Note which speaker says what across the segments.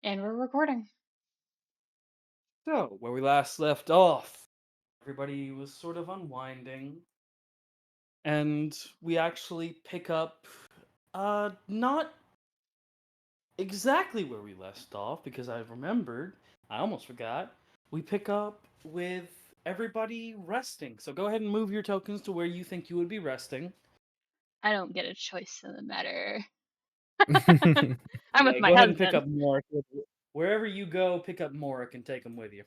Speaker 1: And we're recording.
Speaker 2: So, where we last left off, everybody was sort of unwinding, and we actually pick up, not exactly where we left off, because I remembered, I almost forgot. We pick up with everybody resting. So go ahead and move your tokens to where you think you would be resting.
Speaker 1: I don't get a choice in the matter. I'm with
Speaker 2: Yeah,
Speaker 1: my
Speaker 2: go ahead and pick
Speaker 1: husband.
Speaker 2: up Morik. Wherever you go, pick up Morik and take him with you.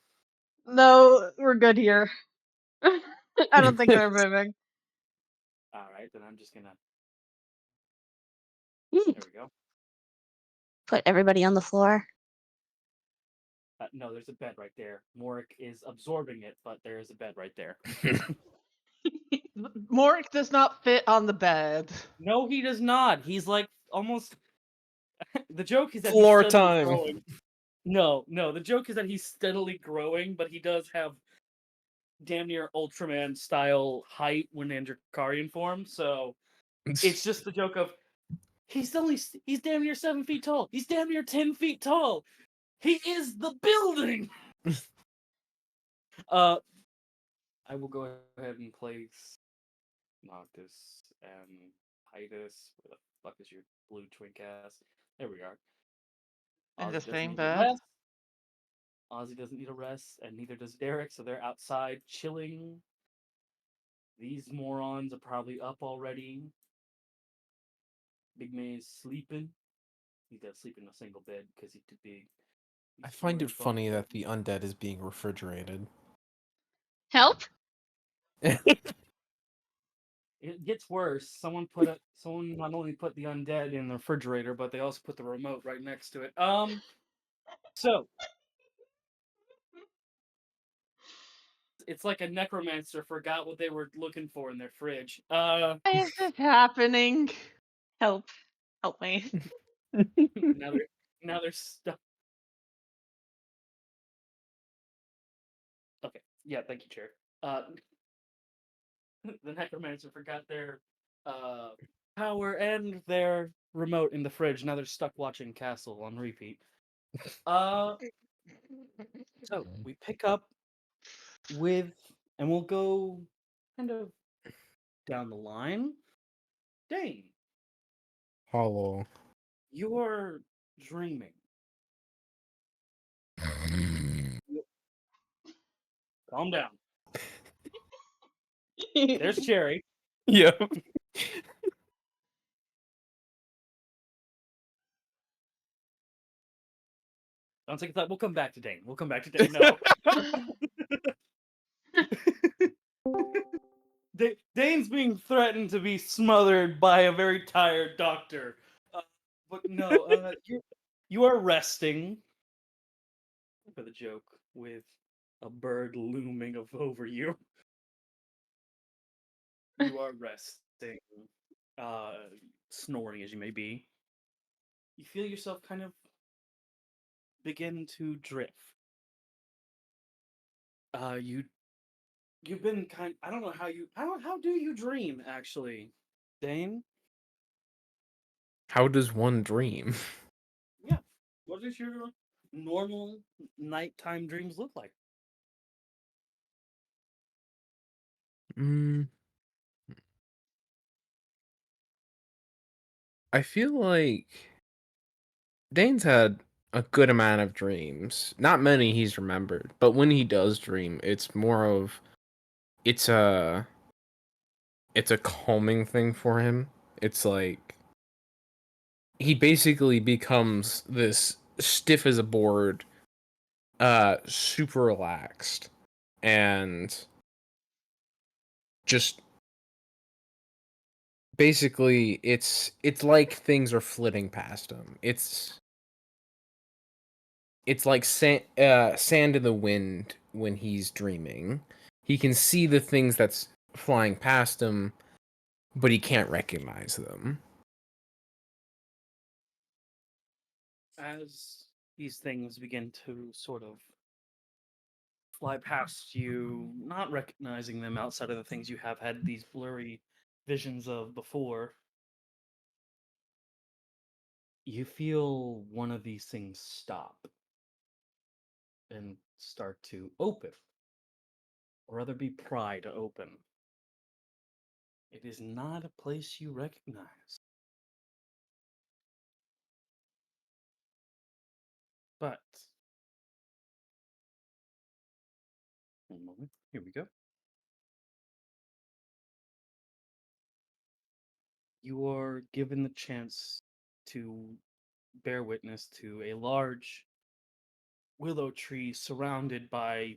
Speaker 1: No, we're good here. I don't think we're moving.
Speaker 2: Alright, then I'm just gonna...
Speaker 3: Hmm.
Speaker 2: There we go.
Speaker 3: Put everybody on the floor.
Speaker 2: No, there's a bed right there. Morik is absorbing it, but there is a bed right there.
Speaker 4: Morik does not fit on the bed.
Speaker 2: No, he does not. He's like almost. The joke is that
Speaker 5: Floor
Speaker 2: he's steadily
Speaker 5: time.
Speaker 2: growing. No. The joke is that he's steadily growing, but he does have damn near Ultraman style height when in Drakarian form. So it's just the joke of he's damn near 7 feet tall. He's damn near 10 feet tall. He is the building. I will go ahead and place Noctis and Titus. Where the fuck is your blue twink ass? There we are.
Speaker 4: In
Speaker 2: Ozzy
Speaker 4: the
Speaker 2: doesn't
Speaker 4: same
Speaker 2: need a
Speaker 4: bed.
Speaker 2: rest. Ozzy doesn't need a rest, and neither does Derek, so they're outside chilling. These morons are probably up already. Big man's sleeping. He does sleep in a single bed because he's too big.
Speaker 5: I find it funny that the undead is being refrigerated.
Speaker 1: Help?
Speaker 2: It gets worse. Someone not only put the undead in the refrigerator, but they also put the remote right next to it. So it's like a necromancer forgot what they were looking for in their fridge.
Speaker 4: Why is this happening?
Speaker 1: Help. Help me.
Speaker 2: now they're stuck. Okay. Yeah, thank you, Chair. The necromancer forgot their power and their remote in the fridge. Now they're stuck watching Castle on repeat. So we pick up with, and we'll go kind of down the line. Dane,
Speaker 5: Hollow.
Speaker 2: you're dreaming. Calm down. There's Cherry.
Speaker 5: Yep.
Speaker 2: Don't take a thought. We'll come back to Dane. No. Dane's being threatened to be smothered by a very tired doctor. But no, you are resting. For the joke with a bird looming over you. You are resting, snoring as you may be. You feel yourself kind of begin to drift. You've been I don't know how do you dream actually, Dane?
Speaker 5: How does one dream?
Speaker 2: Yeah. What does your normal nighttime dreams look like?
Speaker 5: I feel like Dane's had a good amount of dreams. Not many he's remembered, but when he does dream, it's more of it's a calming thing for him. It's like he basically becomes this stiff as a board, super relaxed, and just basically it's like things are flitting past him. It's like sand in the wind when he's dreaming. He can see the things that's flying past him, but he can't recognize them.
Speaker 2: As these things begin to sort of fly past you, not recognizing them outside of the things you have had these blurry visions of before, You feel one of these things stop and start to open, or rather be pry to open. It is not a place you recognize. But, one moment, here we go. You are given the chance to bear witness to a large willow tree surrounded by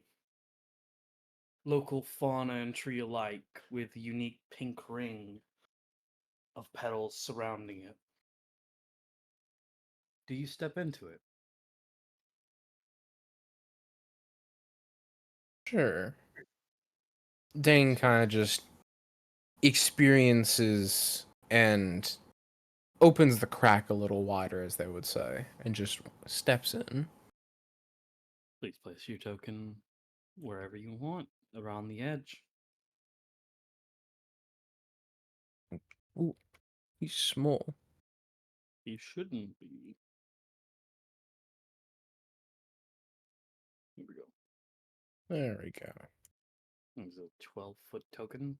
Speaker 2: local fauna and tree alike, with a unique pink ring of petals surrounding it. Do you step into it?
Speaker 5: Sure. Dane kind of just experiences and opens the crack a little wider, as they would say, and just steps in.
Speaker 2: Please place your token wherever you want, around the edge.
Speaker 5: Ooh, he's small.
Speaker 2: You shouldn't be. Here we go.
Speaker 5: There we go.
Speaker 2: There's a 12-foot token.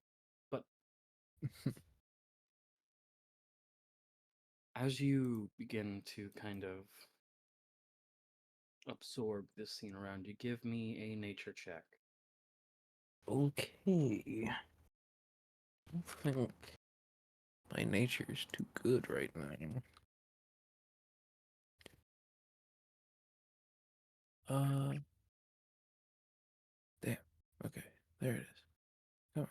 Speaker 2: But as you begin to kind of absorb this scene around you, give me a nature check.
Speaker 5: Okay. I don't think my nature is too good right now. Damn. Okay, there it is. Come on.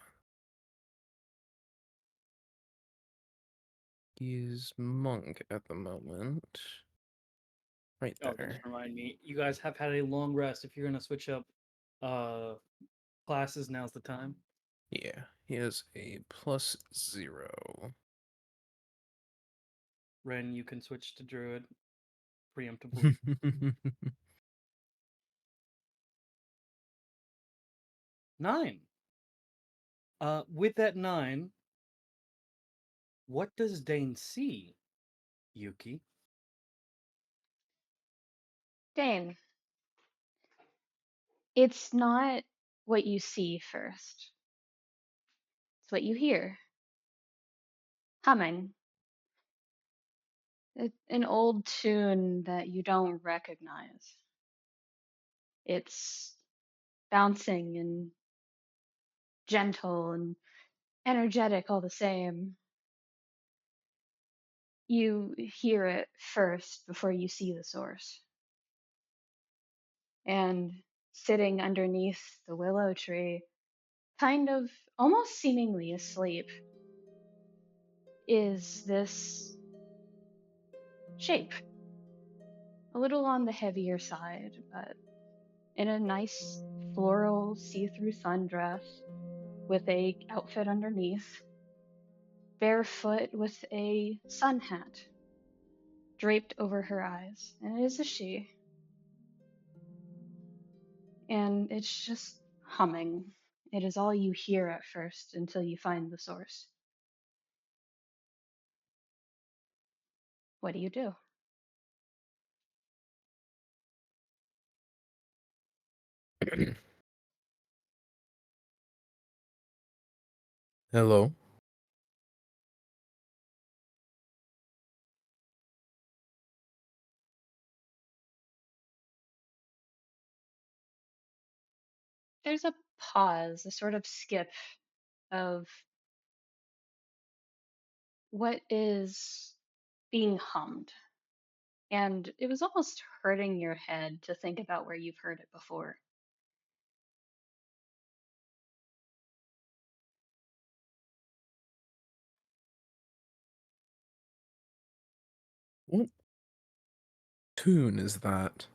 Speaker 5: He's monk at the moment. Right
Speaker 2: Oh, that
Speaker 5: there.
Speaker 2: just remind me. You guys have had a long rest. If you're gonna switch up classes, now's the time.
Speaker 5: Yeah, he has a +0.
Speaker 2: Ren, you can switch to druid preemptively. 9. With that 9, what does Dane see, Yuki?
Speaker 1: Dane, it's not what you see first. It's what you hear. Humming. An old tune that you don't recognize. It's bouncing and gentle and energetic all the same. You hear it first before you see the source. And sitting underneath the willow tree, kind of almost seemingly asleep, is this shape. A little on the heavier side, but in a nice floral see-through sundress with a outfit underneath, barefoot with a sun hat draped over her eyes, and it is a she. And it's just humming. It is all you hear at first until you find the source. What do you do?
Speaker 5: Hello.
Speaker 1: There's a pause, a sort of skip of what is being hummed. And it was almost hurting your head to think about where you've heard it before.
Speaker 5: What tune is that?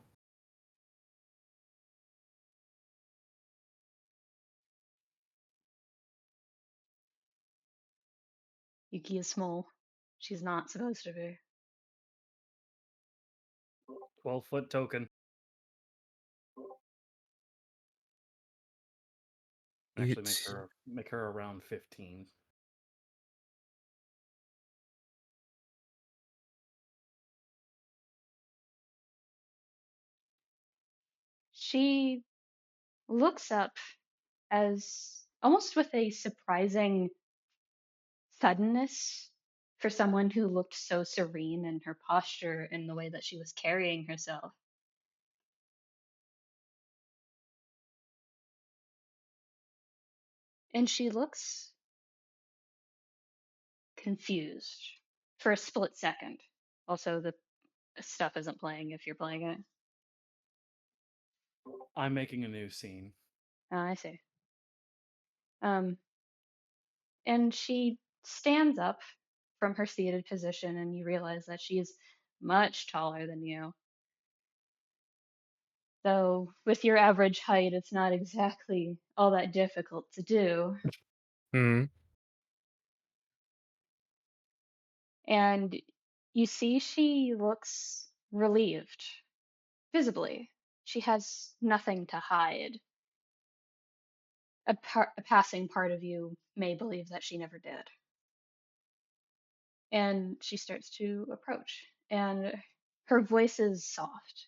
Speaker 1: Yuki is small. She's not supposed to be.
Speaker 2: 12-foot token. Actually,
Speaker 5: It's
Speaker 2: make her around 15.
Speaker 1: she looks up as almost with a surprising suddenness for someone who looked so serene in her posture and the way that she was carrying herself. And she looks confused for a split second. Also, the stuff isn't playing if you're playing it.
Speaker 2: I'm making a new scene.
Speaker 1: I see. Um, and she stands up from her seated position, and you realize that she's much taller than you. Though, with your average height, it's not exactly all that difficult to do.
Speaker 5: Hmm.
Speaker 1: And you see she looks relieved, visibly. She has nothing to hide. A passing part of you may believe that she never did. And she starts to approach, and her voice is soft,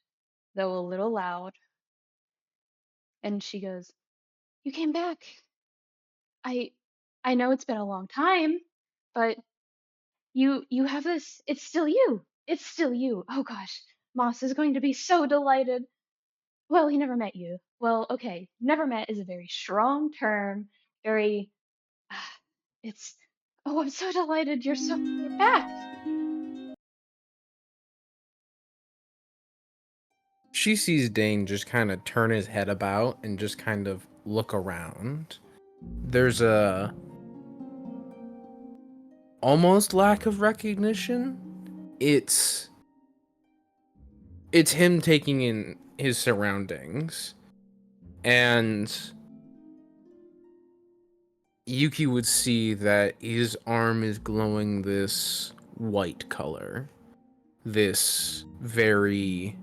Speaker 1: though a little loud. And she goes, "You came back. I I know it's been a long time, but you have this. It's still you. It's still you. Oh gosh, Moss is going to be so delighted." Well, he never met you. Well, okay, never met is a very strong term. Very, it's. Oh, I'm so delighted you're back.
Speaker 5: She sees Dane just kind of turn his head about and just kind of look around. There's a almost lack of recognition. It's him taking in his surroundings, and Yuki would see that his arm is glowing this white color, this very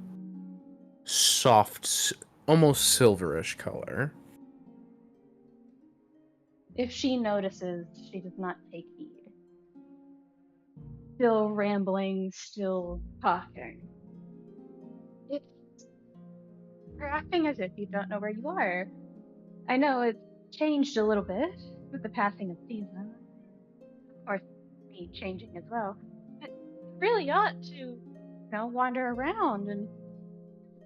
Speaker 5: soft, almost silverish color.
Speaker 1: If she notices, she does not take heed. Still rambling, still talking. It's you're acting as if you don't know where you are. I know it's changed a little bit with the passing of season. Of course, me changing as well. But you really ought to, wander around and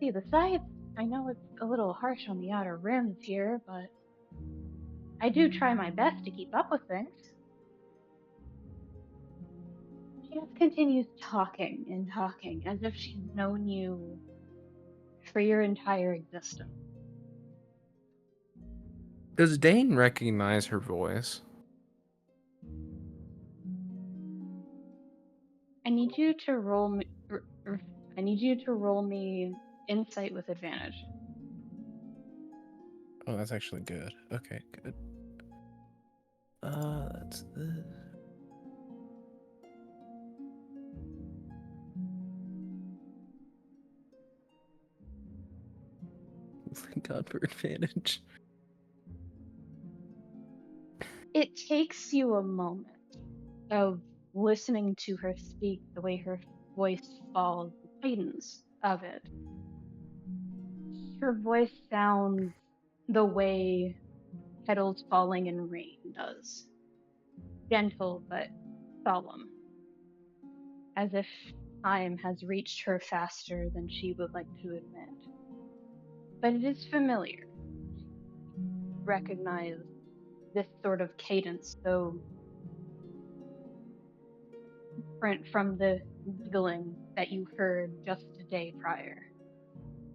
Speaker 1: see the sights. I know it's a little harsh on the outer rims here, but I do try my best to keep up with things. She just continues talking and talking as if she's known you for your entire existence.
Speaker 5: Does Dane recognize her voice?
Speaker 1: I need you to roll me. I need you to roll me insight with advantage.
Speaker 5: Oh, that's actually good. Okay, good. That's the. Thank God for advantage.
Speaker 1: It takes you a moment of listening to her speak, the way her voice falls, the cadence of it. Her voice sounds the way petals falling in rain does. Gentle but solemn, as if time has reached her faster than she would like to admit. But it is familiar. Recognize this sort of cadence, so different from the giggling that you heard just a day prior.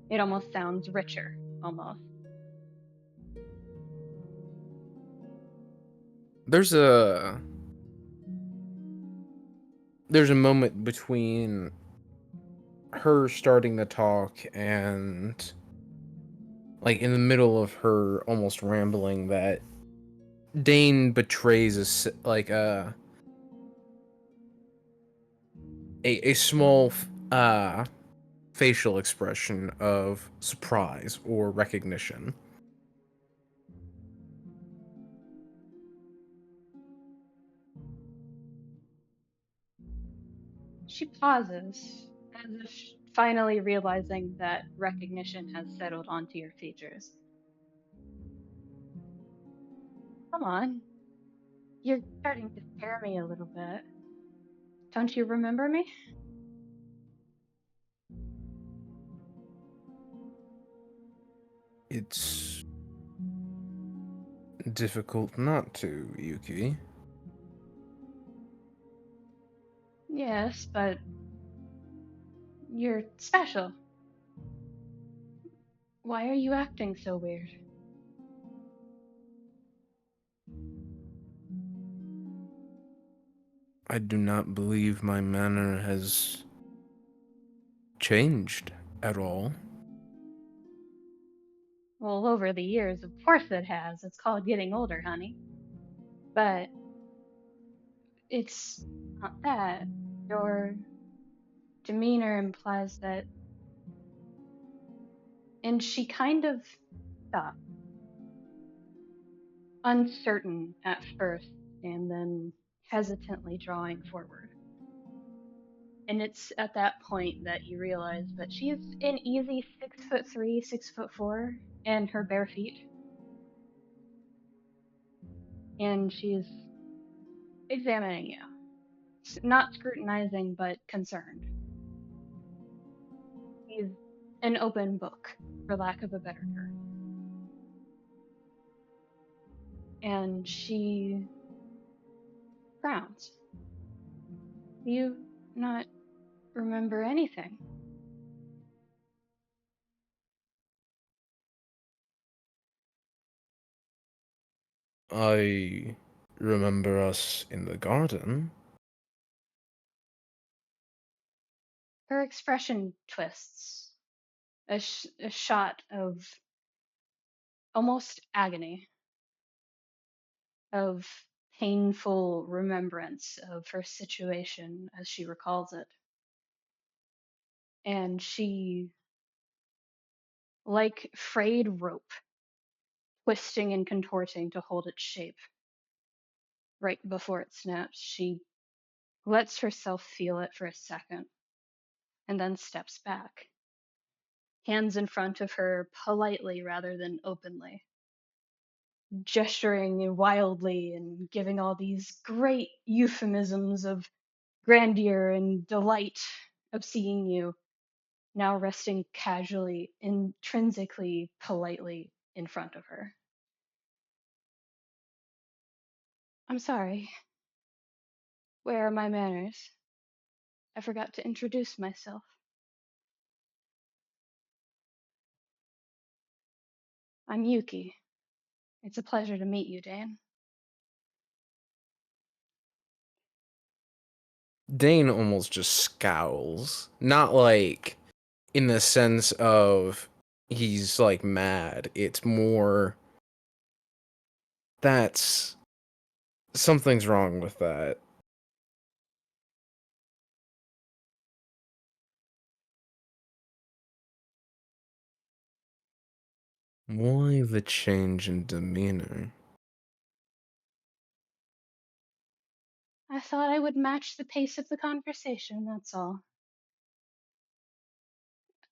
Speaker 1: It almost sounds richer, almost.
Speaker 5: There's a moment between her starting to talk and like in the middle of her almost rambling that Dane betrays a small facial expression of surprise or recognition.
Speaker 1: She pauses, as if finally realizing that recognition has settled onto your features. Come on. You're starting to scare me a little bit. Don't you remember me?
Speaker 5: It's difficult not to, Yuki.
Speaker 1: Yes, but you're special. Why are you acting so weird?
Speaker 5: I do not believe my manner has changed at all.
Speaker 1: Well, over the years, of course it has. It's called getting older, honey. But it's not that. Your demeanor implies that. And she kind of stopped, uncertain at first, and then hesitantly drawing forward. And it's at that point that you realize that she's an easy 6'3", 6'4", and her bare feet. And she's examining you. Not scrutinizing, but concerned. She's an open book, for lack of a better term. And she frowns. You not remember anything?
Speaker 5: I remember us in the garden.
Speaker 1: Her expression twists. A shot of almost agony, of painful remembrance of her situation as she recalls it. And she, like frayed rope, twisting and contorting to hold its shape. Right before it snaps, she lets herself feel it for a second and then steps back, hands in front of her politely rather than openly, gesturing wildly and giving all these great euphemisms of grandeur and delight of seeing you, now resting casually, intrinsically, politely in front of her. I'm sorry. Where are my manners? I forgot to introduce myself. I'm Yuki. It's a pleasure to meet you, Dein.
Speaker 5: Dane almost just scowls. Not like in the sense of he's like mad. It's more that's something's wrong with that. Why the change in demeanor?
Speaker 1: I thought I would match the pace of the conversation, that's all.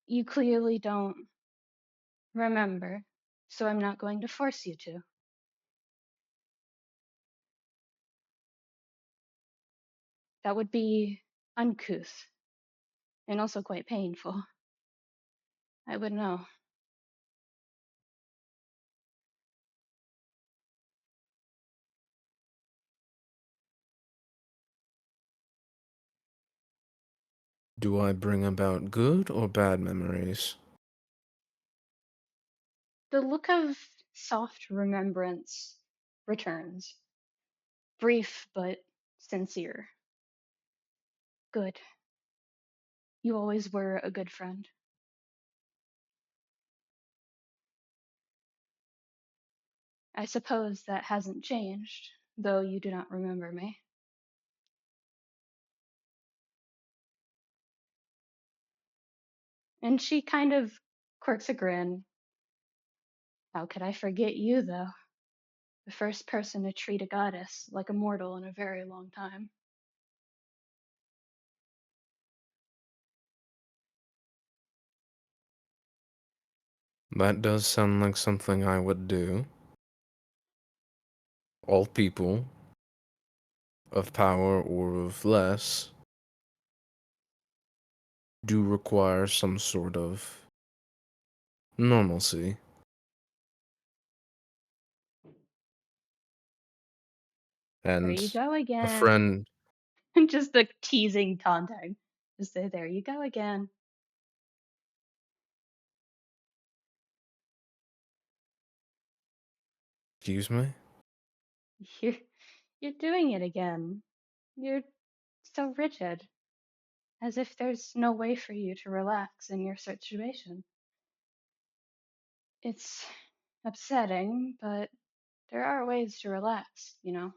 Speaker 1: You clearly don't remember, so I'm not going to force you to. That would be uncouth and also quite painful. I would know.
Speaker 5: Do I bring about good or bad memories?
Speaker 1: The look of soft remembrance returns, brief but sincere. Good. You always were a good friend. I suppose that hasn't changed, though you do not remember me. And she kind of quirks a grin. How could I forget you, though? The first person to treat a goddess like a mortal in a very long time.
Speaker 5: That does sound like something I would do. All people, of power or of less, do require some sort of normalcy.
Speaker 1: There you
Speaker 5: And
Speaker 1: go
Speaker 5: a
Speaker 1: again.
Speaker 5: friend.
Speaker 1: Just a teasing taunting. Just say, there you go again.
Speaker 5: Excuse me?
Speaker 1: You're, you're doing it again. You're so rigid, as if there's no way for you to relax in your situation. It's upsetting, but there are ways to relax, you know?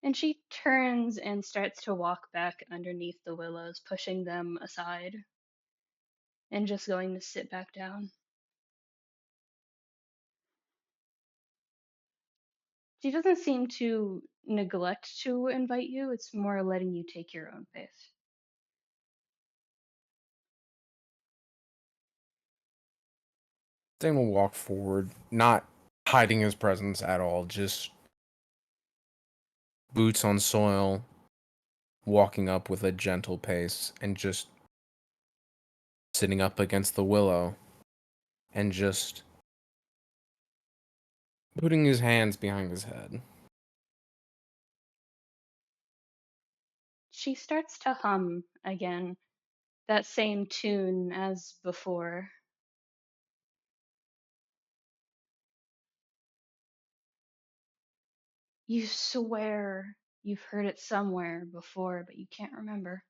Speaker 1: And she turns and starts to walk back underneath the willows, pushing them aside and just going to sit back down. She doesn't seem to neglect to invite you, it's more letting you take your own pace.
Speaker 5: Dein will walk forward, not hiding his presence at all, just boots on soil, walking up with a gentle pace, and just sitting up against the willow, and just putting his hands behind his head.
Speaker 1: She starts to hum again, that same tune as before. You swear you've heard it somewhere before, but you can't remember.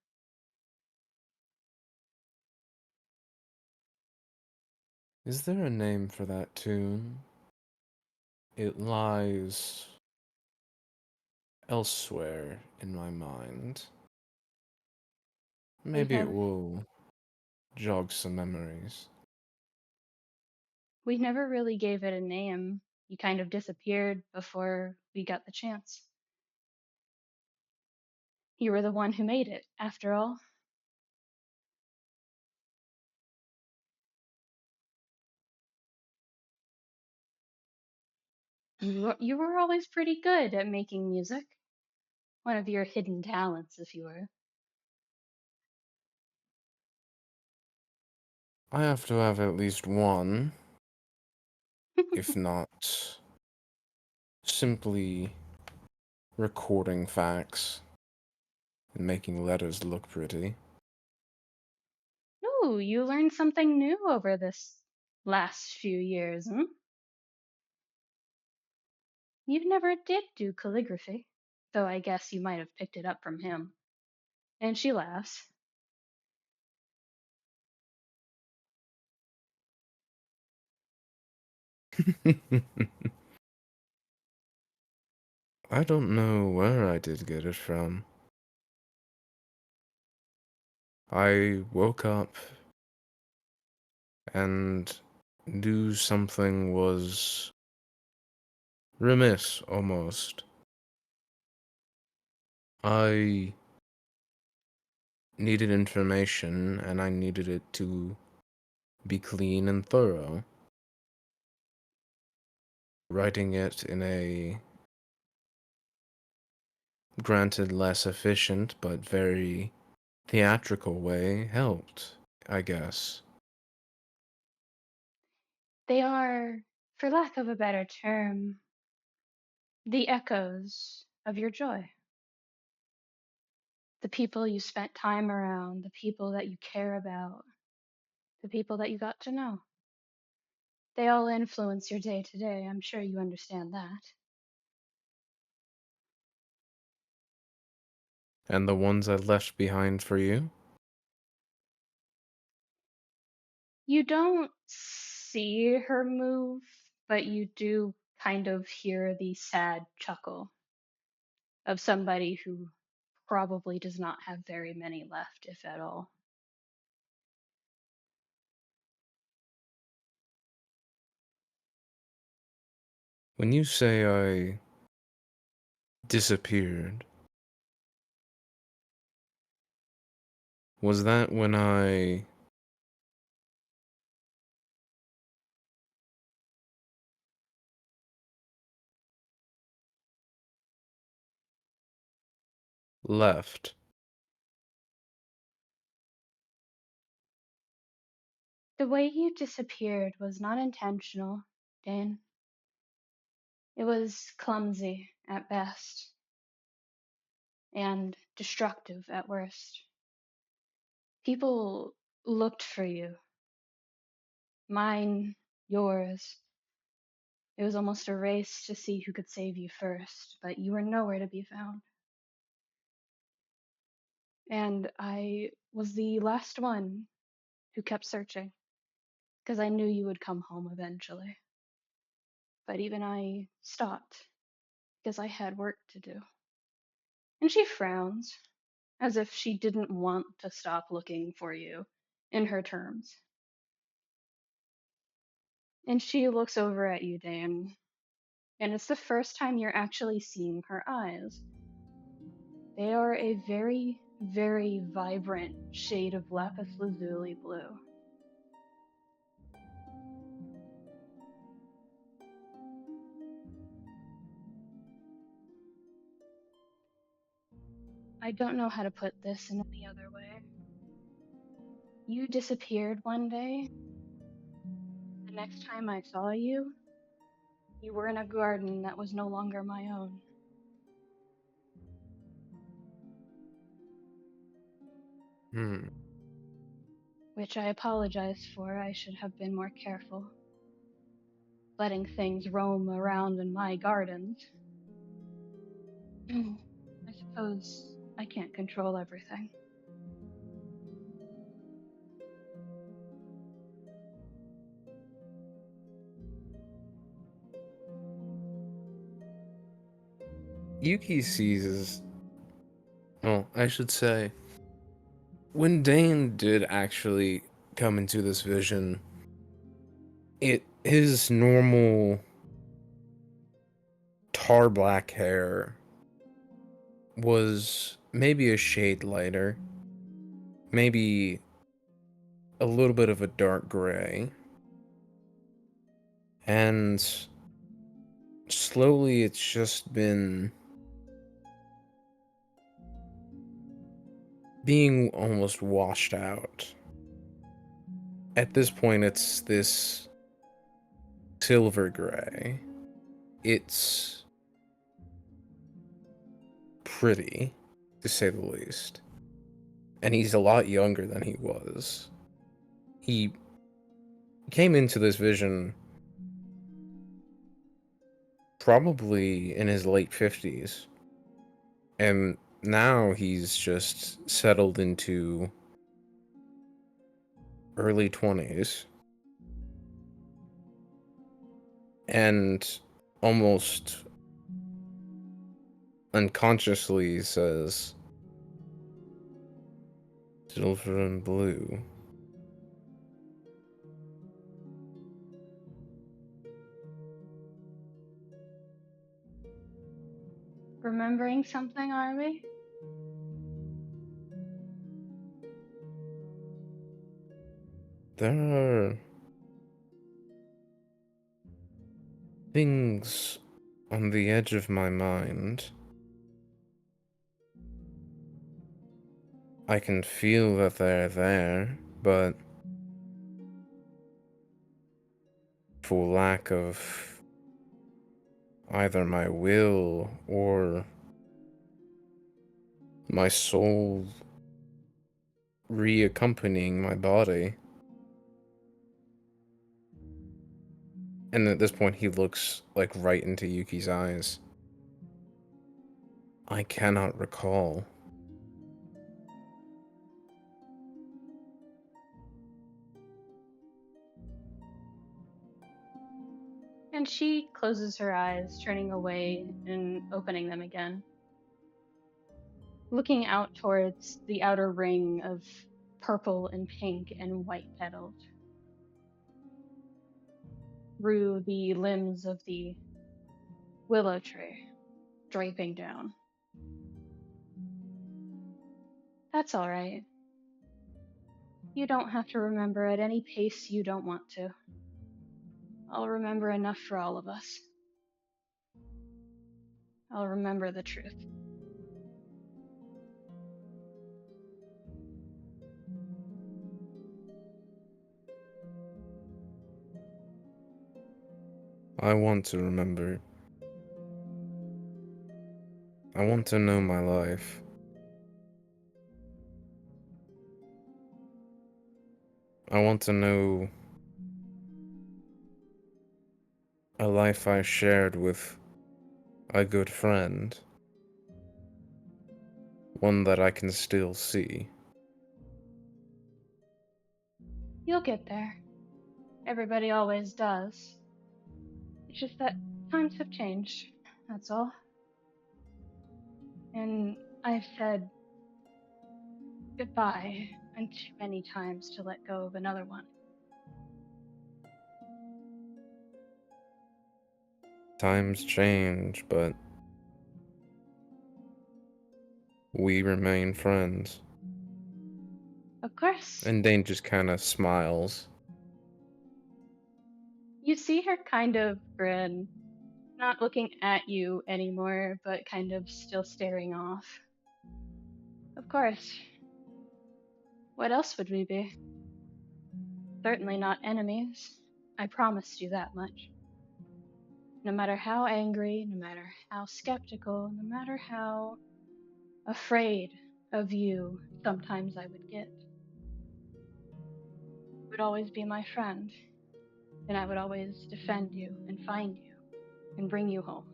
Speaker 5: Is there a name for that tune? It lies elsewhere in my mind.
Speaker 1: We
Speaker 5: Maybe it
Speaker 1: never
Speaker 5: will jog some memories.
Speaker 1: we never really gave it a name. You kind of disappeared before we got the chance. You were the one who made it, after all. You were always pretty good at making music. One of your hidden talents, if you were.
Speaker 5: I have to have at least one, if not simply recording facts and making letters look pretty.
Speaker 1: Ooh, you learned something new over this last few years, hmm? You never did do calligraphy, though I guess you might have picked it up from him. And she laughs.
Speaker 5: I don't know where I did get it from. I woke up and knew something was remiss almost. I needed information and I needed it to be clean and thorough. Writing it in a granted less efficient but very theatrical way helped, I guess.
Speaker 1: They are, for lack of a better term, the echoes of your joy. The people you spent time around, the people that you care about, the people that you got to know. They all influence your day to day. I'm sure you understand that.
Speaker 5: And the ones I left behind for you?
Speaker 1: You don't see her move, but you do kind of hear the sad chuckle of somebody who probably does not have very many left, if at all.
Speaker 5: When you say I disappeared, was that when I left.
Speaker 1: The way you disappeared was not intentional, Dein. It was clumsy at best, and destructive at worst. People looked for you. Mine, yours. It was almost a race to see who could save you first, but you were nowhere to be found. And I was the last one who kept searching, because I knew you would come home eventually. But even I stopped, because I had work to do. And she frowns, as if she didn't want to stop looking for you, in her terms. And she looks over at you, Dan, and it's the first time you're actually seeing her eyes. They are a very, very vibrant shade of lapis lazuli blue. I don't know how to put this in any other way. You disappeared one day. The next time I saw you, you were in a garden that was no longer my own. Which I apologize for. I should have been more careful. Letting things roam around in my gardens. I suppose I can't control everything.
Speaker 5: Yuki sees. Well, I should say, when Dane did actually come into this vision, his normal tar black hair was maybe a shade lighter, maybe a little bit of a dark gray, and slowly it's just been being almost washed out. At this point, it's this silver gray. It's pretty, to say the least. And he's a lot younger than he was. He came into this vision probably in his late 50s. And now he's just settled into early 20s. And almost unconsciously says, silver and blue.
Speaker 1: Remembering something, are we?
Speaker 5: There are things on the edge of my mind. I can feel that they're there, but for lack of either my will or my soul re-accompanying my body. And at this point he looks like right into Yuki's eyes. I cannot recall.
Speaker 1: And she closes her eyes, turning away and opening them again. Looking out towards the outer ring of purple and pink and white petals. Through the limbs of the willow tree, draping down. That's all right. You don't have to remember at any pace you don't want to. I'll remember enough for all of us. I'll remember the truth.
Speaker 5: I want to remember. I want to know my life. I want to know a life I shared with a good friend. One that I can still see.
Speaker 1: You'll get there. Everybody always does. It's just that times have changed, that's all. And I've said goodbye and too many times to let go of another one.
Speaker 5: Times change, but we remain friends.
Speaker 1: Of course.
Speaker 5: And Dane just kind of smiles.
Speaker 1: You see her kind of grin, not looking at you anymore, but kind of still staring off. Of course. What else would we be? Certainly not enemies. I promised you that much. No matter how angry, no matter how skeptical, no matter how afraid of you sometimes I would get, you would always be my friend, and I would always defend you and find you and bring you home.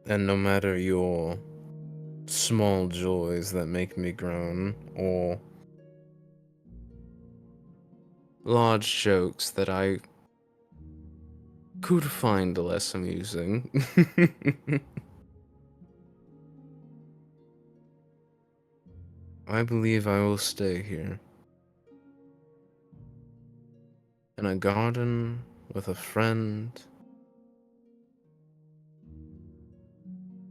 Speaker 5: And no matter your small joys that make me groan, or large jokes that I could find less amusing. I believe I will stay here. In a garden with a friend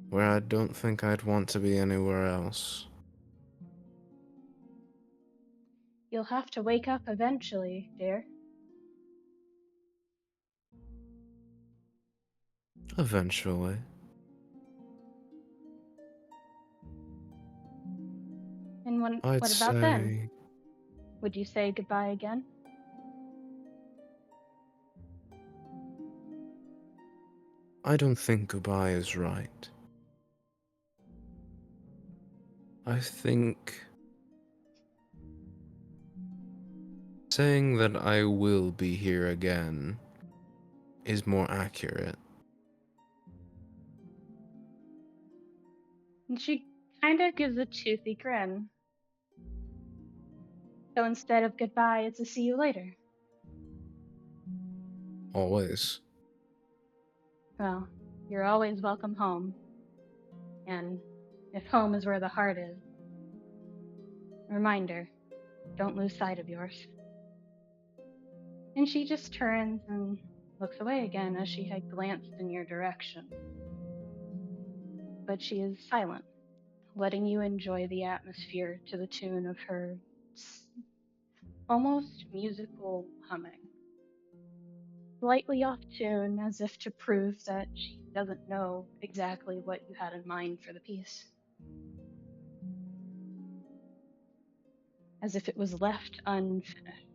Speaker 5: where I don't think I'd want to be anywhere else.
Speaker 1: You'll have to wake up eventually, dear.
Speaker 5: Eventually.
Speaker 1: And
Speaker 5: I'd
Speaker 1: what about then?
Speaker 5: say
Speaker 1: Would you say goodbye again?
Speaker 5: I don't think goodbye is right. I think saying that I will be here again is more accurate.
Speaker 1: And she kind of gives a toothy grin. So instead of goodbye, it's a see you later.
Speaker 5: Always.
Speaker 1: Well, you're always welcome home. And if home is where the heart is, reminder, don't lose sight of yours. And she just turns and looks away again as she had glanced in your direction. But she is silent, letting you enjoy the atmosphere to the tune of her almost musical humming. Slightly off tune, as if to prove that she doesn't know exactly what you had in mind for the piece. As if it was left unfinished.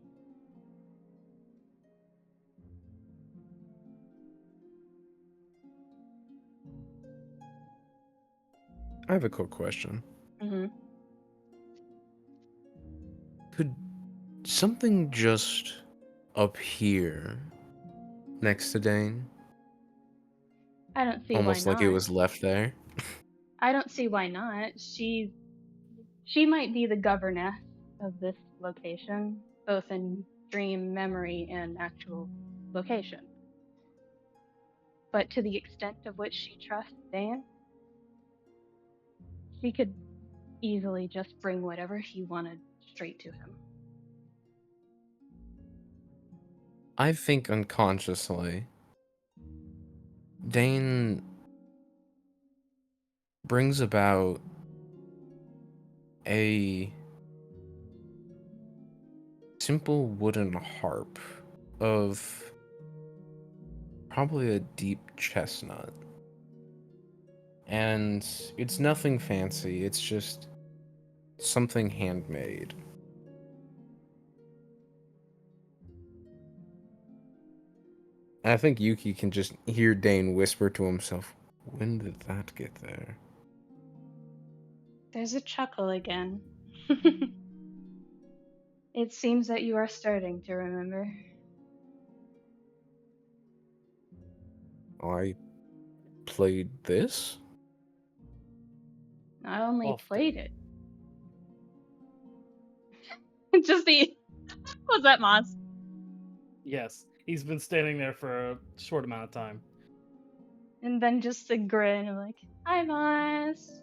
Speaker 5: I have a quick question.
Speaker 1: Mm-hmm.
Speaker 5: Could something just appear next to Dane?
Speaker 1: I don't see why
Speaker 5: Almost like it
Speaker 1: not.
Speaker 5: was left there?
Speaker 1: I don't see why not. She might be the governess of this location, both in dream, memory, and actual location. But to the extent of which she trusts Dan, she could easily just bring whatever he wanted straight to him.
Speaker 5: I think unconsciously, Dane brings about a simple wooden harp of probably a deep chestnut. And it's nothing fancy, it's just something handmade. I think Yuki can just hear Dane whisper to himself, "When did that get there?"
Speaker 1: There's a chuckle again. It seems that you are starting to remember.
Speaker 5: I played this?
Speaker 1: Not only
Speaker 2: Often.
Speaker 1: played it. Just the was that Moss?
Speaker 2: Yes, he's been standing there for a short amount of time.
Speaker 1: And then just a grin of like, hi Moss.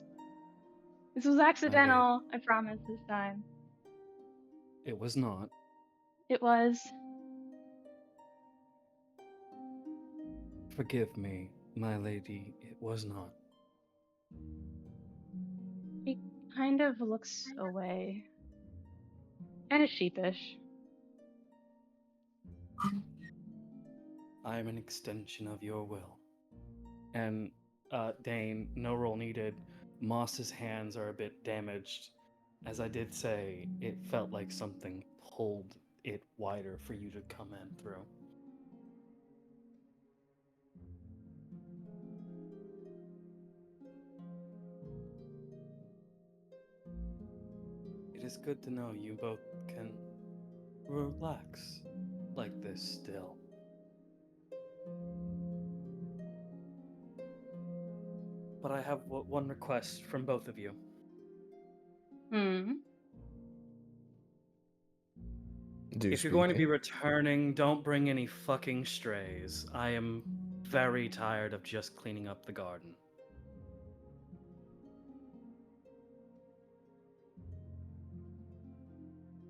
Speaker 1: This was accidental, I promise this time.
Speaker 2: It was not.
Speaker 1: It was.
Speaker 2: Forgive me, my lady, it was not.
Speaker 1: He kind of looks away. Kind of sheepish.
Speaker 2: I am an extension of your will. And, Dane, no roll needed. Moss's hands are a bit damaged. As I did say, it felt like something pulled it wider for you to come in through. It is good to know you both can relax like this still. But I have one request from both of you. If you're going to be returning, don't bring any fucking strays. I am very tired of just cleaning up the garden.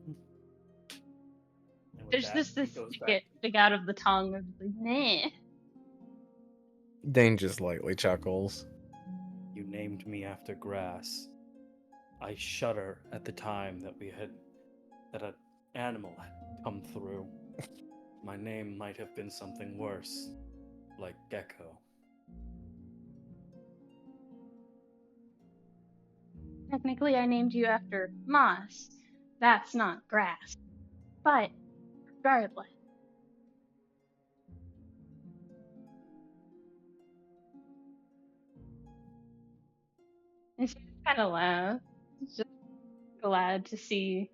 Speaker 2: And with
Speaker 1: There's
Speaker 2: that,
Speaker 1: this
Speaker 2: he goes
Speaker 1: stick out of the tongue of like, nah.
Speaker 5: Dane just lightly chuckles.
Speaker 2: You named me after grass. I shudder at the time that an animal had come through. My name might have been something worse, like Gecko.
Speaker 1: Technically, I named you after moss. That's not grass. But, regardless. And she kind of laughs. Just glad to see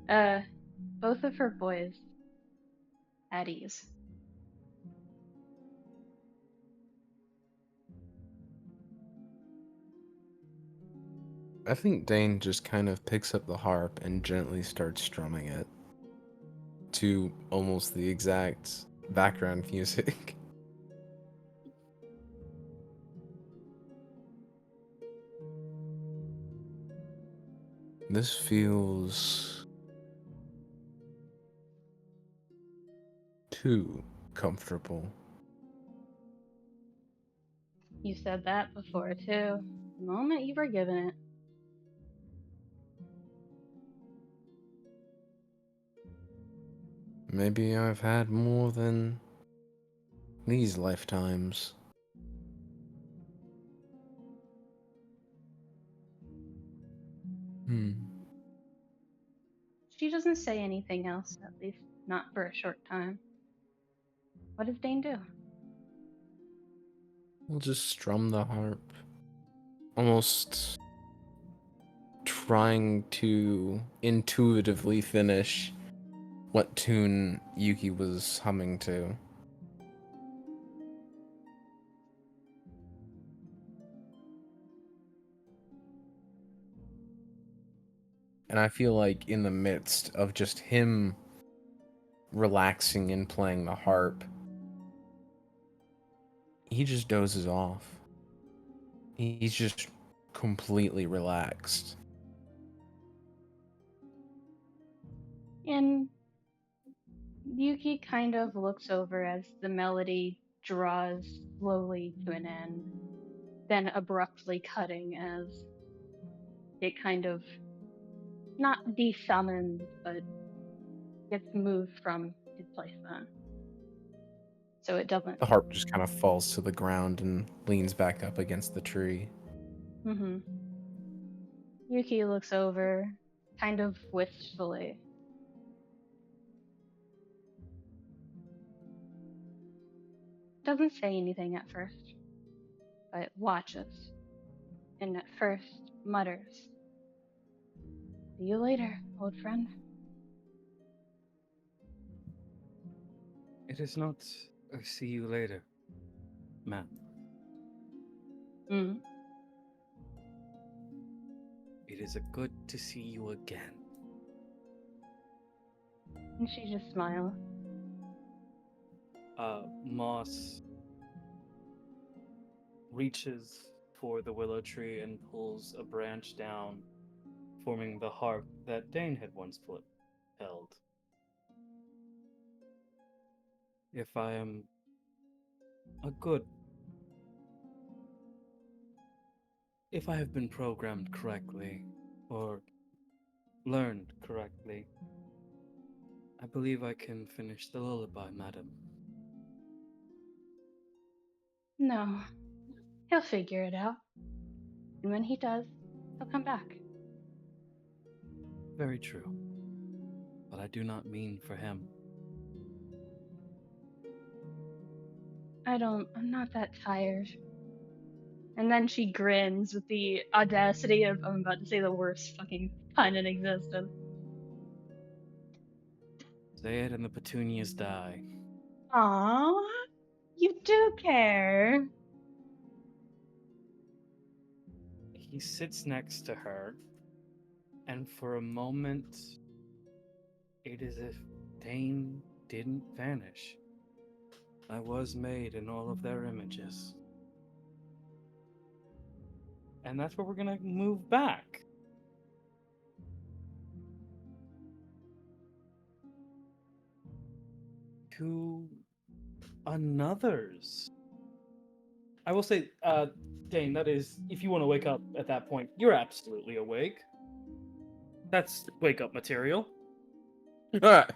Speaker 1: both of her boys at ease.
Speaker 5: I think Dane just kind of picks up the harp and gently starts strumming it to almost the exact background music. This feels too comfortable.
Speaker 1: You said that before, too. The moment you were given it.
Speaker 5: Maybe I've had more than these lifetimes.
Speaker 1: She doesn't say anything else, at least not for a short time. What does Dane do?
Speaker 5: We'll just strum the harp. Almost trying to intuitively finish what tune Yuki was humming to. And I feel like in the midst of just him relaxing and playing the harp, he just dozes off. He's just completely relaxed.
Speaker 1: And Yuki kind of looks over as the melody draws slowly to an end, then abruptly cutting as it kind of not desummons, but gets moved from its placement. So it doesn't.
Speaker 5: The harp just kind of falls to the ground and leans back up against the tree.
Speaker 1: Yuki looks over, kind of wistfully. Doesn't say anything at first, but watches, and at first mutters, "See you later, old friend."
Speaker 2: It is not a see you later, ma'am.
Speaker 1: Mm.
Speaker 2: It is a good to see you again.
Speaker 1: And she just smiles.
Speaker 2: Moss reaches for the willow tree and pulls a branch down, forming the harp that Dein had once held. If I am if I have been programmed correctly, or learned correctly, I believe I can finish the lullaby, madam.
Speaker 1: No, he'll figure it out. And when he does, he'll come back.
Speaker 2: Very true. But I do not mean for him.
Speaker 1: I'm not that tired. And then she grins with the audacity of, I'm about to say the worst fucking pun in existence.
Speaker 2: Say it and the petunias die.
Speaker 1: Aww, you do care.
Speaker 2: He sits next to her, and for a moment, it is as if Dein didn't vanish. I was made in all of their images. And that's where we're gonna move back. To another's. I will say, Dane, that is, if you want to wake up at that point, you're absolutely awake. That's wake up material.
Speaker 5: Alright.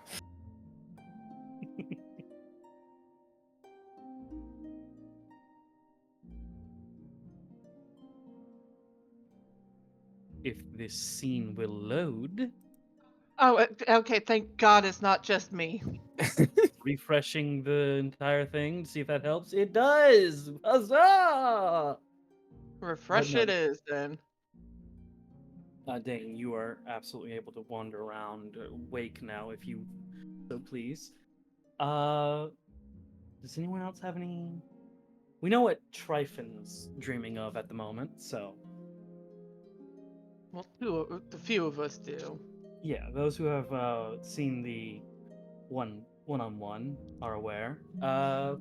Speaker 2: If this scene will load,
Speaker 4: Oh, okay. Thank God it's not just me.
Speaker 2: refreshing the entire thing to see if that helps. It does! Huzzah!
Speaker 4: Refresh
Speaker 2: no.
Speaker 4: it is then.
Speaker 2: Dane, you are absolutely able to wander around, wake now, if you so please. Does anyone else have any? We know what Tryphon's dreaming of at the moment, so
Speaker 4: Well, the few of us do.
Speaker 2: yeah, those who have seen the one-on-one are aware.
Speaker 4: Or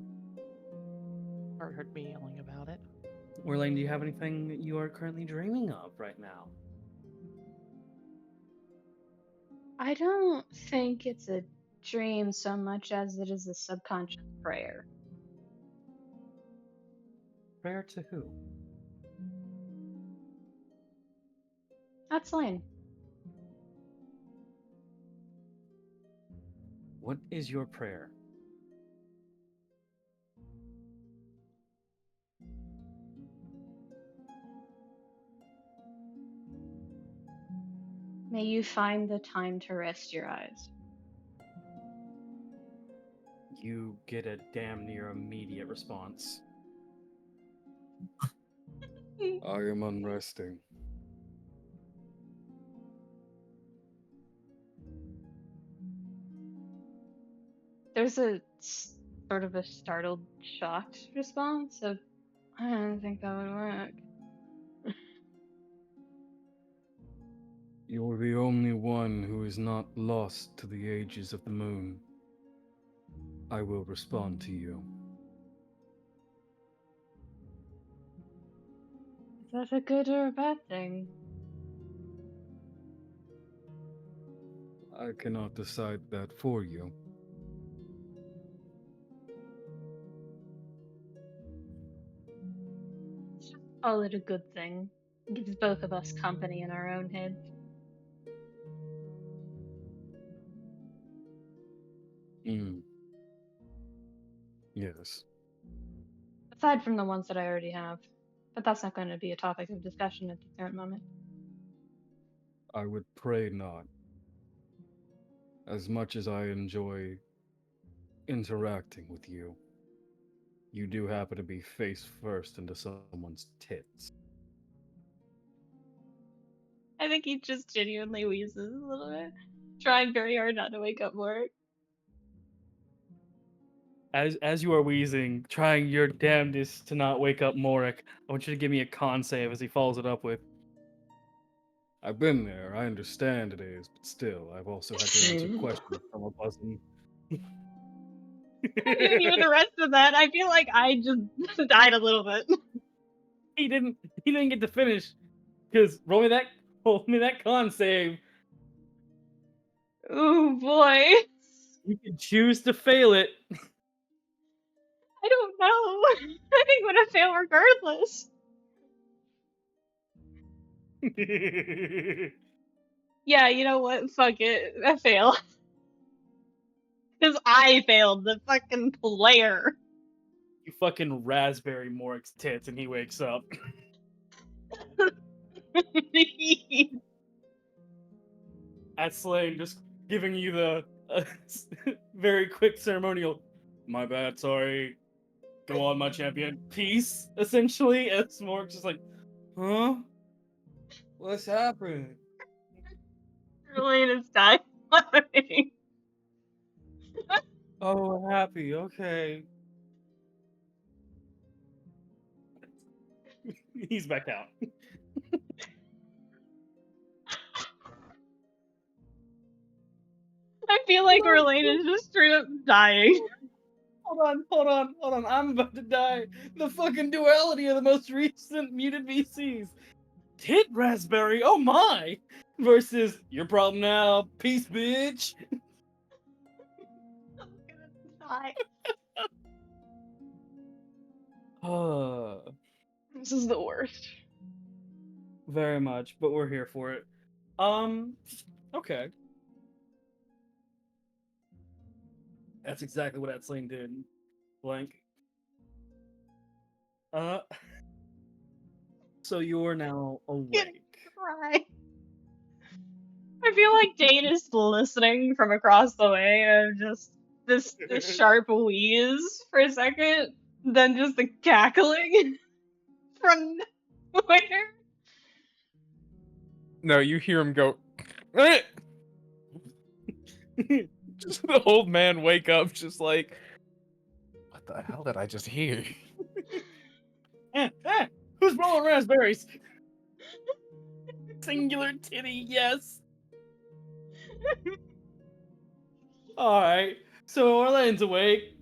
Speaker 4: heard me yelling about it.
Speaker 2: Orlain, do you have anything that you are currently dreaming of right now?
Speaker 1: I don't think it's a dream so much as it is a subconscious prayer.
Speaker 2: Prayer to who?
Speaker 1: That's Lane.
Speaker 2: What is your prayer?
Speaker 1: May you find the time to rest your eyes.
Speaker 2: You get a damn near immediate response. I am unresting.
Speaker 1: There's a sort of a startled, shocked response of, I don't think that would work.
Speaker 2: You're the only one who is not lost to the ages of the moon. I will respond to you.
Speaker 1: Is that a good or a bad thing?
Speaker 2: I cannot decide that for you.
Speaker 1: Let's just call it a good thing. It gives both of us company in our own heads.
Speaker 2: Yes.
Speaker 1: Aside from the ones that I already have. But that's not going to be a topic of discussion at the current moment.
Speaker 2: I would pray not. As much as I enjoy interacting with you, you do happen to be face first into someone's tits.
Speaker 1: I think he just genuinely wheezes a little bit, trying very hard not to wake up more.
Speaker 2: As you are wheezing, trying your damnedest to not wake up Morik, I want you to give me a con save as he follows it up with. I've been there, I understand it is, but still, I've also had to answer questions from a person.
Speaker 1: I didn't hear the rest of that. I feel like I just died a little bit.
Speaker 2: He didn't get to finish, because roll me that con save.
Speaker 1: Oh boy.
Speaker 2: You can choose to fail it.
Speaker 1: I don't know. I think I'm gonna fail regardless. Yeah, you know what? Fuck it. I fail. Because I failed, the fucking player.
Speaker 2: You fucking raspberry Morik's tits, and he wakes up. At Slane, just giving you the very quick ceremonial, my bad, sorry, go on, my champion, peace, essentially, as Morik's just like, huh? What's happening?
Speaker 1: Orlain is dying.
Speaker 2: Oh, happy, okay. He's back out.
Speaker 1: I feel like Orlain is just straight up dying.
Speaker 2: Hold on, I'm about to die. The fucking duality of the most recent muted VCs. Tit raspberry, oh my! Versus, your problem now, peace, bitch!
Speaker 1: I'm gonna die. This is the worst.
Speaker 2: Very much, but we're here for it. Okay. That's exactly what Etzling did. Blank. So you're now awake.
Speaker 1: Cry. I feel like Dein is listening from across the way of just this sharp wheeze for a second, then just the cackling from nowhere.
Speaker 5: No, you hear him go. Just the old man wake up, just like, what the hell did I just hear?
Speaker 2: Who's rolling raspberries? Singular titty, yes. Alright, so Orlain's awake.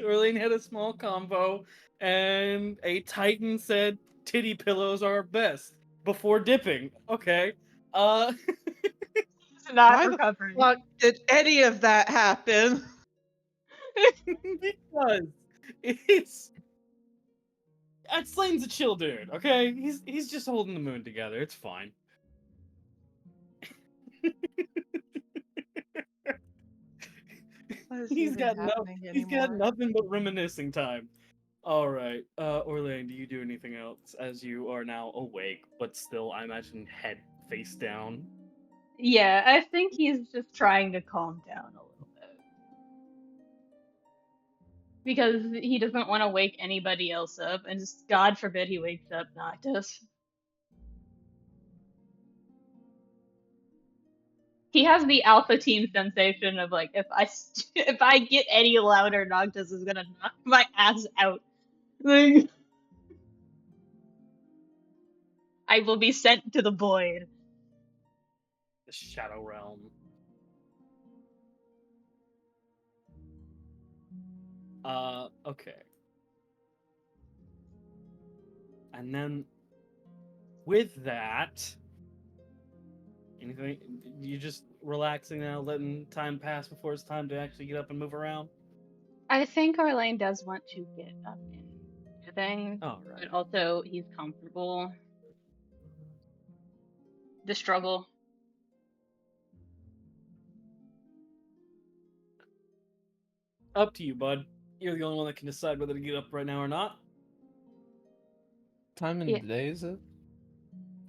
Speaker 2: Orlain had a small convo, and a titan said titty pillows are best before dipping. Okay.
Speaker 1: He's not
Speaker 4: Why the
Speaker 1: recovering.
Speaker 4: fuck did any of that happen?
Speaker 2: Because it's Slane's a chill dude, okay? He's just holding the moon together. It's fine.
Speaker 4: What is
Speaker 2: He's
Speaker 4: even
Speaker 2: got
Speaker 4: happening
Speaker 2: he's got
Speaker 4: anymore?
Speaker 2: nothing but reminiscing time. All right, Orlain, do you do anything else as you are now awake, but still, I imagine, head face down?
Speaker 1: Yeah, I think he's just trying to calm down a little bit. Because he doesn't want to wake anybody else up, and just God forbid he wakes up Noctis. He has the alpha team sensation of like, if I get any louder, Noctis is gonna knock my ass out. Like, I will be sent to the void.
Speaker 2: The Shadow Realm. Okay. And then, with that, anything? You just relaxing now, letting time pass before it's time to actually get up and move around?
Speaker 1: I think Orlain does want to get up and do things,
Speaker 2: Alright.
Speaker 1: but also he's comfortable. The struggle.
Speaker 2: Up to you, bud. You're the only one that can decide whether to get up right now or not.
Speaker 5: Time in
Speaker 1: Yeah.
Speaker 5: the day is it?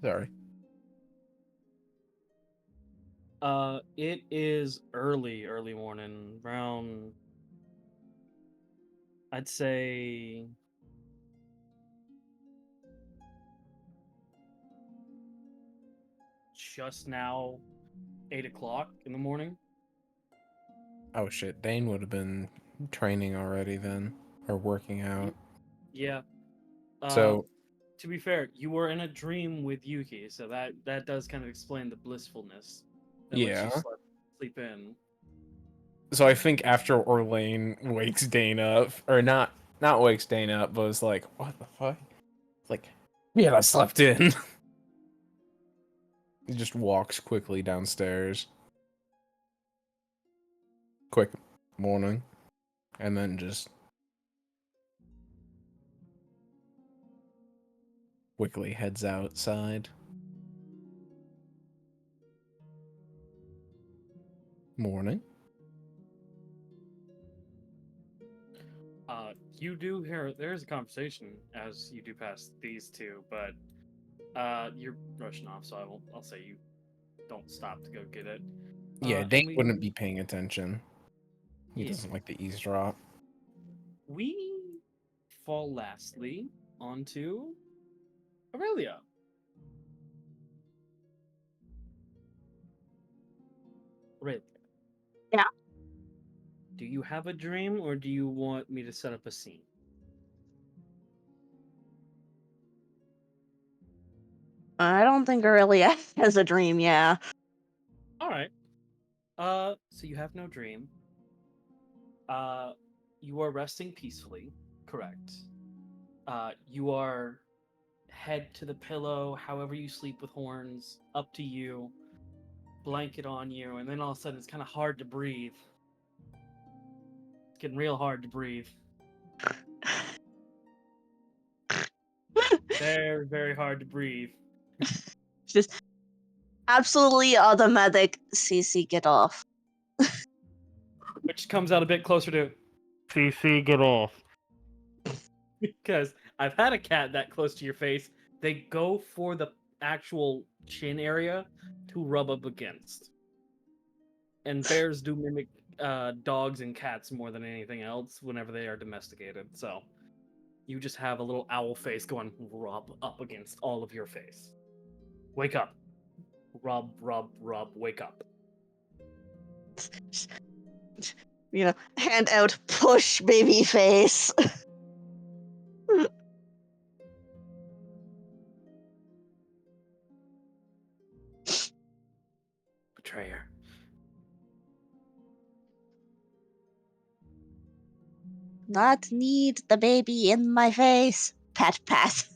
Speaker 5: Sorry.
Speaker 2: It is early morning, around I'd say just now 8 o'clock in the morning.
Speaker 5: Oh shit, Dein would have been training already then, or working out.
Speaker 2: Yeah.
Speaker 5: So
Speaker 2: To be fair, you were in a dream with Yuki, so that does kind of explain the blissfulness in which you
Speaker 5: yeah.
Speaker 2: sleep in.
Speaker 5: So I think after Orlain wakes Dein up, or not wakes Dein up, but was like, what the fuck? It's like, yeah, I slept in. He just walks quickly downstairs. Quick morning. And then just quickly heads outside. Morning.
Speaker 2: You do hear there's a conversation as you do pass these two, but you're rushing off, so I'll say you don't stop to go get it.
Speaker 5: Yeah, Dein wouldn't be paying attention. He
Speaker 2: Yeah.
Speaker 5: doesn't like to eavesdrop.
Speaker 2: We fall lastly onto Aurelia. Aurelia.
Speaker 3: Yeah.
Speaker 2: Do you have a dream, or do you want me to set up a scene?
Speaker 3: I don't think Aurelia has a dream, yeah.
Speaker 2: All right. So you have no dream. You are resting peacefully, correct? You are head to the pillow, however you sleep with horns, up to you, blanket on you, and then all of a sudden it's kind of hard to breathe. It's getting real hard to breathe. Very, very hard to breathe.
Speaker 3: Just absolutely automatic CC get off.
Speaker 2: Which comes out a bit closer to CC, get off. Because I've had a cat that close to your face. They go for the actual chin area to rub up against. And bears do mimic dogs and cats more than anything else whenever they are domesticated. So you just have a little owl face going rub up against all of your face. Wake up. Rub, rub, rub, wake up.
Speaker 3: You know, hand out, push, baby face.
Speaker 2: Betrayer.
Speaker 3: Not need the baby in my face. Pat, pat.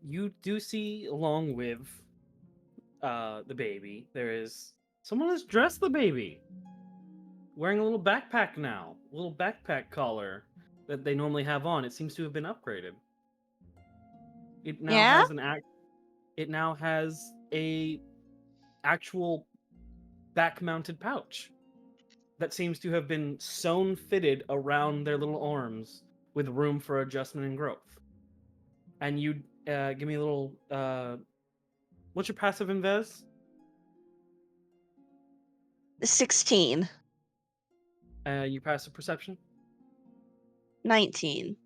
Speaker 2: You do see, along with the baby, there is someone has dressed the baby, wearing a little backpack now, a little backpack collar that they normally have on. It seems to have been upgraded. It now
Speaker 3: Yeah?
Speaker 2: has It now has a actual back-mounted pouch that seems to have been sewn fitted around their little arms with room for adjustment and growth. And you give me a little. What's your passive invest?
Speaker 3: 16.
Speaker 2: Your passive perception?
Speaker 3: 19.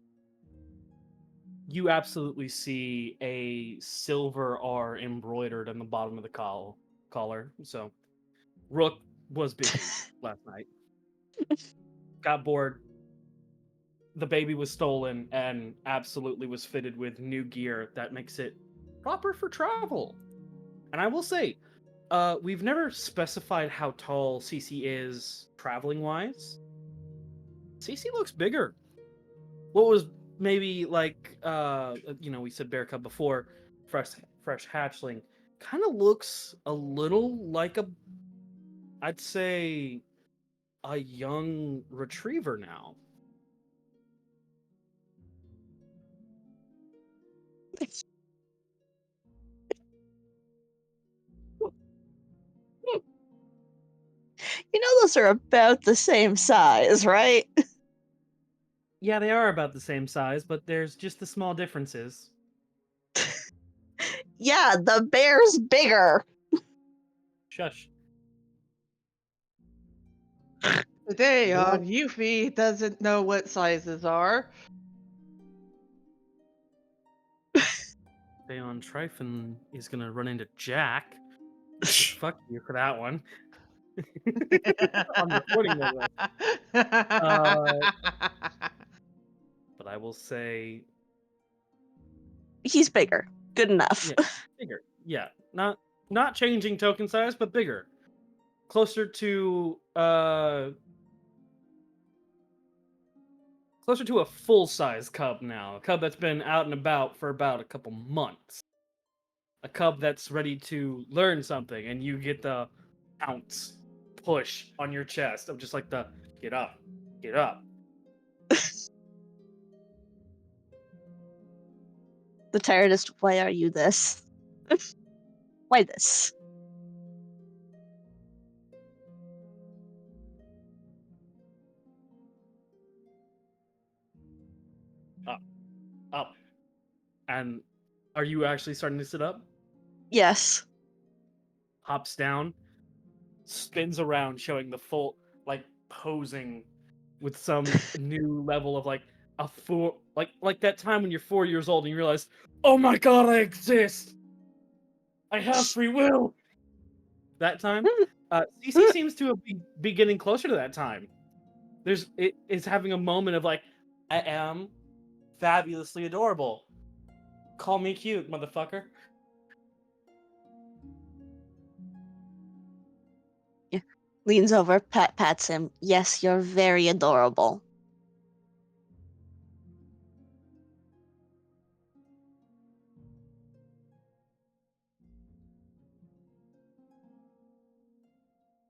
Speaker 2: You absolutely see a silver R embroidered on the bottom of the collar. So, Rook was busy last night. Got bored. The baby was stolen and absolutely was fitted with new gear that makes it proper for travel. And I will say, we've never specified how tall CC is traveling wise. CC looks bigger. What was maybe like we said bear cub before, fresh hatchling, kind of looks a little like I'd say a young retriever now.
Speaker 3: You know those are about the same size, right?
Speaker 2: Yeah, they are about the same size, but there's just the small differences.
Speaker 3: Yeah, the bear's bigger.
Speaker 2: Shush.
Speaker 4: Today
Speaker 2: What?
Speaker 4: on Yufi doesn't know what sizes are.
Speaker 2: Today on Tryphon is gonna run into Jack. Fuck you for that one. On recording, no less. But I will say,
Speaker 3: He's bigger. Good enough.
Speaker 2: yeah, bigger. Yeah, not changing token size, but bigger. Closer to a full size cub now. A cub that's been out and about for about a couple months. A cub that's ready to learn something, and you get the pounce push on your chest of just like the get up, get up.
Speaker 3: The tiredest, why are you this? Why this?
Speaker 2: Up. And are you actually starting to sit up?
Speaker 3: Yes.
Speaker 2: Hops down, spins around, showing the full, like, posing with some new level of like a four, like that time when you're 4 years old and you realize, oh my god, I exist. I have free will. That time, CC seems to be getting closer to that time. It is having a moment of like, I am fabulously adorable. Call me cute, motherfucker.
Speaker 3: Leans over, pats him. Yes, you're very adorable.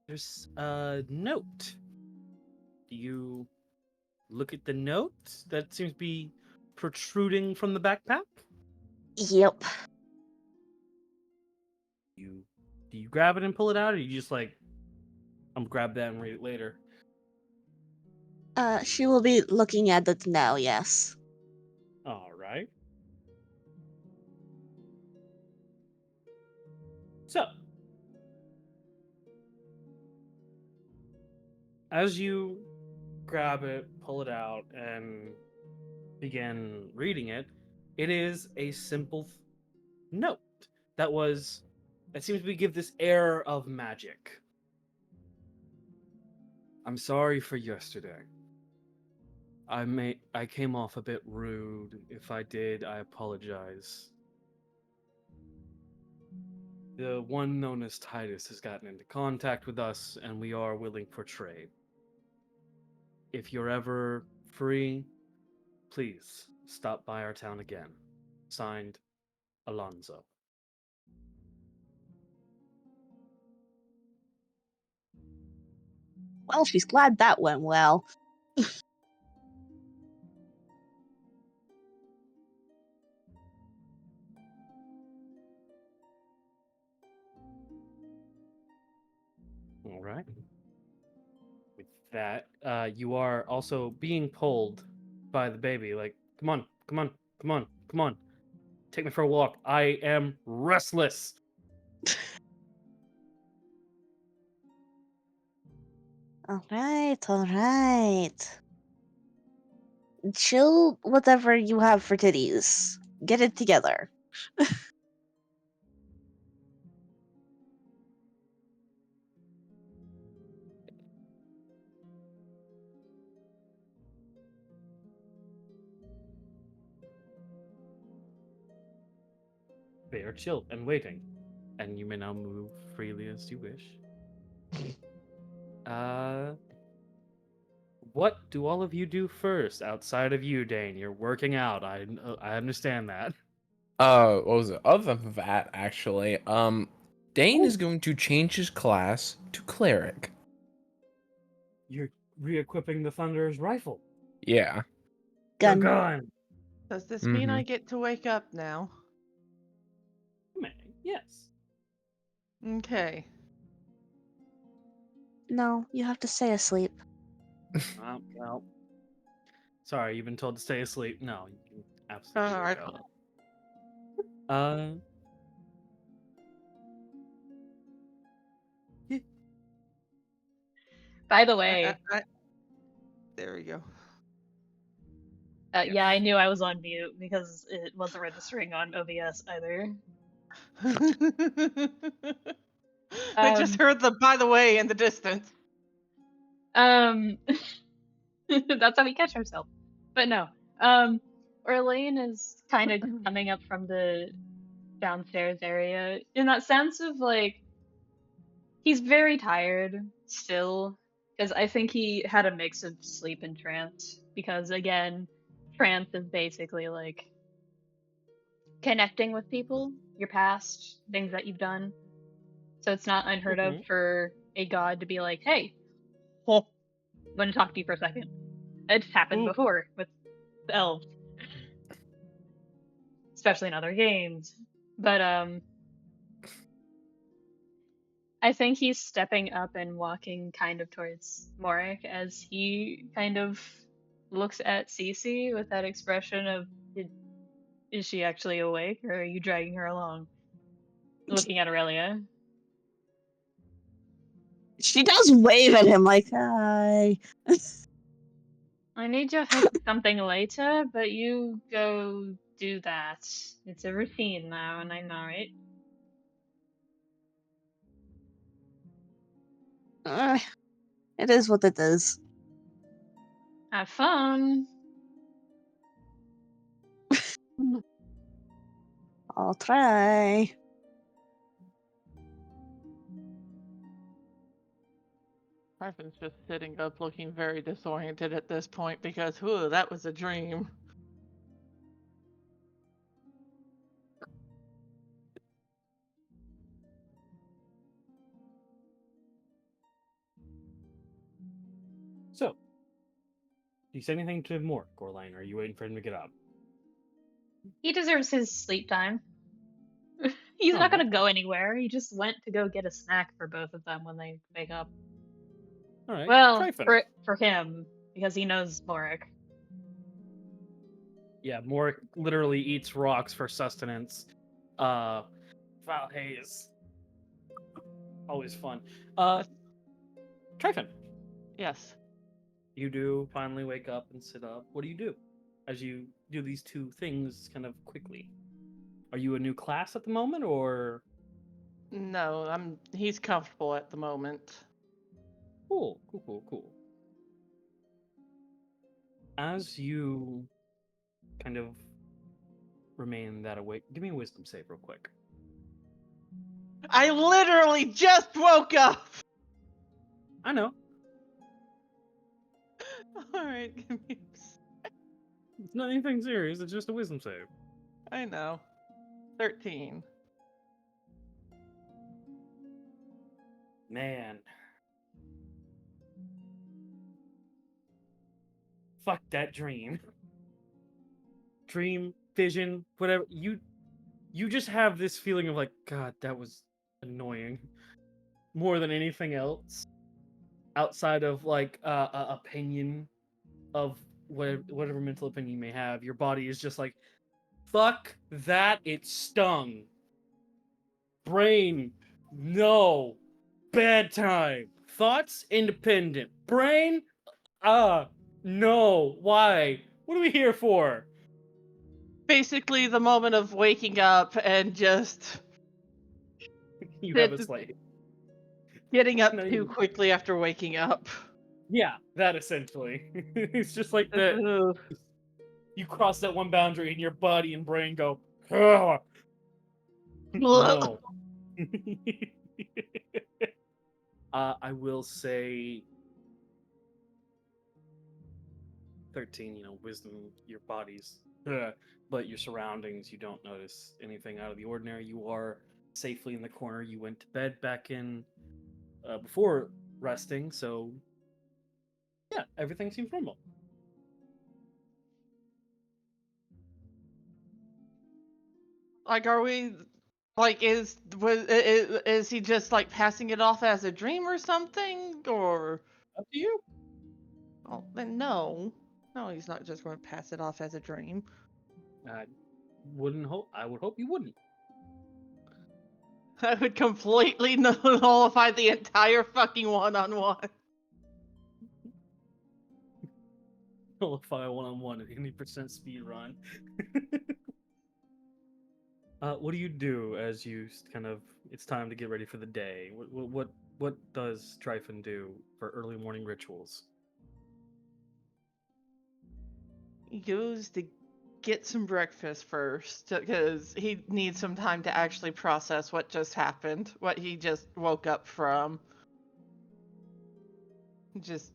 Speaker 2: There's a note. Do you look at the note that seems to be protruding from the backpack?
Speaker 3: Yep.
Speaker 2: Do you grab it and pull it out, or you just like, I'm gonna grab that and read it later?
Speaker 3: She will be looking at it now, yes.
Speaker 2: All right. So, as you grab it, pull it out, and begin reading it, it is a simple note that seems to give this air of magic. I'm sorry for yesterday. I came off a bit rude. If I did, I apologize. The one known as Titus has gotten into contact with us, and we are willing for trade. If you're ever free, please stop by our town again. Signed, Alonzo.
Speaker 3: Well, she's glad that went well.
Speaker 2: All right. With that, you are also being pulled by the baby. Like, come on, come on, come on, come on. Take me for a walk. I am restless.
Speaker 3: Alright. Chill whatever you have for titties. Get it together.
Speaker 2: They are chill and waiting, and you may now move freely as you wish. What do all of you do first outside of you, Dane? You're working out. I understand that.
Speaker 5: What was it? Other than that, actually, Dane is
Speaker 2: Ooh.
Speaker 5: going to change his class to cleric.
Speaker 2: You're re-equipping the Thunderer's rifle.
Speaker 5: Yeah.
Speaker 2: The
Speaker 3: Gun.
Speaker 2: gun.
Speaker 4: Does this mean I
Speaker 5: Mhm.
Speaker 4: get to wake up now?
Speaker 2: May. Yes.
Speaker 4: Okay.
Speaker 3: No, you have to stay asleep.
Speaker 2: Well. Sorry, you've been told to stay asleep. No, you can absolutely wake
Speaker 4: Alright.
Speaker 2: up.
Speaker 1: By the way,
Speaker 4: there we go.
Speaker 6: Yeah, I knew I was on mute because it wasn't registering on OBS either.
Speaker 4: I just heard the by the way in the distance.
Speaker 1: that's how we catch ourselves. But no, Orlain is kind of coming up from the downstairs area in that sense of like he's very tired still because I think he had a mix of sleep and trance because again, trance is basically like connecting with people, your past, things that you've done. So it's not unheard of for a god to be like, "Hey, I'm going to talk to you for a second." It's happened before with the elves, especially in other games. But I think he's stepping up and walking kind of towards Morik as he kind of looks at Cece with that expression of, is she actually awake or are you dragging her along? Looking at Aurelia.
Speaker 3: She does wave at him like, hi.
Speaker 1: I need your help with something later, but you go do that. It's a routine now, and I know it.
Speaker 3: It is what it is.
Speaker 1: Have fun.
Speaker 3: I'll try.
Speaker 4: Tryphon's just sitting up looking very disoriented at this point because, whew, that was a dream.
Speaker 2: So, do you say anything to Mork, Orlain, or are you waiting for him to get up?
Speaker 1: He deserves his sleep time. He's not gonna go anywhere. He just went to go get a snack for both of them when they wake up.
Speaker 2: All right.
Speaker 1: Well,
Speaker 2: Tryphon.
Speaker 1: for him, because he knows Morik.
Speaker 2: Yeah, Morik literally eats rocks for sustenance. Foul haze. Always fun. Tryphon.
Speaker 4: Yes.
Speaker 2: You do finally wake up and sit up. What do you do as you do these two things kind of quickly? Are you a new class at the moment, or?
Speaker 4: No, he's comfortable at the moment.
Speaker 2: Cool. As you kind of remain that awake, give me a wisdom save real quick.
Speaker 4: I literally just woke up!
Speaker 2: I know.
Speaker 4: Alright, give me
Speaker 2: It's not anything serious, it's just a wisdom save.
Speaker 4: I know. 13.
Speaker 2: Man. Fuck that dream. Dream, vision, whatever. You just have this feeling of like, God, that was annoying. More than anything else. Outside of like opinion of whatever mental opinion you may have, your body is just like, fuck that, it stung. Brain, no. Bad time. Thoughts, independent. Brain, no. Why? What are we here for?
Speaker 4: Basically, the moment of waking up and just
Speaker 2: You have a slate.
Speaker 4: getting up
Speaker 2: No,
Speaker 4: too quickly after waking up.
Speaker 2: Yeah, that essentially. It's just like that. You cross that one boundary and your body and brain go, ugh. No. I will say 13, wisdom, your body's, but your surroundings, you don't notice anything out of the ordinary. You are safely in the corner. You went to bed back in before resting, so yeah, everything seems normal.
Speaker 4: Like, are we, like, is he just, like, passing it off as a dream or something, or?
Speaker 2: Up to you.
Speaker 4: Oh, then no. No, he's not just going to pass it off as a dream.
Speaker 2: I would hope you wouldn't.
Speaker 4: I would completely nullify the entire fucking one-on-one.
Speaker 2: Nullify one-on-one at any percent speed run. What do you do as you kind of? It's time to get ready for the day. What does Tryphon do for early morning rituals?
Speaker 4: He goes to get some breakfast first because he needs some time to actually process what just happened, what he just woke up from. Just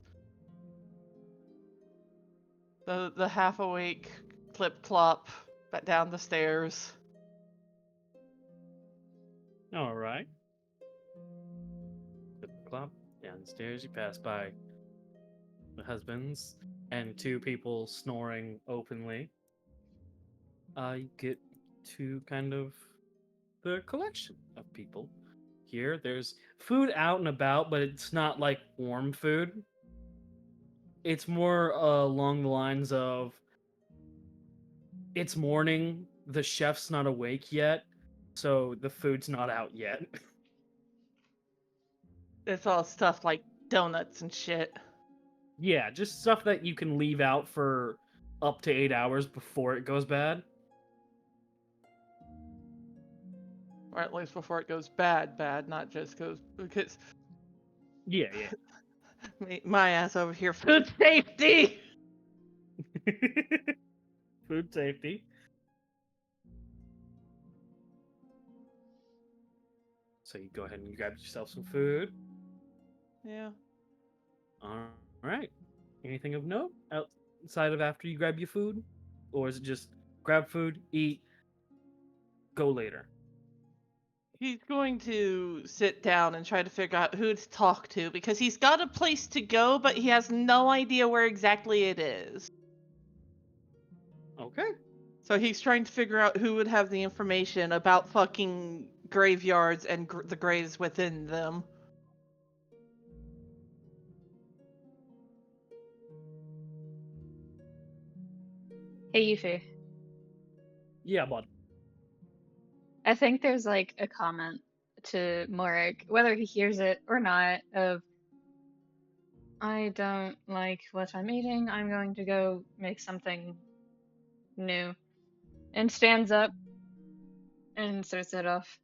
Speaker 4: the half awake clip clop back down the stairs.
Speaker 2: All right. Clip clop down the stairs. You pass by the husbands and two people snoring openly. You get to kind of the collection of people here. There's food out and about, but it's not like warm food. It's more along the lines of it's morning, the chef's not awake yet, so the food's not out yet.
Speaker 4: It's all stuff like donuts and shit.
Speaker 2: Yeah, just stuff that you can leave out for up to 8 hours before it goes bad.
Speaker 4: Or at least before it goes bad, not just goes because
Speaker 2: Yeah.
Speaker 4: my ass over here, food safety.
Speaker 2: Food safety. So you go ahead and grab yourself some food.
Speaker 4: Yeah.
Speaker 2: All right. Anything of note outside of after you grab your food? Or is it just grab food, eat, go later?
Speaker 4: He's going to sit down and try to figure out who to talk to because he's got a place to go, but he has no idea where exactly it is.
Speaker 2: Okay.
Speaker 4: So he's trying to figure out who would have the information about fucking graveyards and the graves within them.
Speaker 1: Hey, Yufi.
Speaker 2: Yeah, bud.
Speaker 1: I think there's like a comment to Morik, whether he hears it or not, of I don't like what I'm eating. I'm going to go make something new. And stands up and starts it off.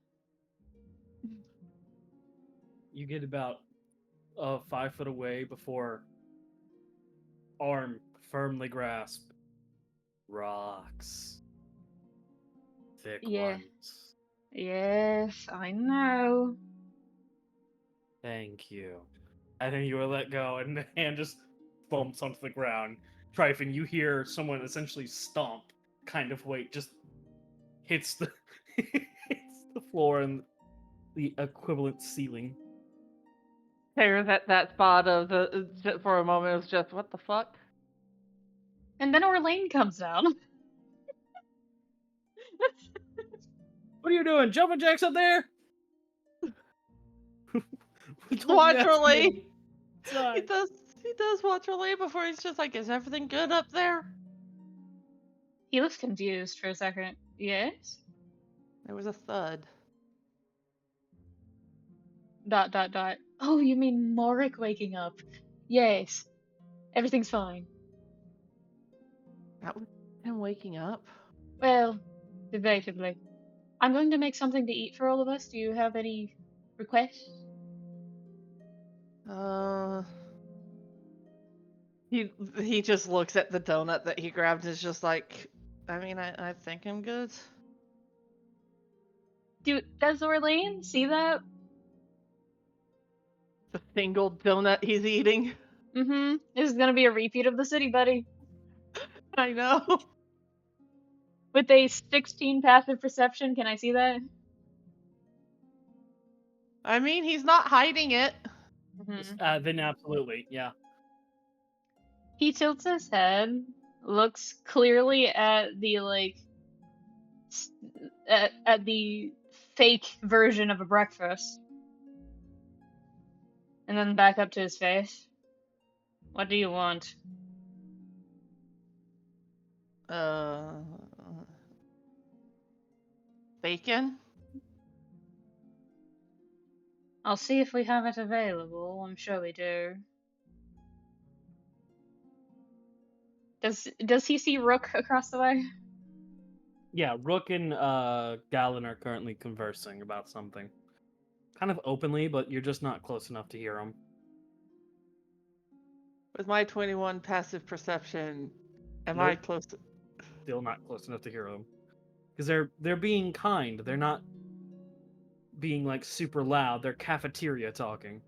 Speaker 2: You get about 5 foot away before arm firmly grasp. Rocks. Thick
Speaker 1: Yeah.
Speaker 2: ones.
Speaker 1: Yes, I know.
Speaker 2: Thank you. I think you will let go, and the hand just bumps onto the ground. Tryphon, you hear someone essentially stomp, kind of weight, just hits the hits the floor and the equivalent ceiling.
Speaker 4: Stares at that spot of for a moment. It was just, what the fuck?
Speaker 1: And then Orlain comes down.
Speaker 2: What are you doing? Jumping jacks up there? We told you
Speaker 4: Watch
Speaker 2: that's
Speaker 4: Orlain.
Speaker 2: me. Sorry.
Speaker 4: He does watch Orlain before he's just like, is everything good up there?
Speaker 1: He looks confused for a second. Yes?
Speaker 4: There was a thud. ...
Speaker 1: Oh, you mean Morik waking up? Yes. Everything's fine.
Speaker 4: That was him waking up?
Speaker 1: Well, debatably. I'm going to make something to eat for all of us. Do you have any requests?
Speaker 4: He just looks at the donut that he grabbed and is just like, I mean, I think I'm good.
Speaker 1: Does Orlain see that?
Speaker 4: The single donut he's eating.
Speaker 1: Mm-hmm. This is gonna be a repeat of the city, buddy.
Speaker 4: I know.
Speaker 1: With a 16 passive perception, can I see that?
Speaker 4: I mean, he's not hiding it.
Speaker 1: Mm-hmm.
Speaker 2: Then absolutely, yeah.
Speaker 1: He tilts his head, looks clearly at the at the fake version of a breakfast, and then back up to his face. What do you want?
Speaker 4: Bacon?
Speaker 1: I'll see if we have it available. I'm sure we do. Does he see Rook across the way?
Speaker 2: Yeah, Rook and Galen are currently conversing about something. Kind of openly, but you're just not close enough to hear them.
Speaker 4: With my 21 passive perception, am I
Speaker 2: Nope.
Speaker 4: close to...
Speaker 2: Still not close enough to hear them. Because they're being kind. They're not being like super loud. They're cafeteria talking.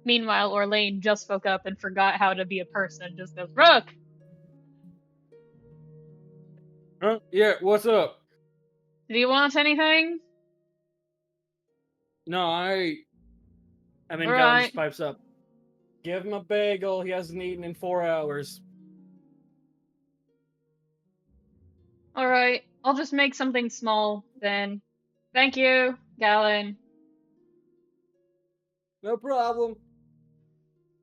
Speaker 1: Meanwhile, Orlain just woke up and forgot how to be a person. Just goes, Rook!
Speaker 5: Huh? Yeah, what's up?
Speaker 1: Do you want anything?
Speaker 5: No,
Speaker 2: And then Galen
Speaker 1: Alright.
Speaker 2: just pipes up. Give him a bagel. He hasn't eaten in 4 hours.
Speaker 1: Alright. I'll just make something small then. Thank you, Galen.
Speaker 2: No problem.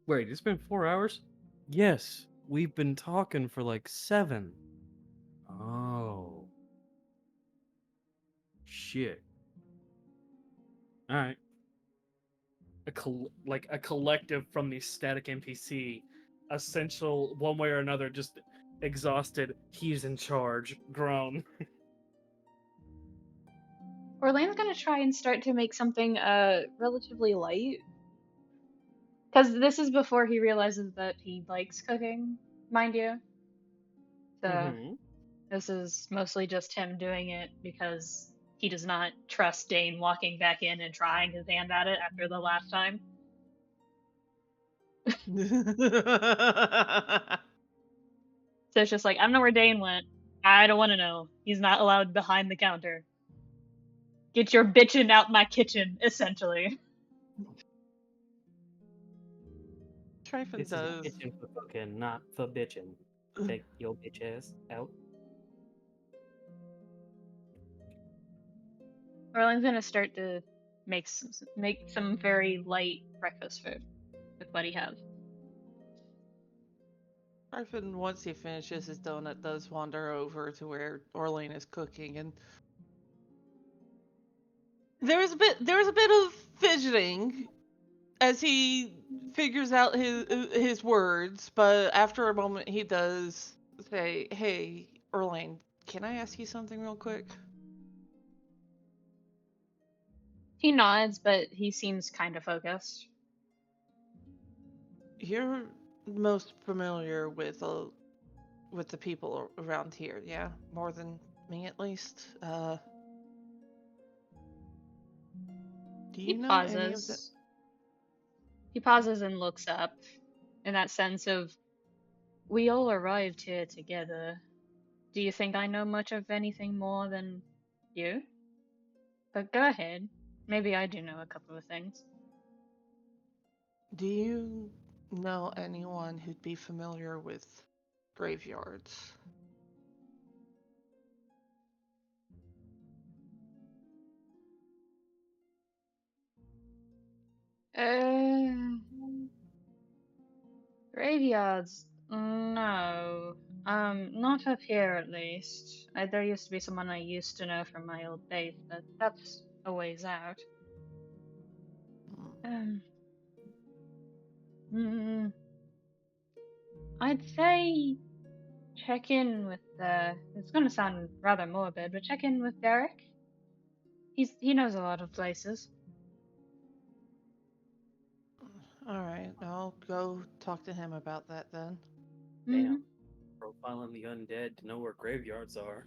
Speaker 2: Wait, it's been 4 hours? Yes, we've been talking for like 7. Oh. Shit. Alright. A collective from the static NPC, essential, one way or another, just exhausted, he's in charge, groan.
Speaker 1: Orlain's gonna try and start to make something relatively light. Because this is before he realizes that he likes cooking, mind you. So
Speaker 2: Mhm.
Speaker 1: this is mostly just him doing it because he does not trust Dein walking back in and trying his hand at it after the last time. So it's just like, I don't know where Dein went. I don't want to know. He's not allowed behind the counter. Get your bitchin' out my kitchen, essentially.
Speaker 4: Tryphon
Speaker 2: This is a
Speaker 4: does.
Speaker 2: kitchen for cooking, not for bitching. Take your bitch ass out.
Speaker 1: Orlain's gonna start to make some very light breakfast food with what he has.
Speaker 4: Tryphon, once he finishes his donut, does wander over to where Orlain is cooking, and there was a bit of fidgeting as he figures out his words, but after a moment he does say, "Hey, Orlain, can I ask you something real quick?"
Speaker 1: He nods, but he seems kind of focused.
Speaker 4: You're most familiar with the people around here, yeah? More than me, at least. Do
Speaker 1: He
Speaker 4: you know any of the...
Speaker 1: pauses. He pauses and looks up in that sense of, we all arrived here together. Do you think I know much of anything more than you? But go ahead. Maybe I do know a couple of things.
Speaker 4: Do you know anyone who'd be familiar with graveyards?
Speaker 1: Uh, Graveyards? No. Not up here at least. There used to be someone I used to know from my old days, but that's a ways out.
Speaker 4: Hmm.
Speaker 1: Hmm. I'd say check in with it's gonna sound rather morbid, but check in with Derek. He knows a lot of places.
Speaker 4: Alright, I'll go talk to him about that then.
Speaker 2: Damn. Profiling the undead to know where graveyards are.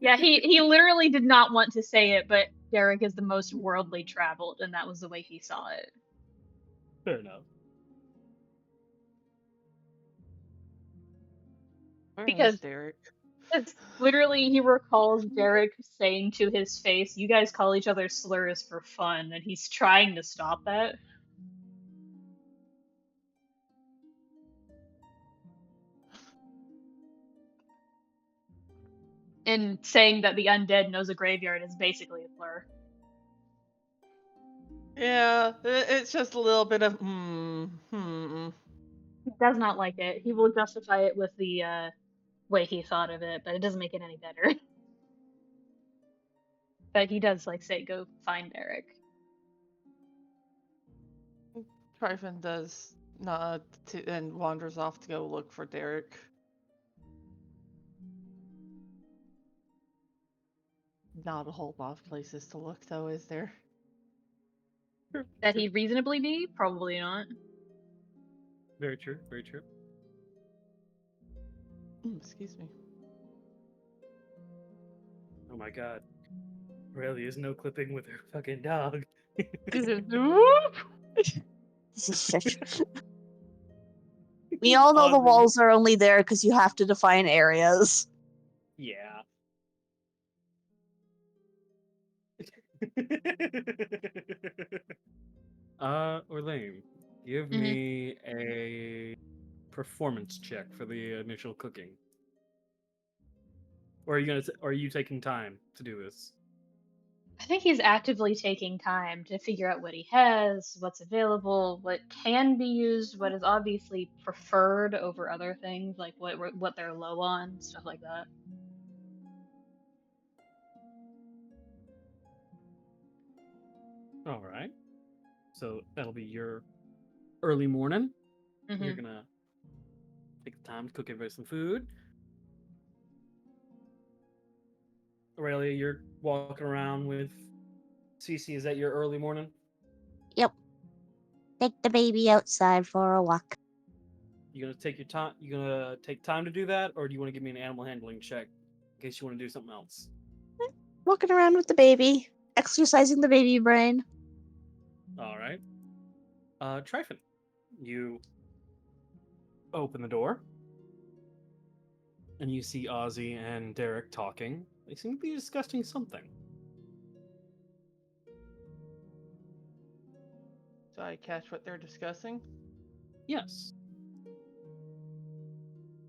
Speaker 1: Yeah, he literally did not want to say it, but Derek is the most worldly traveled, and that was the way he saw it.
Speaker 2: Fair enough.
Speaker 4: Where
Speaker 1: Because
Speaker 4: is Derek?
Speaker 1: it's literally he recalls Derek saying to his face, "You guys call each other slurs for fun," and he's trying to stop that. And saying that the undead knows a graveyard is basically a slur.
Speaker 4: Yeah, it's just a little bit of
Speaker 1: He does not like it. He will justify it with the way he thought of it, but it doesn't make it any better. But he does like say, "Go find Derek."
Speaker 4: Tryphon does and wanders off to go look for Derek. Not a whole lot of places to look, though, is there?
Speaker 6: That he'd reasonably be? Probably not.
Speaker 2: Very true. Very true.
Speaker 4: Excuse me.
Speaker 2: Oh my god. Aurelia is no clipping with her fucking dog.
Speaker 3: This is shit. We all know the
Speaker 2: Oddly-
Speaker 3: walls are only there because you have to define areas.
Speaker 2: Yeah. Orlain, give
Speaker 6: Mhm.
Speaker 2: me a performance check for the initial cooking. Or are you taking time to do this?
Speaker 6: I think he's actively taking time to figure out what he has, what's available, what can be used, what is obviously preferred over other things, like what they're low on, stuff like that.
Speaker 2: All right. So that'll be your early morning. You're
Speaker 6: Hmm.
Speaker 2: gonna take the time to cook everybody some food. Aurelia, you're walking around with Cece. Is that your early morning?
Speaker 3: Yep. Take the baby outside for a walk.
Speaker 2: You gonna take your time? You gonna take time to do that, or do you want to give me an animal handling check in case you want to do something else?
Speaker 3: Walking around with the baby. Exercising the baby brain.
Speaker 2: All right. Tryphon, you open the door, and you see Ozzy and Derek talking. They seem to be discussing something.
Speaker 4: Do I catch what they're discussing?
Speaker 2: Yes.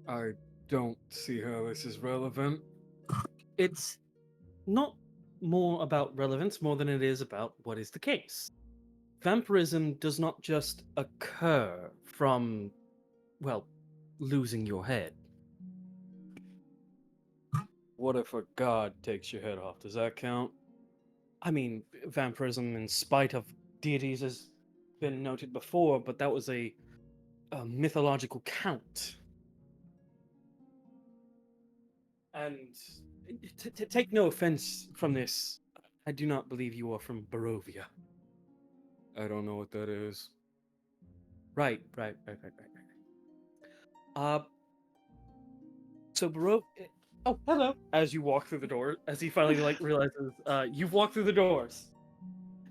Speaker 2: I don't see how this is relevant. It's not more about relevance more than it is about what is the case. Vampirism does not just occur from, well, losing your head. What if a god takes your head off? Does that count? I mean, vampirism, in spite of deities, has been noted before, but that was a mythological count. And take no offense from this. I do not believe you are from Barovia. I don't know what that is. Right. So Oh, hello. As you walk through the door, as he finally realizes, you've walked through the doors.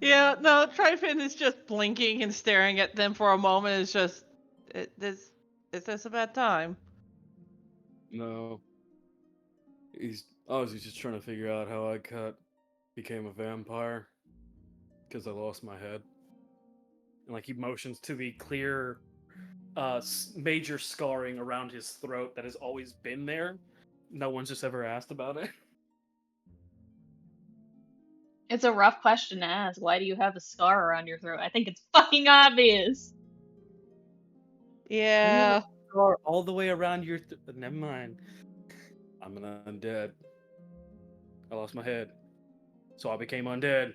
Speaker 4: Yeah, no, Tryphon is just blinking and staring at them for a moment. It's just, is this a bad time?
Speaker 2: No. He's just trying to figure out how became a vampire. Because I lost my head. And he motions to the clear major scarring around his throat that has always been there. No one's just ever asked about it.
Speaker 6: It's a rough question to ask. Why do you have a scar around your throat? I think it's fucking obvious.
Speaker 4: Yeah.
Speaker 2: Scar all the way around your never mind. I'm an undead. I lost my head. So I became undead.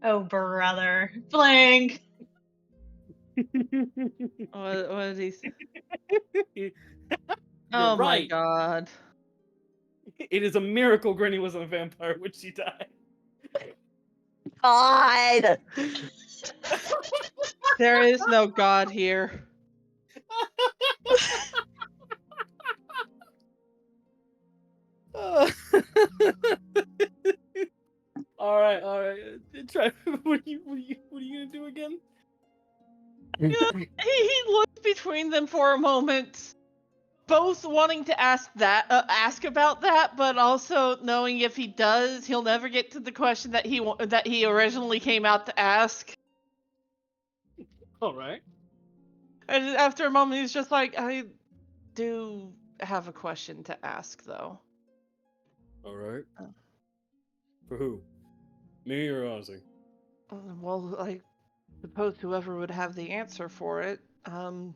Speaker 6: Oh, brother. Blink.
Speaker 4: What is he?
Speaker 2: You're
Speaker 4: Oh my
Speaker 2: right.
Speaker 4: god.
Speaker 2: It is a miracle Granny wasn't a vampire when she died.
Speaker 3: God!
Speaker 4: There is no god here.
Speaker 2: All right. Try. What are you gonna do again?
Speaker 4: He looks between them for a moment, both wanting to ask about that, but also knowing if he does, he'll never get to the question that he originally came out to ask.
Speaker 2: All right.
Speaker 4: And after a moment, he's just like, I do have a question to ask, though.
Speaker 2: All right. For who? Me or Ozzy?
Speaker 4: Well, I suppose whoever would have the answer for it. I'm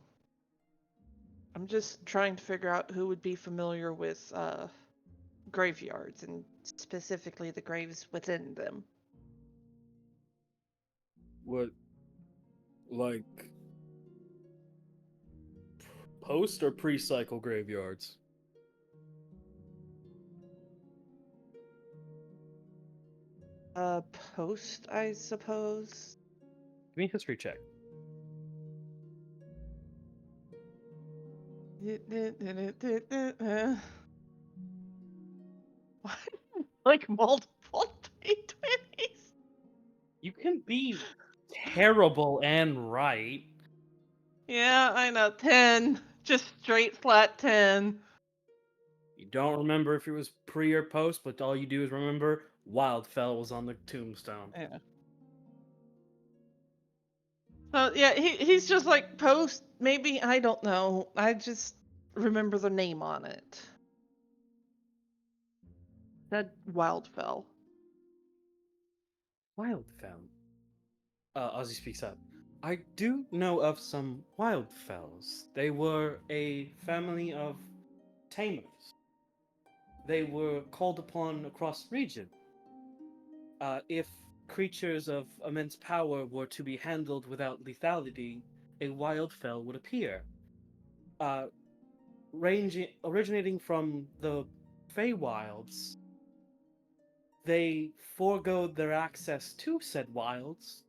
Speaker 4: just trying to figure out who would be familiar with graveyards, and specifically the graves within them.
Speaker 2: What, like, post or pre-cycle graveyards?
Speaker 4: Post, I suppose.
Speaker 2: Give me a history check.
Speaker 4: Like multiple d20s.
Speaker 2: You can be terrible and right.
Speaker 4: Yeah, I know. 10. Just straight flat 10.
Speaker 2: You don't remember if it was pre or post, but all you do is remember Wildfell was on the tombstone.
Speaker 4: Yeah. So yeah, he's just like post. Maybe, I don't know. I just remember the name on it. That Wildfell.
Speaker 2: Wildfell. Ozzy speaks up. I do know of some Wildfells. They were a family of tamers. They were called upon across the region. If creatures of immense power were to be handled without lethality, a Wildfell would appear. Uh, originating from the Feywilds, they forego their access to said wilds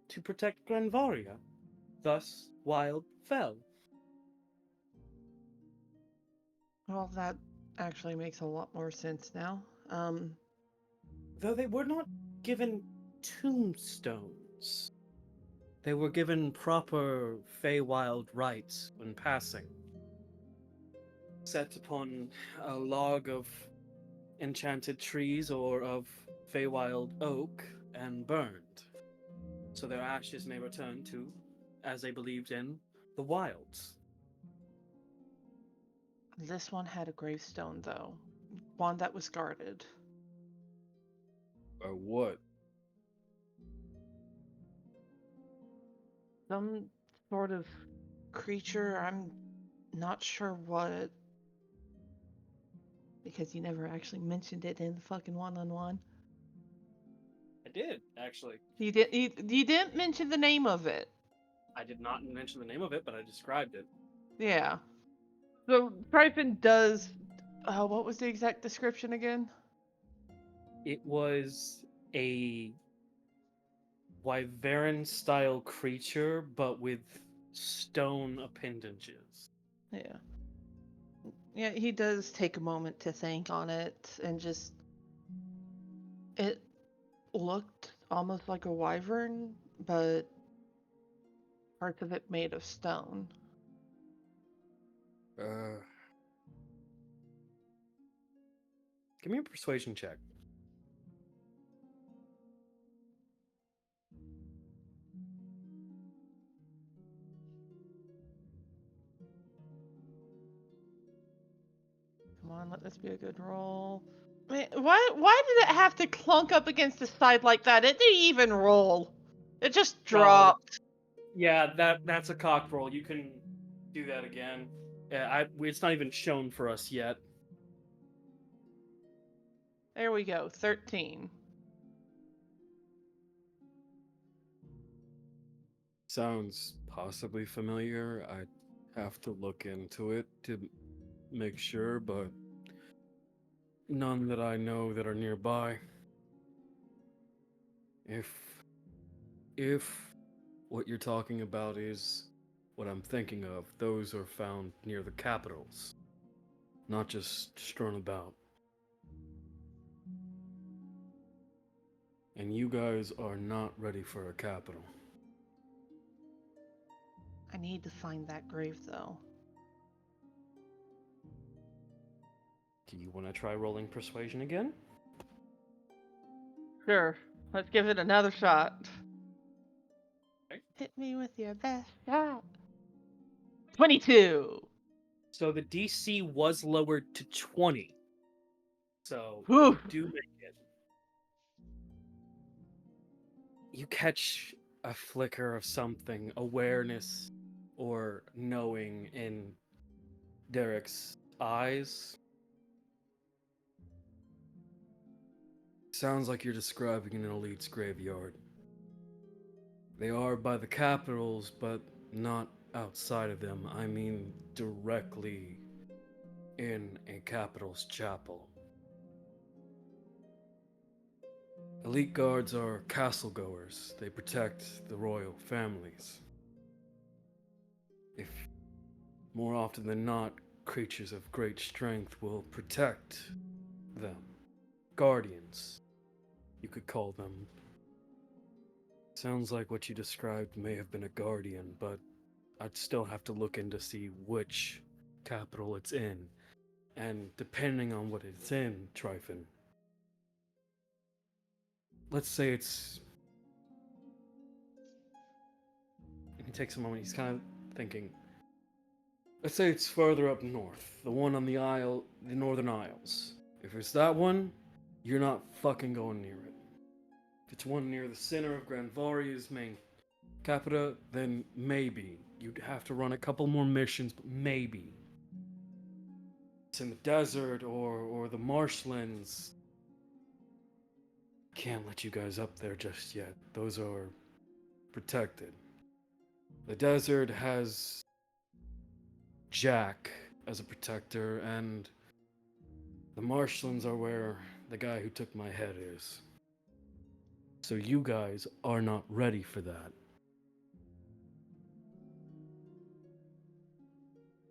Speaker 2: to protect Granvaria. Thus, Wild fell.
Speaker 4: Well, that actually makes a lot more sense now.
Speaker 2: Though they were not given tombstones, they were given proper Feywild rites when passing. Set upon a log of enchanted trees or of Feywild oak and burned, so their ashes may return to, as they believed in, the wilds.
Speaker 4: This one had a gravestone, though. One that was guarded.
Speaker 2: Or what?
Speaker 4: Some sort of creature, I'm not sure what. Because you never actually mentioned it in the fucking one-on-one.
Speaker 2: I did, actually.
Speaker 4: You didn't mention the name of it.
Speaker 2: I did not mention the name of it, but I described it.
Speaker 4: Yeah. So Tryphon does. What was the exact description again?
Speaker 2: It was a wyvern style creature, but with stone appendages.
Speaker 4: Yeah. Yeah, he does take a moment to think on it and just. It looked almost like a wyvern, but parts of it made of stone.
Speaker 2: Give me a persuasion check.
Speaker 4: Come on, let this be a good roll. Man, why did it have to clunk up against the side like that? It didn't even roll. It just dropped.
Speaker 2: Yeah, that's a cock roll. You can do that again. Yeah, it's not even shown for us yet.
Speaker 4: There we go, 13.
Speaker 2: Sounds possibly familiar. I have to look into it to make sure, but none that I know that are nearby. If what you're talking about is what I'm thinking of, those are found near the capitals, not just strewn about. And you guys are not ready for a capital.
Speaker 4: I need to find that grave, though.
Speaker 2: Do you want to try rolling persuasion again?
Speaker 4: Sure. Let's give it another shot.
Speaker 2: Okay.
Speaker 4: Hit me with your best shot. 22.
Speaker 2: So the DC was lowered to 20. So
Speaker 4: Whew.
Speaker 2: do make it. You catch a flicker of something, awareness or knowing in Derek's eyes. Sounds like you're describing an elite's graveyard. They are by the capitals, but not outside of them. I mean, directly in a capital's chapel. Elite guards are castle goers. They protect the royal families. If more often than not, creatures of great strength will protect them. Guardians, you could call them. Sounds like what you described may have been a guardian, but I'd still have to look in to see which capital it's in. And depending on what it's in, Tryphon, let's say it's. He takes a moment, he's kind of thinking. Let's say it's further up north, the one on the Isle, the Northern Isles. If it's that one, you're not fucking going near it. If it's one near the center of Granvaria's main capita, then maybe. You'd have to run a couple more missions, but maybe. It's in the desert or the marshlands. Can't let you guys up there just yet. Those are protected. The desert has Jack as a protector, and the marshlands are where the guy who took my head is. So you guys are not ready for that.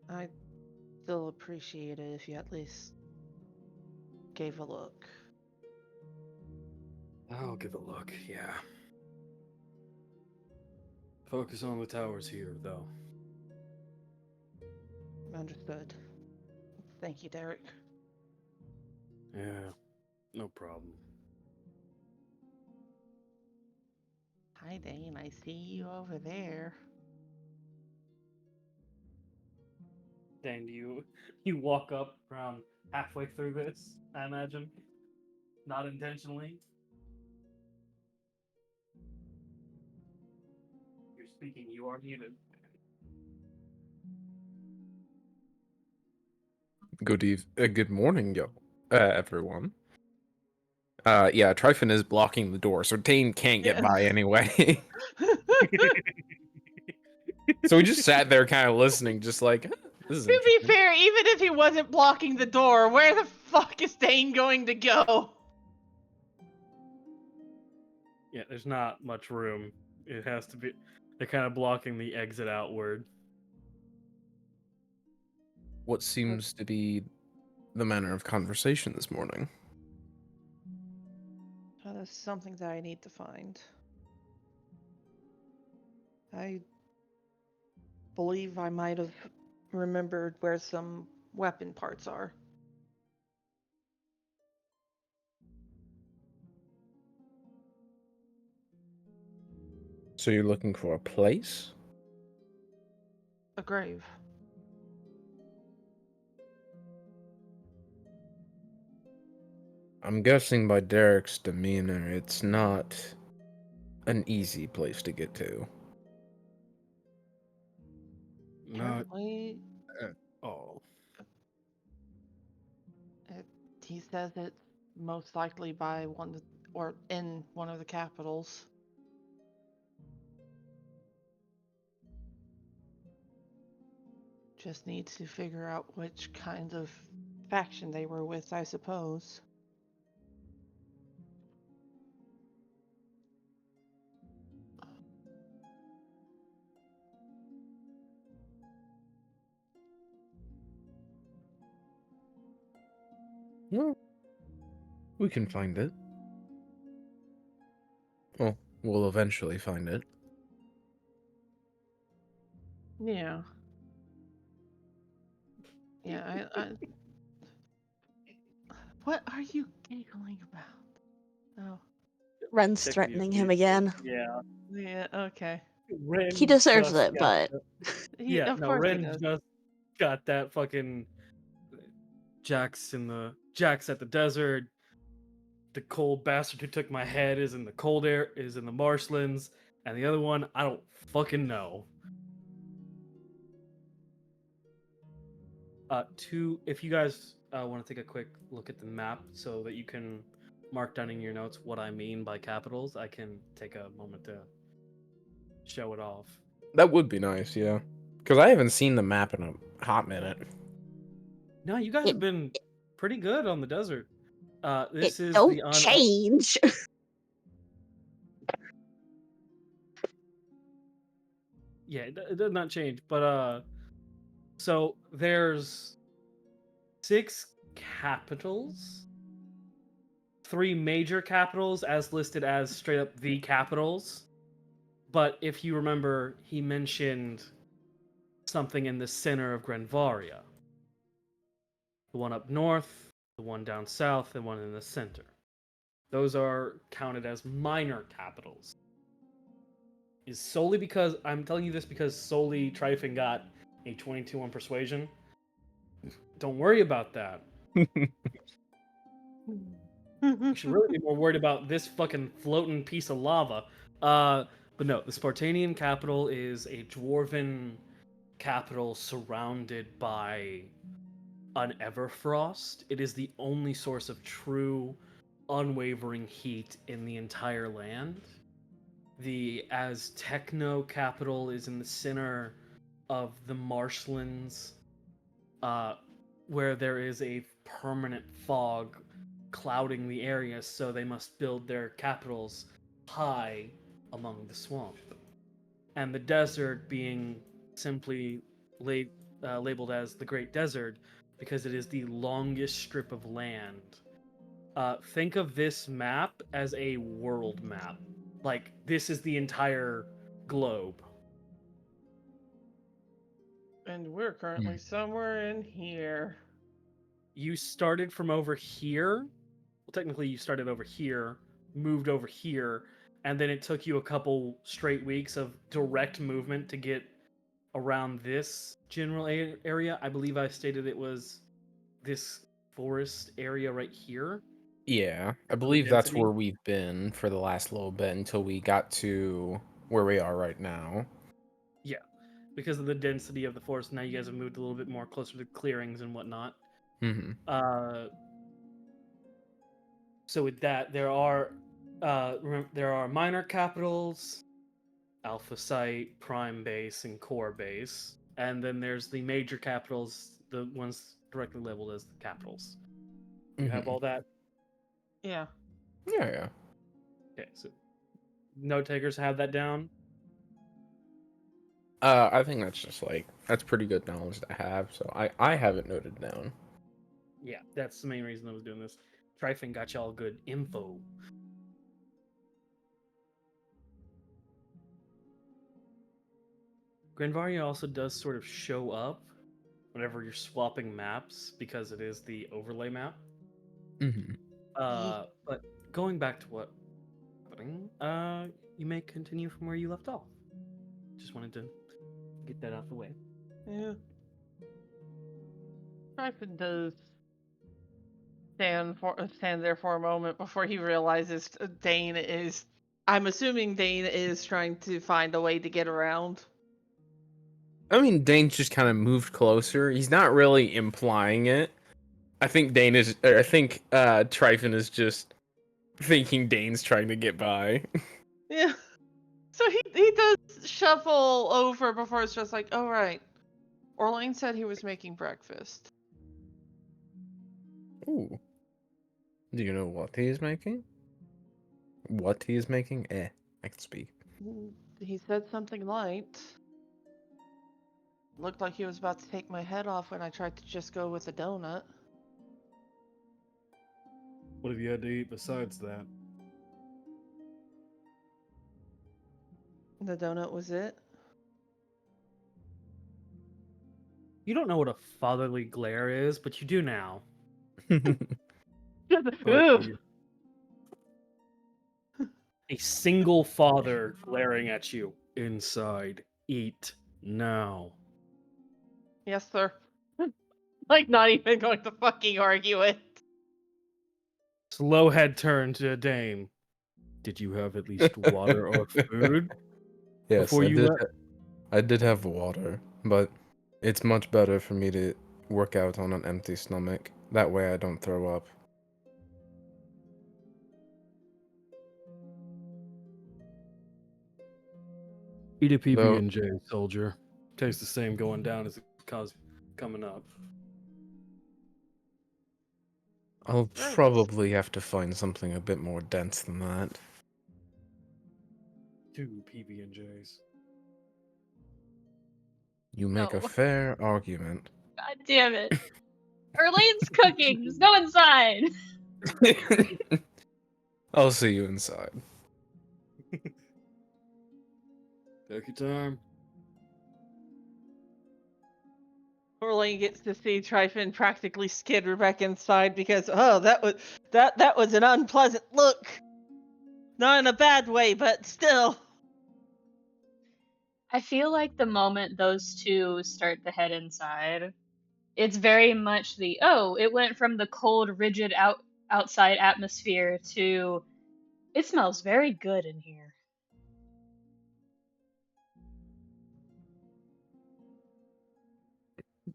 Speaker 4: I'd still appreciate it if you at least gave a look.
Speaker 2: I'll give a look, yeah. Focus on the towers here, though.
Speaker 4: Understood. Thank you, Derek.
Speaker 2: Yeah, no problem.
Speaker 4: Hi, Dane. I see you over there.
Speaker 2: Dan, you walk up around halfway through this, I imagine? Not intentionally? You're speaking, you are muted.
Speaker 5: Good morning, everyone. Yeah, Tryphon is blocking the door, so Dein can't get by anyway. So we just sat there kind of listening, just like, "Huh, this is
Speaker 4: To be
Speaker 5: interesting."
Speaker 4: fair, even if he wasn't blocking the door, where the fuck is Dane going to go?
Speaker 2: Yeah, there's not much room. It has to be. They're kind of blocking the exit outward.
Speaker 5: What seems to be the manner of conversation this morning?
Speaker 4: That's something that I need to find. I believe I might have remembered where some weapon parts are.
Speaker 5: So you're looking for a place?
Speaker 4: A grave.
Speaker 5: I'm guessing by Derek's demeanor, it's not an easy place to get to.
Speaker 2: Not
Speaker 4: Apparently,
Speaker 2: at all.
Speaker 4: he says it's most likely by one or in one of the capitals. Just need to figure out which kind of faction they were with, I suppose.
Speaker 5: Well, we can find it. Well, we'll eventually find it.
Speaker 4: Yeah. Yeah, I What are you giggling about? Oh.
Speaker 3: Ren's
Speaker 2: Checking
Speaker 3: threatening
Speaker 2: your
Speaker 3: him
Speaker 2: feet.
Speaker 3: again.
Speaker 2: Yeah.
Speaker 4: Yeah, okay.
Speaker 2: Ren
Speaker 3: He deserves
Speaker 2: just
Speaker 3: it,
Speaker 2: got
Speaker 3: but
Speaker 2: yeah,
Speaker 4: Of
Speaker 2: no,
Speaker 4: course he
Speaker 2: Ren
Speaker 4: does.
Speaker 2: just got that fucking Jack's at the desert. The cold bastard who took my head is in the cold air, is in the marshlands, and the other one I don't fucking know. If you guys want to take a quick look at the map so that you can mark down in your notes what I mean by capitals, I can take a moment to show it off.
Speaker 5: That would be nice, yeah. Because I haven't seen the map in a hot minute.
Speaker 2: No, you guys have been pretty good on the desert. This is
Speaker 3: Don't
Speaker 2: the
Speaker 3: change.
Speaker 2: Yeah, it does not change. But so there's 6 capitals, 3 major capitals as listed as straight up the capitals. But if you remember, he mentioned something in the center of Grenvaria. The one up north, the one down south, and one in the center. Those are counted as minor capitals. Is solely because I'm telling you this because solely Tryphon got a 22 on persuasion. Don't worry about that. You should really be more worried about this fucking floating piece of lava. But no, the Spartanian capital is a dwarven capital surrounded by an Everfrost. It is the only source of true, unwavering heat in the entire land. The Aztecno capital is in the center of the marshlands, where there is a permanent fog clouding the area, so they must build their capitals high among the swamp. And the desert being simply labeled as the Great Desert because it is the longest strip of land. Think of this map as a world map. Like, this is the entire globe.
Speaker 4: And we're currently somewhere in here.
Speaker 2: You started from over here. Well, technically, you started over here, moved over here, and then it took you a couple straight weeks of direct movement to get around this general area. I believe I stated it was this forest area right here.
Speaker 5: Yeah, I
Speaker 2: the
Speaker 5: believe that's
Speaker 2: density.
Speaker 5: where we've been for the last little bit until we got to where we are right now.
Speaker 2: Yeah, because of the density of the forest. Now you guys have moved a little bit more closer to clearings and whatnot.
Speaker 5: Mm-hmm.
Speaker 2: So with that, there are minor capitals, Alpha Site, Prime Base, and Core Base, and then there's the major capitals, the ones directly labeled as the capitals. You have all that?
Speaker 4: Yeah.
Speaker 5: Yeah.
Speaker 2: Okay, so note takers have that down.
Speaker 5: I think that's just that's pretty good knowledge to have. So I have it noted down.
Speaker 2: Yeah, that's the main reason I was doing this. Tryphon got y'all good info. Grenvaria also does sort of show up whenever you're swapping maps because it is the overlay map.
Speaker 5: Mm-hmm.
Speaker 2: But going back to what happening, you may continue from where you left off. Just wanted to get that out the way.
Speaker 4: Yeah. Tryphon does stand there for a moment before he realizes Dein is. I'm assuming Dein is trying to find a way to get around.
Speaker 5: I mean, Dane's just kind of moved closer. He's not really implying it. I think Tryphon is just thinking Dane's trying to get by.
Speaker 4: Yeah. So he does shuffle over before it's just like, oh right. Orlain said he was making breakfast.
Speaker 5: Ooh. Do you know what he is making? What he is making? I can speak.
Speaker 4: He said something light. Looked like he was about to take my head off when I tried to just go with a donut.
Speaker 2: What have you had to eat besides that?
Speaker 4: The donut was it?
Speaker 2: You don't know what a fatherly glare is, but you do now.
Speaker 4: Ooh.
Speaker 2: A single father glaring at you. Inside. Eat now.
Speaker 4: Yes, sir. Like, not even going to fucking argue it.
Speaker 2: Slow head turn to Dane. Did you have at least water or food?
Speaker 5: Yes,
Speaker 2: Before you left?
Speaker 5: I did have water, but it's much better for me to work out on an empty stomach. That way I don't throw up.
Speaker 7: Eat a PB
Speaker 5: Though-
Speaker 7: and J, soldier. Tastes the same going down as it cause coming up.
Speaker 5: I'll
Speaker 4: Gross.
Speaker 5: probably have to find something a bit more dense than that.
Speaker 7: 2 PB and J's.
Speaker 5: You make a
Speaker 6: No.
Speaker 5: fair argument.
Speaker 6: God damn it. Orlain's cooking. Just go inside.
Speaker 5: I'll see you inside.
Speaker 7: Take your time.
Speaker 4: Orlain gets to see Tryphon practically skitter back inside because that was an unpleasant look. Not in a bad way, but still.
Speaker 6: I feel like the moment those two start to head inside, it's very much it went from the cold, rigid outside atmosphere to it smells very good in here.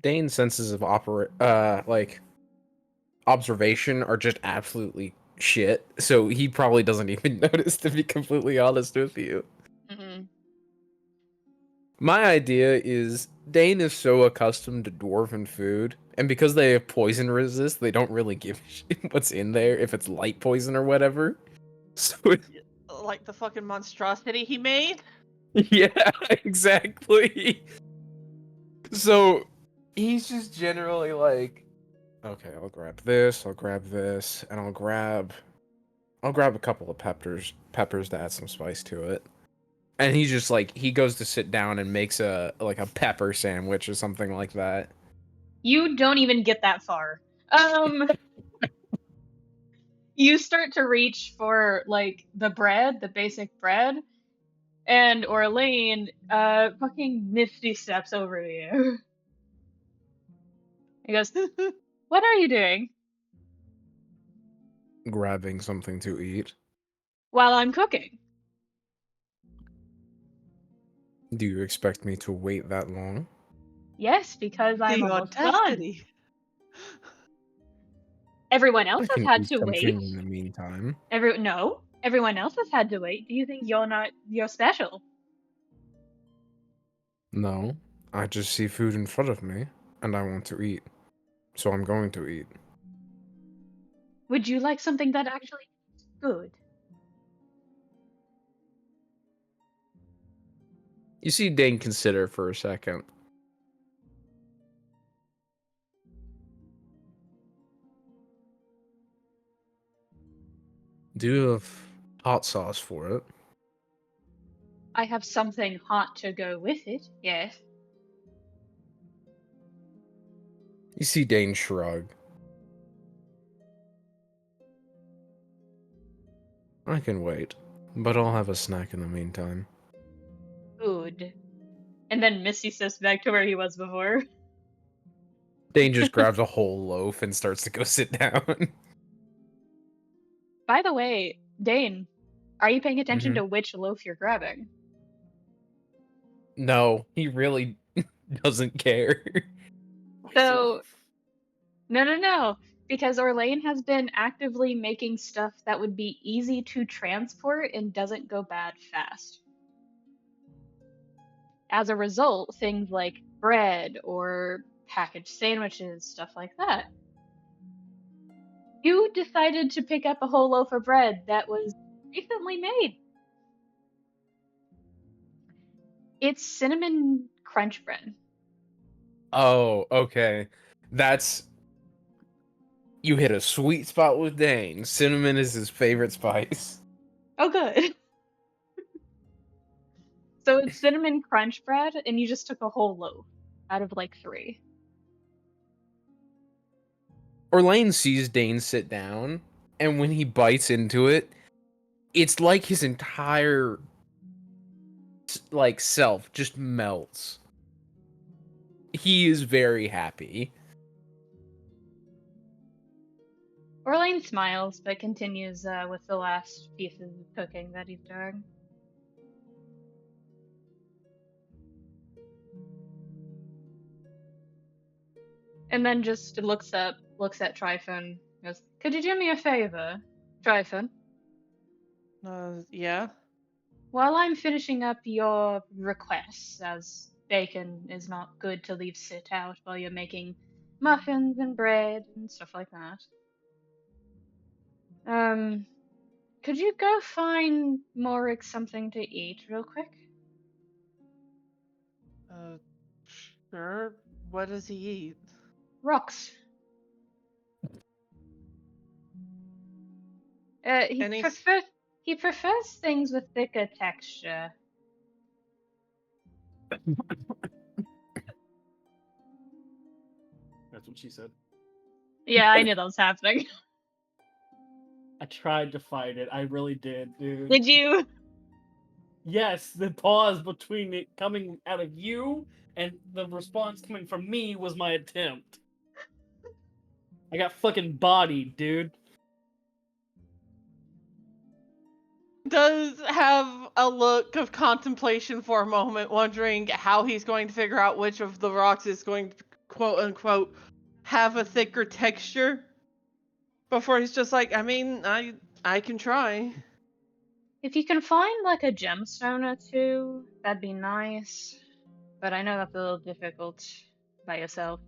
Speaker 5: Dane's senses of observation are just absolutely shit, so he probably doesn't even notice, to be completely honest with you.
Speaker 6: Mm-hmm.
Speaker 5: My idea is Dane is so accustomed to dwarven food, and because they have poison resist, they don't really give a shit what's in there, if it's light poison or whatever. So,
Speaker 4: Like the fucking monstrosity he made.
Speaker 5: yeah, exactly. So, he's just generally like, okay, I'll grab this, and I'll grab a couple of peppers to add some spice to it. And he's just like, he goes to sit down and makes a pepper sandwich or something like that.
Speaker 6: You don't even get that far. You start to reach for like the bread, the basic bread, and Orlain fucking misty steps over to you. He goes, "What are you doing?"
Speaker 5: Grabbing something to eat.
Speaker 6: "While I'm cooking."
Speaker 5: Do you expect me to wait that long?
Speaker 6: "Yes, because I'm
Speaker 4: The
Speaker 6: almost done."
Speaker 4: audacity.
Speaker 6: Everyone else
Speaker 5: I
Speaker 6: has
Speaker 5: can
Speaker 6: had
Speaker 5: eat
Speaker 6: to wait.
Speaker 5: something in the meantime.
Speaker 6: Everyone else has had to wait. Do you think you're special?
Speaker 5: No, I just see food in front of me, and I want to eat. So I'm going to eat.
Speaker 6: Would you like something that actually tastes good?
Speaker 5: You see Dane consider for a second. Do you have hot sauce for it?
Speaker 6: I have something hot to go with it, yes.
Speaker 5: You see Dane shrug. I can wait, but I'll have a snack in the meantime.
Speaker 6: Good. And then Misty steps back to where he was before.
Speaker 5: Dane just grabs a whole loaf and starts to go sit down.
Speaker 6: By the way, Dane, are you paying attention
Speaker 5: Mhm.
Speaker 6: to which loaf you're grabbing?
Speaker 5: No, he really doesn't care.
Speaker 6: So, no. Because Orlain has been actively making stuff that would be easy to transport and doesn't go bad fast. As a result, things like bread or packaged sandwiches, stuff like that. You decided to pick up a whole loaf of bread that was recently made. It's cinnamon crunch bread.
Speaker 5: Oh, okay. That's... You hit a sweet spot with Dane. Cinnamon is his favorite spice.
Speaker 6: Oh, good. So it's cinnamon crunch bread, and you just took a whole loaf out of like 3.
Speaker 5: Orlain sees Dane sit down, and when he bites into it, it's like his entire self just melts. He is very happy.
Speaker 6: Orlain smiles, but continues with the last pieces of cooking that he's doing. And then just looks at Tryphon, goes, "Could you do me a favor, Tryphon?
Speaker 4: Yeah.
Speaker 6: While I'm finishing up your requests, as bacon is not good to leave sit out while you're making muffins and bread and stuff like that. Could you go find Morik something to eat real quick?
Speaker 4: Sure. What does he eat?
Speaker 6: Rocks.
Speaker 4: Any
Speaker 6: He prefers things with thicker texture.
Speaker 2: That's what she said.
Speaker 6: Yeah, I knew that was happening.
Speaker 2: I tried to fight it. I really did, dude.
Speaker 6: Did you?
Speaker 2: Yes, the pause between it coming out of you and the response coming from me was my attempt. I got fucking bodied, dude.
Speaker 4: does have a look of contemplation for a moment, wondering how he's going to figure out which of the rocks is going to, quote unquote, have a thicker texture. Before he's just like, I mean, I can try.
Speaker 6: If you can find like a gemstone or two, that'd be nice. But I know that's a little difficult by yourself.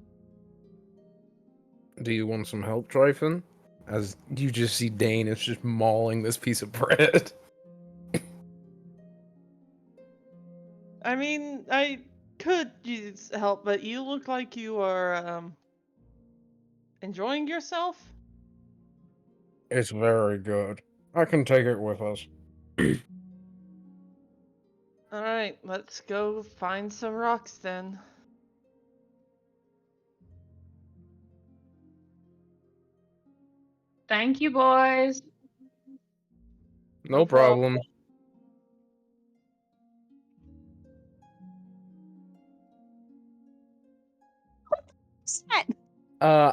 Speaker 5: Do you want some help, Tryphon? As you just see Dein is just mauling this piece of bread.
Speaker 4: I mean, I could use help, but you look like you are enjoying yourself.
Speaker 5: It's very good. I can take it with us.
Speaker 4: All right, let's go find some rocks then.
Speaker 6: Thank you, boys.
Speaker 5: No problem.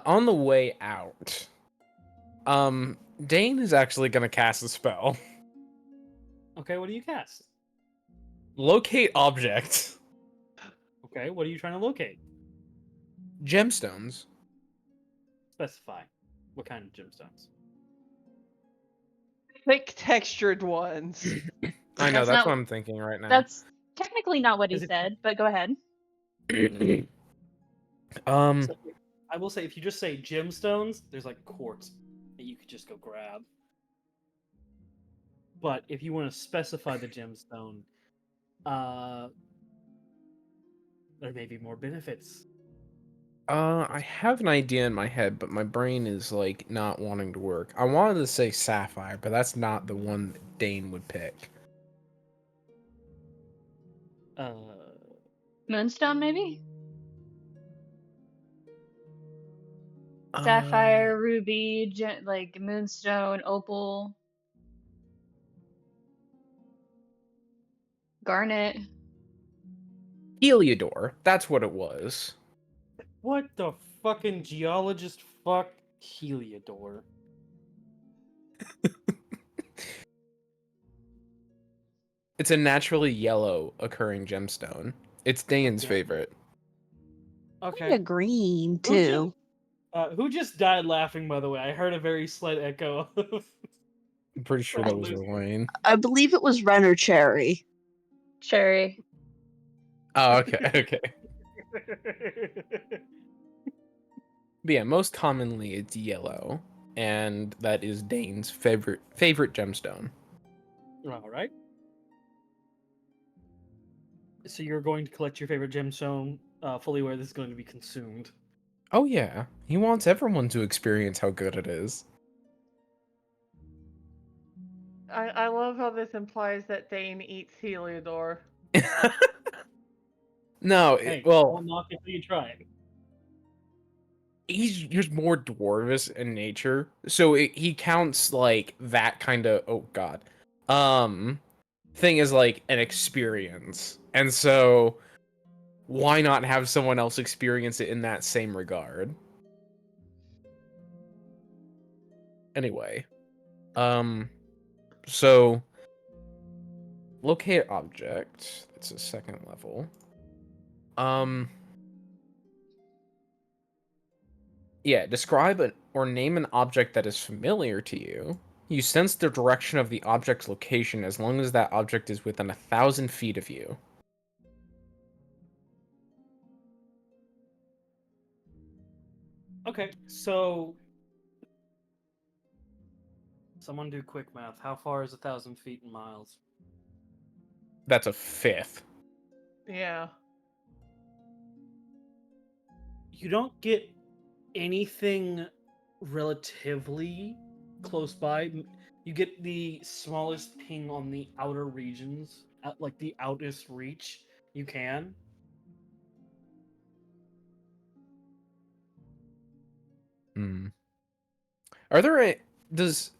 Speaker 5: On the way out, Dein is actually gonna cast a spell.
Speaker 2: Okay, what do you cast?
Speaker 5: Locate object.
Speaker 2: Okay, what are you trying to locate?
Speaker 5: Gemstones.
Speaker 2: Specify. What kind of gemstones?
Speaker 4: Thick textured ones.
Speaker 5: I know,
Speaker 6: That's
Speaker 5: that's
Speaker 6: not-
Speaker 5: what I'm thinking right now.
Speaker 6: That's technically not what he
Speaker 2: Is it-
Speaker 6: said, but go ahead.
Speaker 2: So, I will say, if you just say gemstones, there's like quartz that you could just go grab. But if you want to specify the gemstone, there may be more benefits.
Speaker 5: I have an idea in my head, but my brain is like not wanting to work. I wanted to say sapphire, but that's not the one that Dein would pick.
Speaker 6: Moonstone, maybe?
Speaker 5: Uh,
Speaker 6: Sapphire, ruby, like moonstone, opal, garnet.
Speaker 5: Heliodor. That's what it was.
Speaker 2: What the fucking geologist fuck Heliodor?
Speaker 5: It's a naturally yellow occurring gemstone. It's Dane's
Speaker 2: Yeah.
Speaker 5: favorite.
Speaker 3: Kinda
Speaker 2: Okay.
Speaker 3: green
Speaker 2: Who just-
Speaker 3: too.
Speaker 2: Who just died laughing, by the way? I heard a very slight echo of...
Speaker 5: I'm pretty sure that was Orlain.
Speaker 3: I believe it was Renner Cherry.
Speaker 6: Cherry.
Speaker 5: Oh, okay, okay. But yeah, most commonly it's yellow, and that is Dane's favorite gemstone.
Speaker 2: Alright. So you're going to collect your favorite gemstone, fully aware this is going to be consumed.
Speaker 5: Oh yeah, he wants everyone to experience how good it is.
Speaker 4: I love how this implies that Dein eats Heliodor.
Speaker 5: No,
Speaker 2: Hey,
Speaker 5: well,
Speaker 2: don't knock it till you try it.
Speaker 5: he's just more dwarvish in nature, so he counts like that kind of thing as like an experience, and so why not have someone else experience it in that same regard? Anyway, so locate object. It's a second level. Yeah, describe or name an object that is familiar to you. You sense the direction of the object's location as long as that object is within 1,000 feet of you.
Speaker 2: Okay, so someone do quick math. How far is 1,000 feet in miles?
Speaker 5: That's a fifth.
Speaker 4: Yeah.
Speaker 2: You don't get anything relatively close by. You get the smallest ping on the outer regions, at like the outest reach you can.
Speaker 5: Hmm. Are there a... Does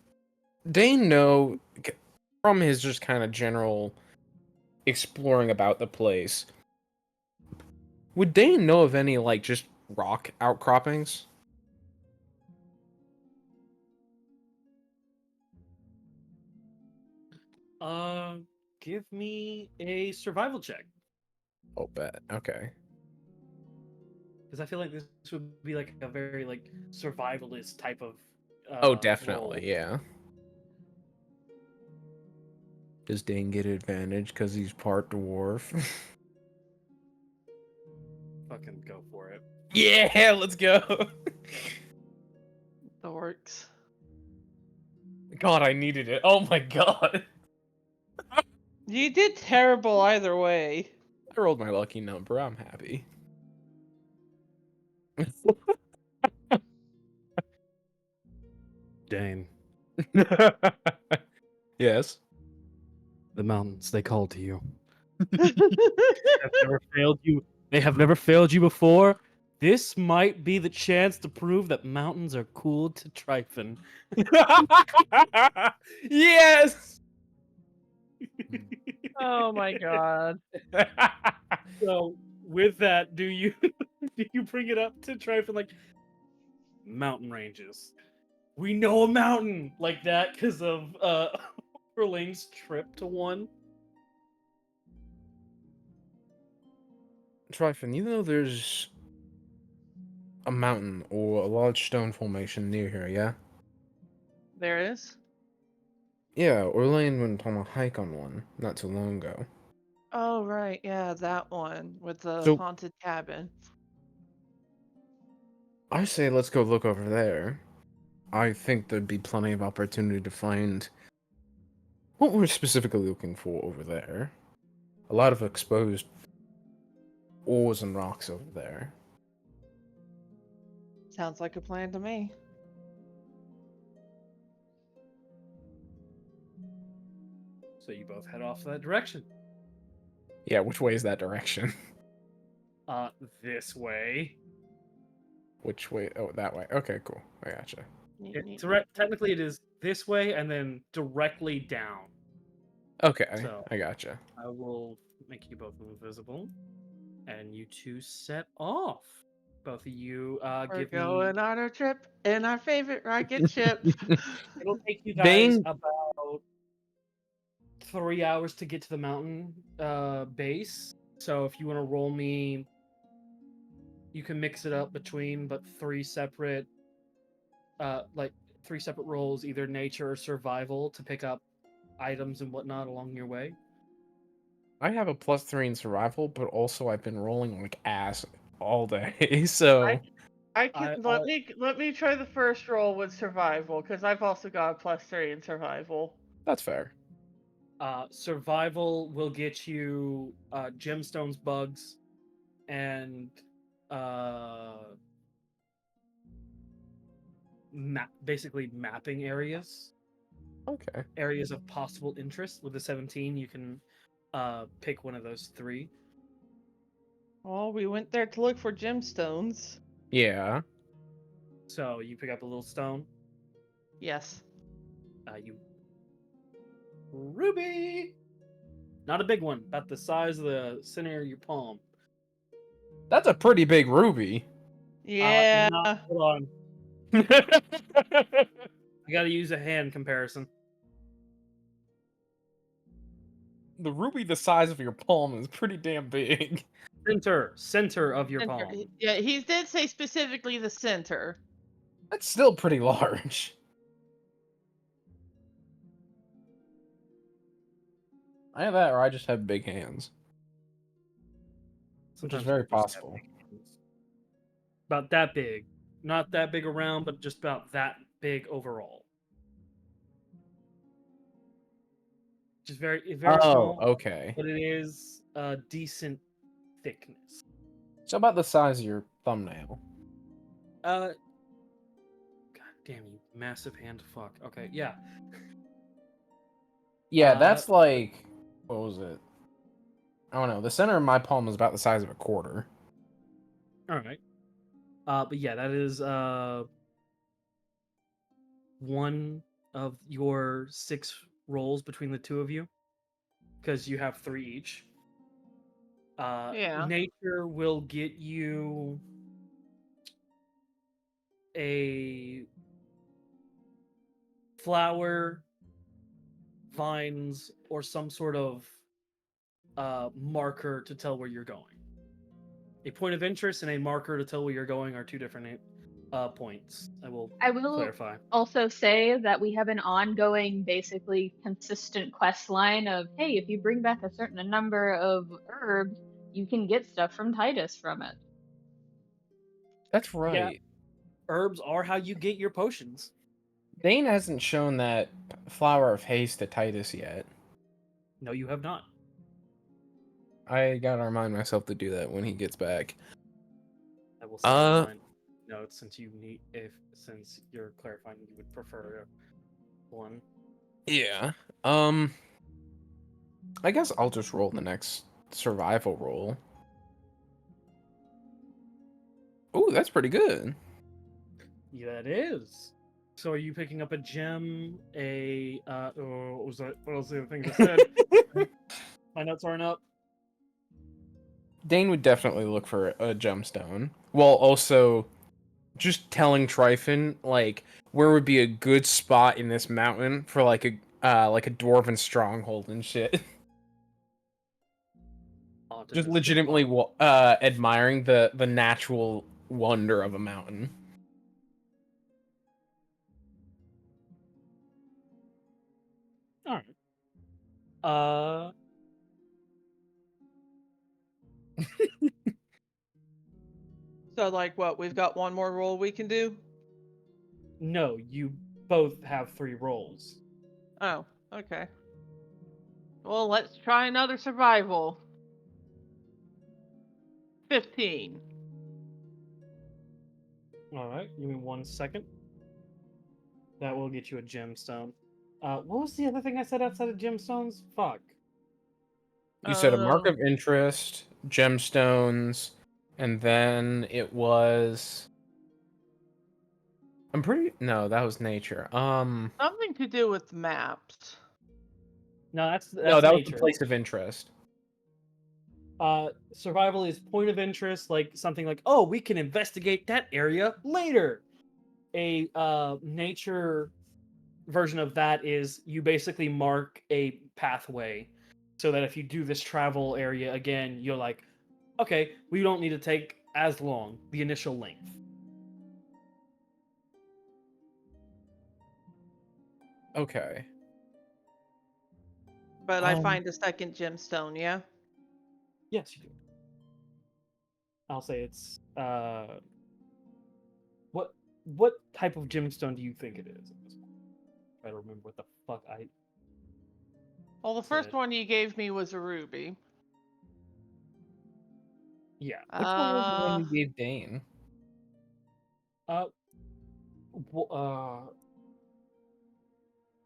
Speaker 5: Dein know, from his just kind of general exploring about the place, would Dein know of any, like, just rock outcroppings?
Speaker 2: Give me a survival check.
Speaker 5: Oh, bet. Okay.
Speaker 2: Because I feel like this would be like a very like survivalist type of
Speaker 5: Oh,
Speaker 2: role.
Speaker 5: definitely, yeah. Does Dane get advantage because he's part dwarf?
Speaker 2: Fucking go for it.
Speaker 5: Yeah, let's go.
Speaker 4: Dorks.
Speaker 5: God, I needed it. Oh my god.
Speaker 4: You did terrible either way.
Speaker 5: I rolled my lucky number. I'm happy.
Speaker 7: Dane,
Speaker 5: Yes.
Speaker 7: the mountains, they call to you.
Speaker 2: Have never failed you. They have never failed you before. This might be the chance to prove that mountains are cool to Tryphon.
Speaker 5: Yes.
Speaker 4: Oh my god.
Speaker 2: So with that, do you do you bring it up to Tryphon like mountain ranges? We know a mountain like that because of Orlain's trip to one.
Speaker 5: Tryphon, you know there's a mountain or a large stone formation near here, yeah?
Speaker 4: There is?
Speaker 5: Yeah, Orlain went on a hike on one not too long ago.
Speaker 4: Oh, right. Yeah, that one with the
Speaker 5: So-
Speaker 4: haunted cabin.
Speaker 5: I say let's go look over there. I think there'd be plenty of opportunity to find what we're specifically looking for over there. A lot of exposed ores and rocks over there.
Speaker 4: Sounds like a plan to me.
Speaker 2: So you both head off that direction.
Speaker 5: Yeah, which way is that direction?
Speaker 2: This way.
Speaker 5: Which way? Oh, that way. Okay, cool. I gotcha.
Speaker 2: Technically, it is this way and then directly down.
Speaker 5: Okay,
Speaker 2: So-
Speaker 5: I gotcha.
Speaker 2: I will make you both invisible, and you two set off. Both of you
Speaker 4: We're
Speaker 2: give
Speaker 4: going
Speaker 2: me.
Speaker 4: on our trip in our favorite rocket ship.
Speaker 2: It'll take you guys
Speaker 5: Bane-
Speaker 2: about 3 hours to get to the mountain base. So if you want to roll me, you can mix it up between but three separate rolls, either nature or survival, to pick up items and whatnot along your way.
Speaker 5: I have a +3 in survival, but also I've been rolling like ass all day, so
Speaker 4: I can let me try the first roll with survival because I've also got a +3 in survival.
Speaker 5: that's fair.
Speaker 2: Survival will get you gemstones, bugs, and basically mapping areas
Speaker 5: Okay.
Speaker 2: of possible interest. With the 17, you can pick one of those three.
Speaker 4: Well, we went there to look for gemstones.
Speaker 5: Yeah.
Speaker 2: So you pick up a little stone.
Speaker 4: Yes.
Speaker 2: You ruby, not a big one, about the size of the center of your palm.
Speaker 5: That's a pretty big ruby.
Speaker 4: Yeah.
Speaker 2: Hold on. I gotta use a hand comparison.
Speaker 5: The ruby the size of your palm is pretty damn big.
Speaker 2: Center of your
Speaker 4: Center.
Speaker 2: palm.
Speaker 4: Yeah, he did say specifically the center.
Speaker 5: That's still pretty large. I have that, or I just have big hands. Which is
Speaker 2: Sometimes
Speaker 5: very
Speaker 2: people just have
Speaker 5: possible.
Speaker 2: big hands. About that big. Not that big around, but just about that big overall. Just very small,
Speaker 5: okay.
Speaker 2: but it is a decent thickness.
Speaker 5: So about the size of your thumbnail.
Speaker 2: God damn you, massive hand fuck. Okay, yeah.
Speaker 5: Yeah, that's like, what was it? I don't know. The center of my palm is about the size of a quarter.
Speaker 2: All right. But yeah, that is one of your 6 rolls between the two of you, because you have 3 each.
Speaker 4: Yeah.
Speaker 2: Nature will get you a flower, vines, or some sort of marker to tell where you're going. A point of interest and a marker to tell where you're going are 2 different points. I will clarify.
Speaker 6: Also say that we have an ongoing, basically consistent quest line of, hey, if you bring back a certain number of herbs, you can get stuff from Titus from it.
Speaker 5: That's right.
Speaker 2: Yeah. Herbs are how you get your potions.
Speaker 5: Dein hasn't shown that flower of haste to Titus yet.
Speaker 2: No, you have not.
Speaker 5: I gotta remind myself to do that when he gets back.
Speaker 2: I will set a reminder note since since you're clarifying you would prefer one.
Speaker 5: Yeah. I guess I'll just roll the next survival roll. Ooh, that's pretty good.
Speaker 2: Yeah, it is. So are you picking up a gem, what was that? What else the other things I said? My notes aren't up.
Speaker 5: Dein would definitely look for a gemstone. While also just telling Tryphon, like, where would be a good spot in this mountain for like a dwarven stronghold and shit. Just legitimately admiring the natural wonder of a mountain.
Speaker 2: All right.
Speaker 4: So, like, what? We've got one more roll we can do?
Speaker 2: No, you both have 3 rolls.
Speaker 4: Oh, okay. Well, let's try another survival. 15.
Speaker 2: All right, give me 1 second. That will get you a gemstone. What was the other thing I said outside of gemstones? Fuck.
Speaker 5: You said a mark of interest, gemstones, and then it was. No, that was nature.
Speaker 4: Something to do with maps.
Speaker 2: No, that's
Speaker 5: No, that was
Speaker 2: nature.
Speaker 5: the place of interest.
Speaker 2: Survival is point of interest, like something like, oh, we can investigate that area later. A nature version of that is you basically mark a pathway so that if you do this travel area again, you're like, okay, we don't need to take as long, the initial length.
Speaker 5: Okay.
Speaker 4: But I find a second gemstone, yeah?
Speaker 2: Yes, you do. I'll say it's what type of gemstone do you think it is? Try to remember what the fuck I.
Speaker 4: Well, the first one you gave me was a ruby.
Speaker 2: Yeah.
Speaker 5: Which one was the one you gave Dein?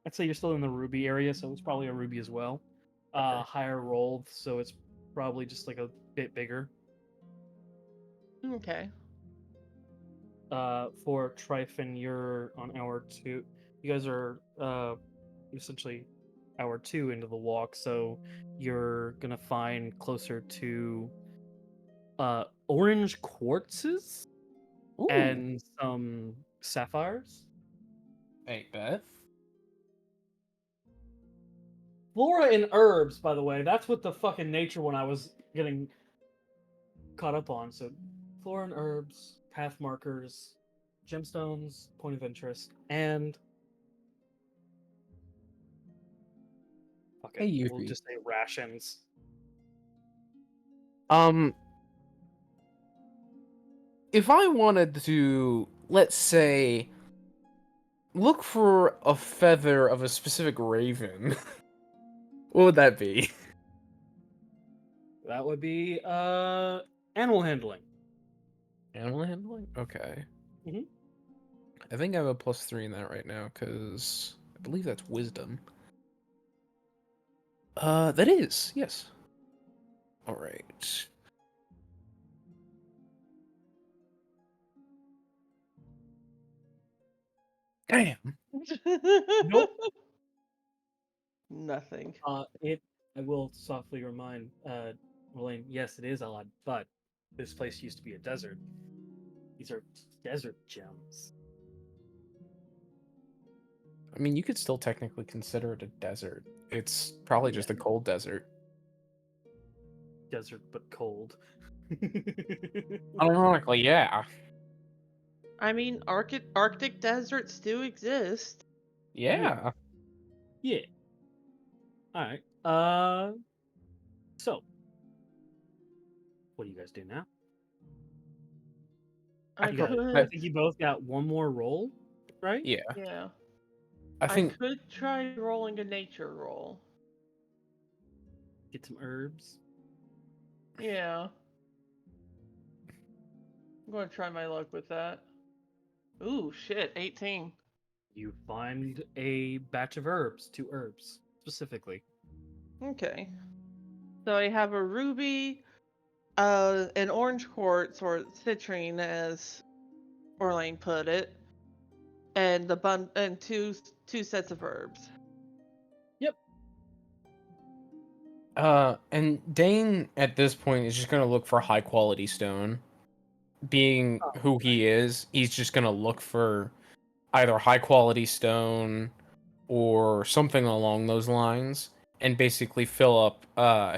Speaker 2: I'd say you're still in the ruby area, so it's probably a ruby as well.
Speaker 5: Okay.
Speaker 2: Higher rolled, so it's probably just like a bit bigger.
Speaker 4: Okay.
Speaker 2: For Tryphon, you're on hour 2. You guys are essentially hour 2 into the walk, so you're gonna find closer to orange quartzes
Speaker 5: Ooh.
Speaker 2: and some sapphires.
Speaker 5: Hey, Beth.
Speaker 2: Flora and herbs, by the way, that's what the fucking nature one I was getting caught up on. So, flora and herbs, path markers, gemstones, point of interest, and Okay,
Speaker 5: Hey,
Speaker 2: we'll
Speaker 5: Yufi.
Speaker 2: just say rations.
Speaker 5: If I wanted to, let's say, look for a feather of a specific raven, what would that be?
Speaker 2: That would be animal handling.
Speaker 5: Animal handling? Okay.
Speaker 2: Mhm.
Speaker 5: I think I have a +3 in that right now, because I believe that's wisdom. That is, yes. Alright. Damn! Nope.
Speaker 4: Nothing.
Speaker 2: I will softly remind Orlain, yes, it is odd, but this place used to be a desert. These are desert gems.
Speaker 5: I mean, you could still technically consider it a desert. It's probably just a cold desert.
Speaker 2: Desert but cold.
Speaker 5: Ironically, yeah.
Speaker 4: I mean, Arctic deserts do exist.
Speaker 5: Yeah.
Speaker 2: Yeah. Alright. So what do you guys do now?
Speaker 4: I
Speaker 5: go-
Speaker 2: I
Speaker 4: could,
Speaker 2: think you both got one more roll, right?
Speaker 5: Yeah.
Speaker 4: yeah.
Speaker 5: I
Speaker 4: I
Speaker 5: think
Speaker 4: could try rolling a nature roll.
Speaker 2: Get some herbs.
Speaker 4: Yeah. I'm going to try my luck with that. Ooh, shit, 18.
Speaker 2: You find a batch of herbs, 2 herbs specifically.
Speaker 4: Okay. So I have a ruby, an orange quartz or citrine, as Orlain put it, and and two sets of herbs.
Speaker 5: and Dane at this point is just gonna look for high quality stone. Being
Speaker 2: Oh,
Speaker 5: who he is, he's just gonna look for either high quality stone or something along those lines, and basically fill up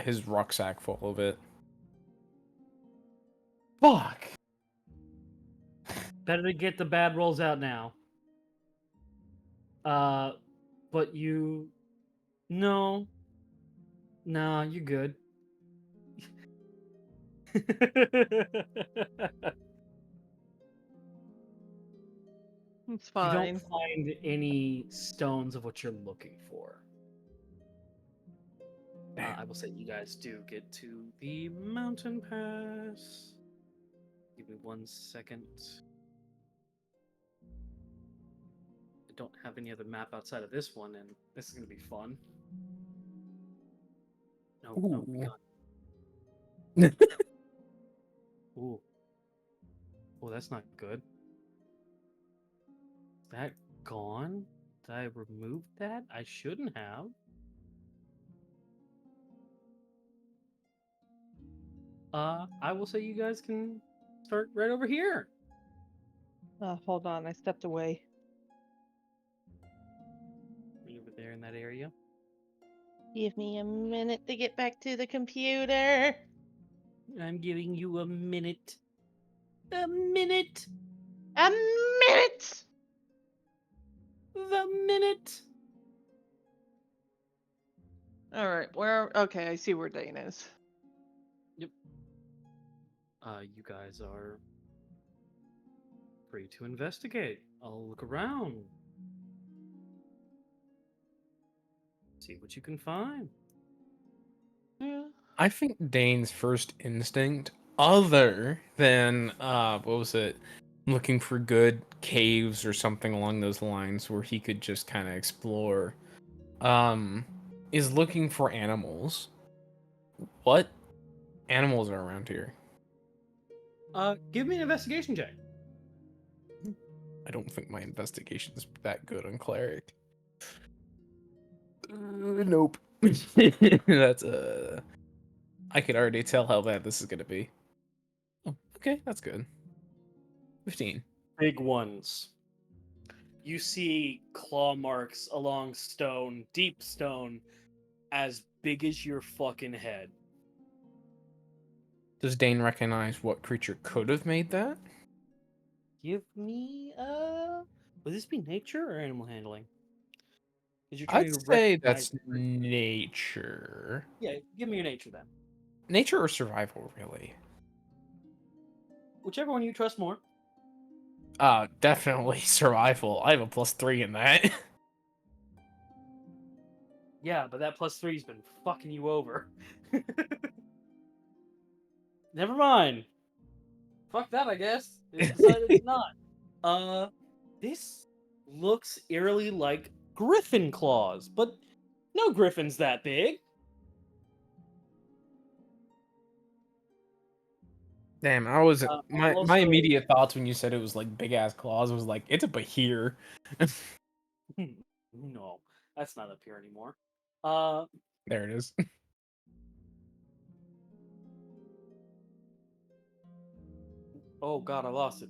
Speaker 5: his rucksack full of it. Fuck.
Speaker 2: Better to get the bad rolls out now. But you no. Nah, you're good.
Speaker 4: It's
Speaker 2: You don't
Speaker 4: fine.
Speaker 2: find any stones of what you're looking for. I will say you guys do get to the mountain pass. Give me 1 second. I don't have any other map outside of this one, and this is gonna be fun. No, be
Speaker 5: Ooh.
Speaker 2: gone. Ooh. Oh, that's not good. Is that gone? Did I remove that? I shouldn't have. I will say you guys can start right over here.
Speaker 4: Hold on, I stepped away.
Speaker 2: Right over there in that area.
Speaker 4: Give me a minute to get back to the computer.
Speaker 2: I'm giving you a minute. A minute.
Speaker 4: A minute!
Speaker 2: The minute.
Speaker 4: Alright, okay, I see where Dane is.
Speaker 2: Yep. You guys are free to investigate. I'll look around. See what you can find.
Speaker 4: Yeah.
Speaker 5: I think Dane's first instinct, other than what was it, looking for good caves or something along those lines where he could just kind of explore, is looking for animals. What animals are around here?
Speaker 2: Give me an investigation check.
Speaker 5: I don't think my investigation is that good on cleric. Nope. That's I could already tell how bad this is gonna be. Oh, okay, that's good. 15.
Speaker 2: Big ones. You see claw marks along stone, deep stone, as big as your fucking head.
Speaker 5: Does Dane recognize what creature could have made that?
Speaker 2: Give me would this be nature or animal handling? Because you're
Speaker 5: I'd
Speaker 2: trying to
Speaker 5: say
Speaker 2: recognize
Speaker 5: that's nature.
Speaker 2: Yeah, give me your nature then.
Speaker 5: Nature or survival, really?
Speaker 2: Whichever one you trust more.
Speaker 5: Definitely survival. I have a +3 in that.
Speaker 2: Yeah, but that +3's been fucking you over. Never mind. Fuck that, I guess. It's decided it's not. This looks eerily like griffin claws, but no griffin's that big.
Speaker 5: Damn, I was my
Speaker 2: Also,
Speaker 5: immediate thoughts when you said it was like big ass claws was like it's a bahir.
Speaker 2: no, that's not up here anymore. Uh,
Speaker 5: There it is.
Speaker 2: oh god, I lost it.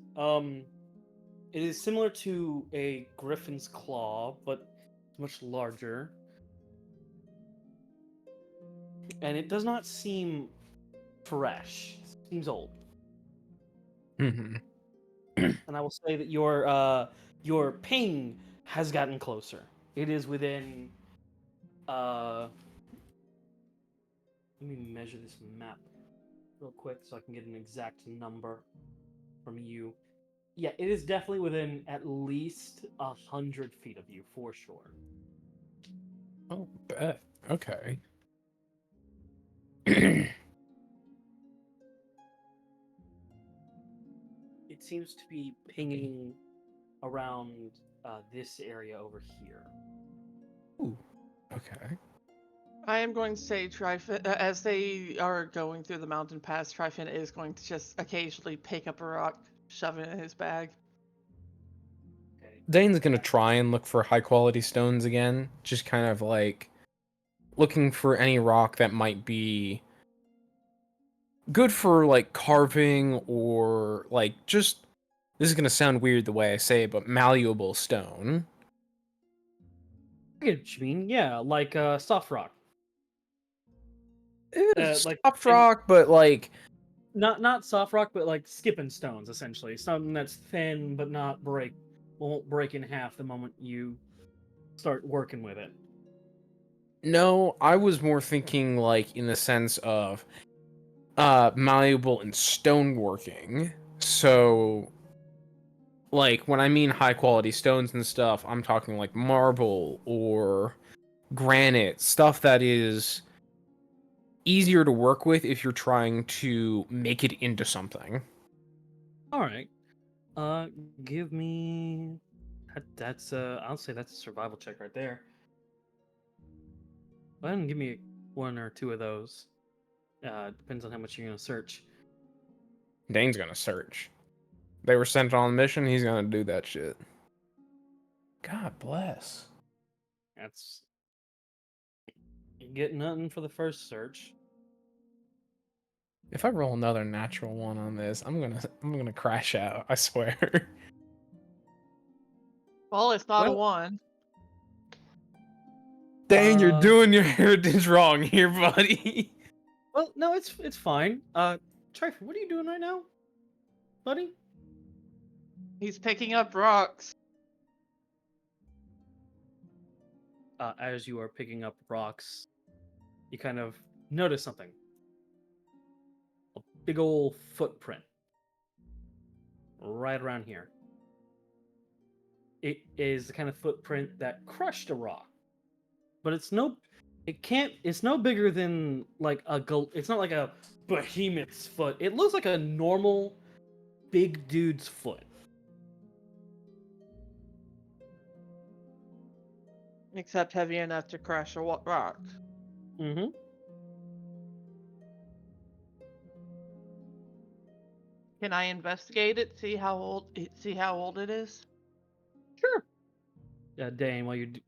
Speaker 2: It is similar to a griffin's claw, but much larger. And it does not seem fresh. It seems old.
Speaker 5: hmm
Speaker 2: And I will say that your ping has gotten closer. It is within let me measure this map real quick so I can get an exact number from you. Yeah, it is definitely within at least 100 feet of you for sure.
Speaker 5: Oh, bet. Okay.
Speaker 2: It seems to be pinging around this area over here.
Speaker 5: Ooh. Okay.
Speaker 4: I am going to say Tryphon, as they are going through the mountain pass, Tryphon is going to just occasionally pick up a rock, shove it in his bag.
Speaker 2: Okay.
Speaker 5: Dane's gonna try and look for high quality stones again. Just kind of like looking for any rock that might be good for like carving or like just this is gonna sound weird the way I say it, but malleable stone.
Speaker 2: I get what you mean. Yeah, like soft rock.
Speaker 5: It's
Speaker 2: Like
Speaker 5: soft
Speaker 2: and
Speaker 5: rock, but like
Speaker 2: not soft rock, but like skipping stones essentially. Something that's thin but not won't break in half the moment you start working with it.
Speaker 5: no, I was more thinking like in the sense of malleable in stoneworking. So like when I mean high quality stones and stuff, I'm talking like marble or granite, stuff that is easier to work with if you're trying to make it into something.
Speaker 2: All right. Give me that's I'll say that's a survival check right there. Go ahead and give me one or two of those. Depends on how much you're gonna search.
Speaker 5: Dane's gonna search. They were sent on a mission, he's gonna do that shit. God bless.
Speaker 2: That's you get nothing for the first search.
Speaker 5: If I roll another natural one on this, I'm gonna crash out, I swear.
Speaker 4: Well, it's not a
Speaker 2: Well,
Speaker 4: 1.
Speaker 5: Dane, you're
Speaker 2: Uh,
Speaker 5: doing your heritage wrong here, buddy.
Speaker 2: well, no, it's fine. Tryphon, what are you doing right now, buddy?
Speaker 4: He's picking up rocks.
Speaker 2: As you are picking up rocks, you kind of notice something. A big old footprint right around here. It is the kind of footprint that crushed a rock, but it's no bigger than like it's not like a behemoth's foot. It looks like a normal big dude's foot.
Speaker 4: Except heavy enough to crush a rock.
Speaker 2: Mm-hmm.
Speaker 4: Can I investigate it? See how old it is?
Speaker 2: Sure. Dane,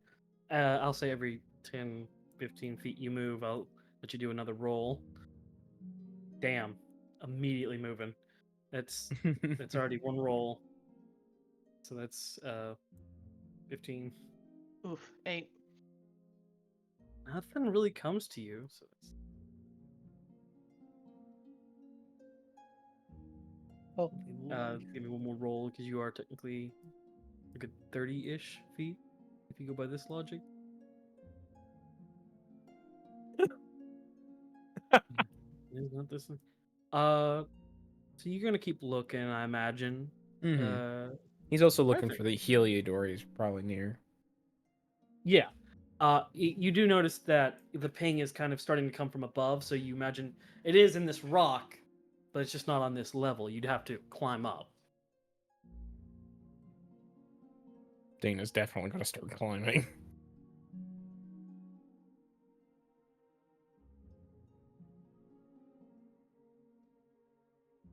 Speaker 2: I'll say every 10, 15 feet you move, I'll let you do another roll. Damn. Immediately moving. That's already one roll. So that's 15.
Speaker 4: Oof, 8.
Speaker 2: Nothing really comes to you, so it's give me one more roll because you are technically a good 30-ish feet if you go by this logic. It's not this one. So you're gonna keep looking, I imagine.
Speaker 5: Mhm. He's also looking
Speaker 2: Perfect.
Speaker 5: for the Heliodor he's probably near.
Speaker 2: Yeah. You do notice that the ping is kind of starting to come from above, so you imagine it is in this rock, but it's just not on this level. You'd have to climb up.
Speaker 5: Dana's definitely gonna start climbing.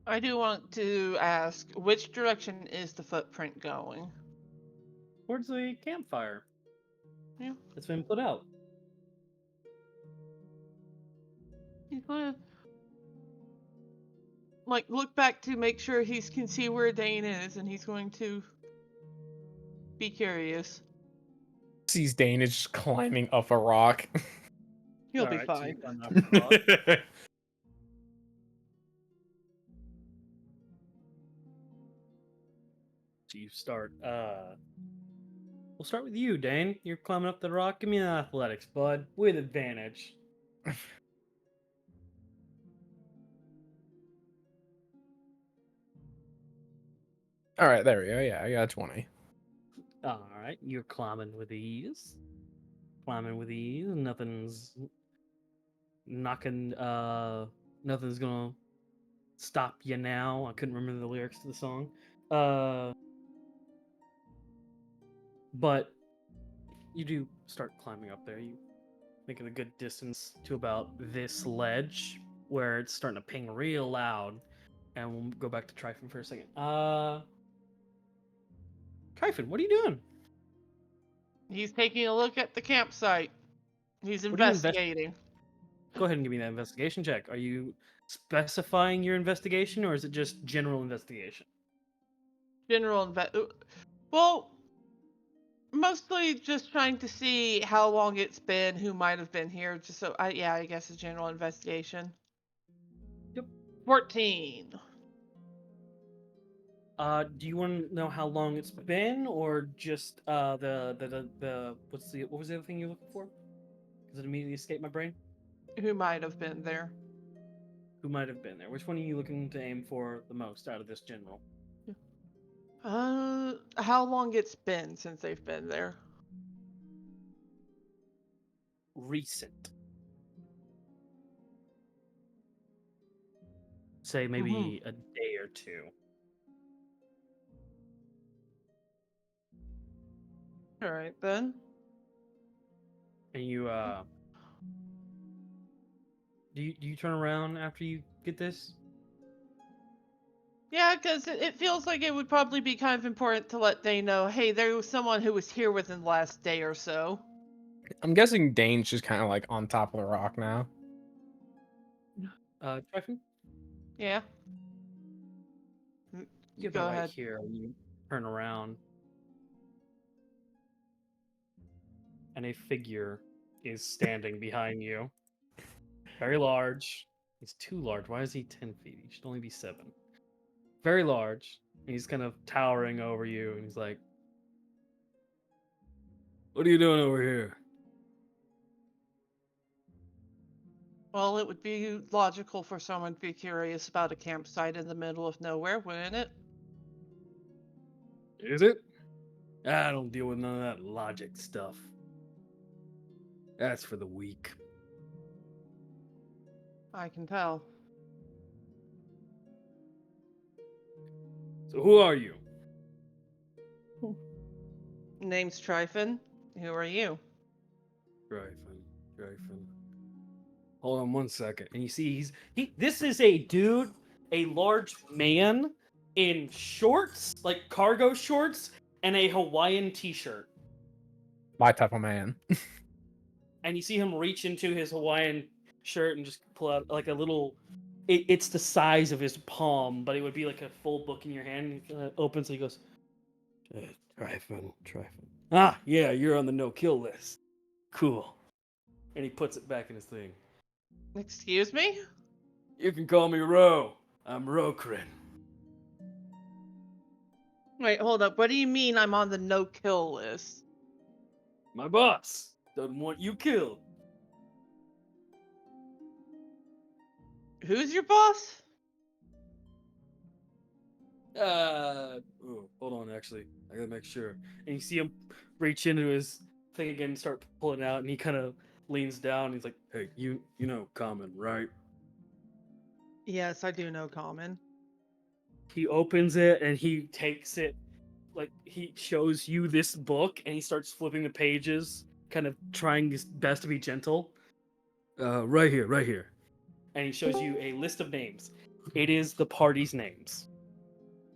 Speaker 4: I do want to ask, which direction is the footprint going?
Speaker 2: Towards the campfire.
Speaker 4: Yeah.
Speaker 2: It's been put out.
Speaker 4: He's gonna look back to make sure he can see where Dane is, and he's going to be curious.
Speaker 5: Sees Dane is just climbing up a rock.
Speaker 4: He'll be
Speaker 2: Alright, so you
Speaker 4: fine.
Speaker 2: climb up the rock. So you start. We'll start with you, Dane. You're climbing up the rock. Give me an athletics, bud, with advantage.
Speaker 5: All right, there we go. Yeah, I got a 20.
Speaker 2: All right, you're climbing with ease. Climbing with ease. Nothing's knocking. Nothing's gonna stop you now. I couldn't remember the lyrics to the song. But you do start climbing up there. You make it a good distance to about this ledge where it's starting to ping real loud. And we'll go back to Tryphon for a second. Tryphon, what are you doing?
Speaker 4: He's taking a look at the campsite. He's
Speaker 2: What are you
Speaker 4: investigating.
Speaker 2: Go ahead and give me that investigation check. Are you specifying your investigation, or is it just general investigation?
Speaker 4: Well, mostly just trying to see how long it's been, who might have been here. Just so I guess a general investigation.
Speaker 2: Yep.
Speaker 4: 14.
Speaker 2: Do you want to know how long it's been, or just the what was the other thing you're looking for? Because it immediately escaped my brain.
Speaker 4: Who might have been there?
Speaker 2: Who might have been there? Which one are you looking to aim for the most out of this general?
Speaker 4: How long it's been since they've been there?
Speaker 2: Recent. Say maybe a day or two.
Speaker 4: All right then.
Speaker 2: And you do you turn around after you get this?
Speaker 4: Yeah, because it feels like it would probably be kind of important to let Dane know, hey, there was someone who was here within the last day or so.
Speaker 5: I'm guessing Dane's just kind of like on top of the rock now.
Speaker 2: Tryphon?
Speaker 4: Yeah.
Speaker 2: Get
Speaker 4: Go
Speaker 2: right
Speaker 4: ahead.
Speaker 2: here and you turn around. And a figure is standing behind you. Very large. He's too large. Why is he 10 feet? He should only be 7. Very large. And he's kind of towering over you, and he's like, "What are you doing over here?"
Speaker 4: Well, it would be logical for someone to be curious about a campsite in the middle of nowhere, wouldn't it?
Speaker 2: Is it? I don't deal with none of that logic stuff. That's for the weak.
Speaker 4: I can tell.
Speaker 2: So who are you?
Speaker 4: Name's Tryphon. Who are you?
Speaker 2: Tryphon. Hold on one second. And you see this is a dude, a large man in shorts, like cargo shorts, and a Hawaiian t-shirt.
Speaker 5: My type of man.
Speaker 2: And you see him reach into his Hawaiian shirt and just pull out like a little. It's the size of his palm, but it would be like a full book in your hand. It opens, so he goes, Tryphon. Ah, yeah, you're on the no-kill list. Cool. And he puts it back in his thing.
Speaker 4: Excuse me?
Speaker 2: You can call me Ro. I'm Rokrin.
Speaker 4: Wait, hold up. What do you mean I'm on the no-kill list?
Speaker 2: My boss doesn't want you killed.
Speaker 4: Who's your boss?
Speaker 7: Oh, hold on, actually. I gotta make sure.
Speaker 2: And you see him reach into his thing again and start pulling out, and he kind of leans down. And he's like,
Speaker 7: Hey, you know Common, right?
Speaker 4: Yes, I do know Common.
Speaker 2: he opens it and he takes it, like he shows you this book, and he starts flipping the pages, kind of trying his best to be gentle.
Speaker 7: Right here, right here.
Speaker 2: And he shows you a list of names. It is the party's names.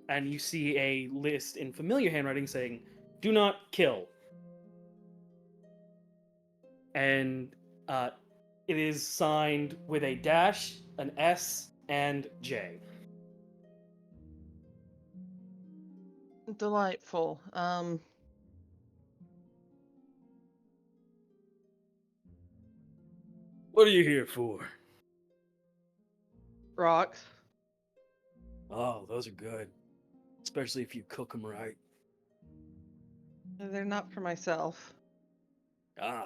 Speaker 2: And you see a list in familiar handwriting saying, "Do not kill." And it is signed with a dash, an S, and J.
Speaker 4: Delightful.
Speaker 7: What are you here for?
Speaker 4: Rocks.
Speaker 7: Oh, those are good. Especially if you cook them right.
Speaker 4: They're not for myself.
Speaker 7: Ah.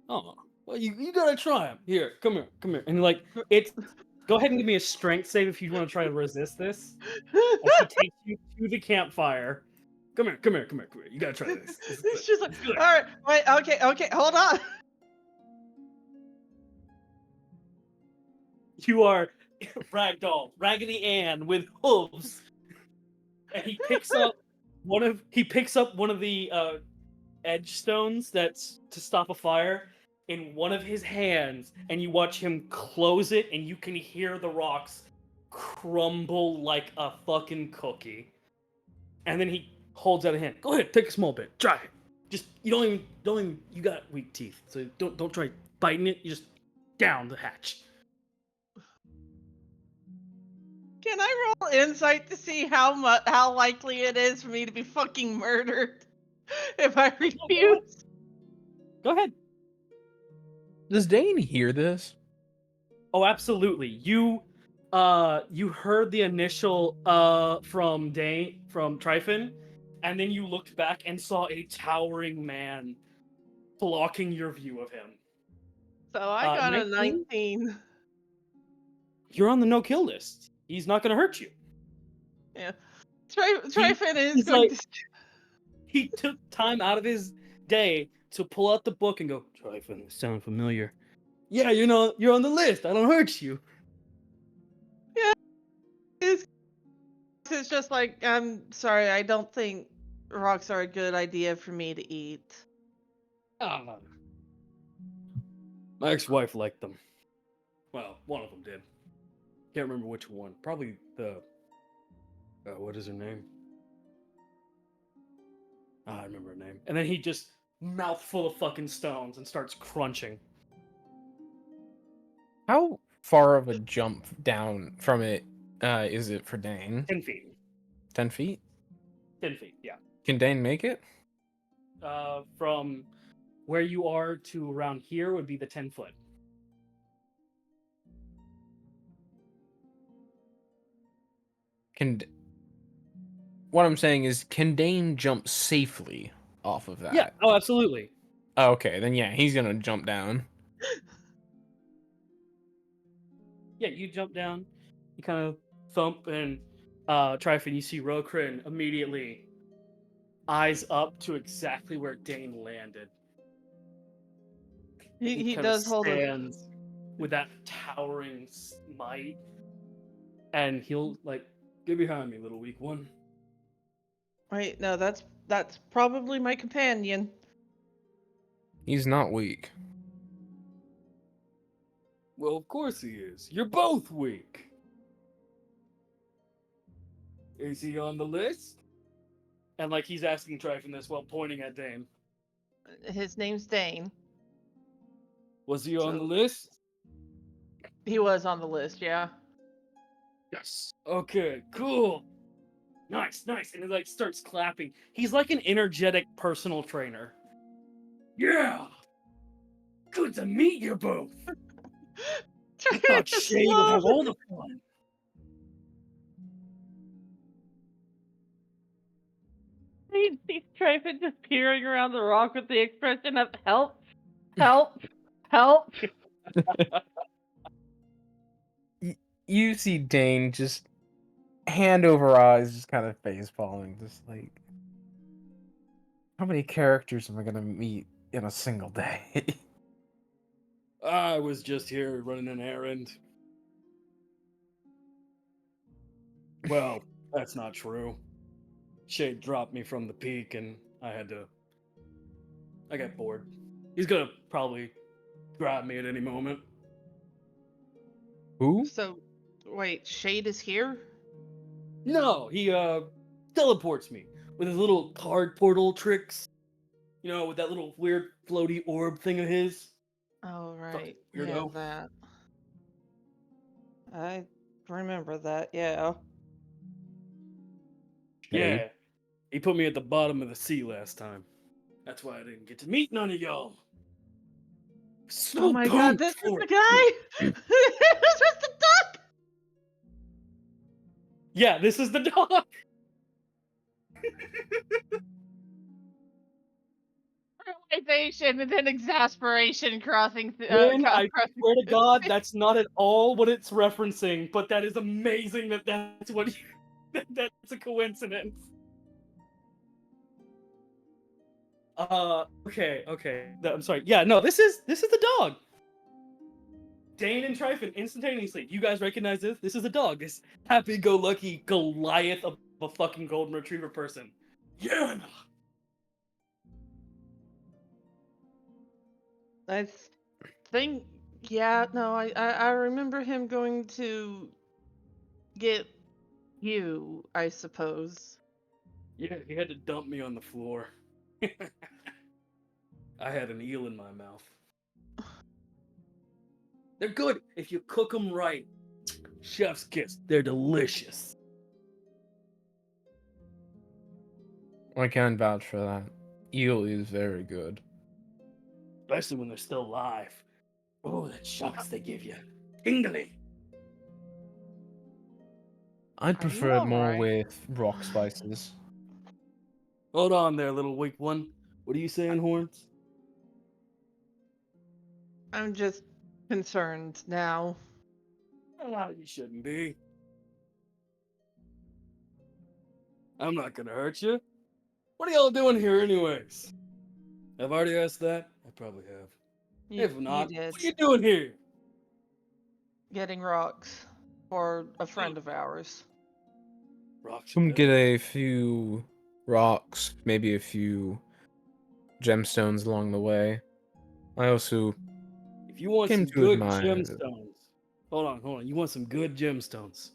Speaker 2: Oh, well, you gotta try them. Here, come here. And like, it's go ahead and give me a strength save if you want to try to resist this. As he takes you to the campfire. Come here. You gotta try this. This is good.
Speaker 4: It's just like,
Speaker 2: It's good.
Speaker 4: all right, wait, okay, hold on.
Speaker 2: You are Ragdoll, Raggedy Ann with hooves, and he picks up one of the edge stones that's to stop a fire in one of his hands, and you watch him close it, and you can hear the rocks crumble like a fucking cookie. And then he holds out a hand. Go ahead, take a small bit. Try it. Just you don't even you got weak teeth, so don't try biting it. You just down the hatch.
Speaker 4: Can I roll insight to see how likely it is for me to be fucking murdered if I refuse?
Speaker 2: Go ahead.
Speaker 5: Does Dane hear this?
Speaker 2: Oh, absolutely. You heard the initial from Dein, from Tryphon, and then you looked back and saw a towering man blocking your view of him.
Speaker 4: So I got a
Speaker 2: 19?
Speaker 4: 19.
Speaker 2: You're on the no-kill list. He's not gonna hurt you.
Speaker 4: Yeah. Tryphon is
Speaker 2: he's
Speaker 4: going
Speaker 2: like-
Speaker 4: to.
Speaker 2: He took time out of his day to pull out the book and go, Tryphon, sound familiar? Yeah, you're on the list. I don't hurt you.
Speaker 4: It's just like, I'm sorry, I don't think rocks are a good idea for me to eat.
Speaker 2: Ah,
Speaker 7: My ex-wife liked them. Well, one of them did. Can't remember which one. Probably the... what is her name? Ah, I remember her name.
Speaker 2: and then he just mouthful of fucking stones and starts crunching.
Speaker 5: How far of a jump down from it is it for Dane?
Speaker 2: 10 feet.
Speaker 5: 10 feet?
Speaker 2: 10 feet, yeah.
Speaker 5: Can Dane make it?
Speaker 2: From where you are to around here would be the 10 foot.
Speaker 5: What I'm saying is, can Dane jump safely off of that?
Speaker 2: Yeah, oh, absolutely.
Speaker 5: Oh, okay, then yeah, he's gonna jump down.
Speaker 2: Yeah, you jump down, you kind of thump, and Tryphon, you see Rokrin immediately eyes up to exactly where Dane landed.
Speaker 4: He
Speaker 2: kinda
Speaker 4: does hold a.
Speaker 2: stands with that towering might, and he'll like,
Speaker 7: Get behind me, little weak one.
Speaker 4: Wait, no, that's probably my companion.
Speaker 5: He's not weak.
Speaker 7: Well, of course he is. You're both weak. Is he on the list?
Speaker 2: and like he's asking Tryphon this while pointing at Dane.
Speaker 4: His name's Dein.
Speaker 7: Was he on the
Speaker 4: So-
Speaker 7: list?
Speaker 4: He was on the list, yeah.
Speaker 2: Yes. Okay, cool. Nice. And he like starts clapping. He's like an energetic personal trainer. Yeah. Good to meet you both. I thought
Speaker 4: Just
Speaker 2: Shay would have
Speaker 4: love-
Speaker 2: all the fun.
Speaker 4: He sees Tryphon just peering around the rock with the expression of help.
Speaker 5: you see Dane just hand over eyes, just kind of face falling, just like, how many characters am I gonna meet in a single day?
Speaker 7: I was just here running an errand. Well, that's not true. Shade dropped me from the peak and I got bored. He's gonna probably grab me at any moment.
Speaker 5: Who?
Speaker 4: So, wait, Shade is here?
Speaker 7: No, he teleports me with his little card portal tricks. You know, with that little weird floaty orb thing of his.
Speaker 4: Oh,
Speaker 7: Fucking
Speaker 4: right. Yeah,
Speaker 7: weirdo.
Speaker 4: that. I remember that, yeah.
Speaker 5: Shade.
Speaker 7: Yeah. He put me at the bottom of the sea last time. That's why I didn't get to meet none of y'all. So
Speaker 4: Oh my god,
Speaker 7: pumped
Speaker 4: this is
Speaker 7: for
Speaker 4: the
Speaker 7: it.
Speaker 4: guy! This is the duck!
Speaker 7: Yeah, this is the dog.
Speaker 4: Realization and then exasperation crossing.
Speaker 7: Lynn, I swear to God, that's not at all what it's referencing, but that is amazing that that's what you, that's a coincidence. Okay. I'm sorry. Yeah, no, this is the dog. Dane and Tryphon instantaneously. You guys recognize this? This is the dog. This happy-go-lucky Goliath of a fucking golden retriever person. Yeah.
Speaker 4: I think, yeah, no, I remember him going to get you, I suppose.
Speaker 7: Yeah, he had to dump me on the floor. I had an eel in my mouth. They're good if you cook them right. Chef's kiss. They're delicious.
Speaker 5: I can vouch for that. Eel is very good.
Speaker 7: Especially when they're still alive. Oh, the chunks they give you. Tingly.
Speaker 5: I'd
Speaker 4: Are you
Speaker 5: prefer it more
Speaker 4: alright?
Speaker 5: with rock spices.
Speaker 7: Hold on there, little weak one. What are you saying, Horns?
Speaker 4: I'm just concerned now.
Speaker 7: Ah, you shouldn't be. I'm not gonna hurt you. What are y'all doing here anyways? I've already asked that. I probably have. If
Speaker 4: You
Speaker 7: not,
Speaker 4: did.
Speaker 7: what are you doing here?
Speaker 4: Getting rocks for a friend of ours.
Speaker 7: Rocks are
Speaker 5: Come get
Speaker 7: good.
Speaker 5: a few rocks, maybe a few gemstones along the way. I also
Speaker 7: If you want
Speaker 5: came
Speaker 7: some
Speaker 5: to
Speaker 7: good
Speaker 5: admire.
Speaker 7: gemstones, hold on. You want some good gemstones?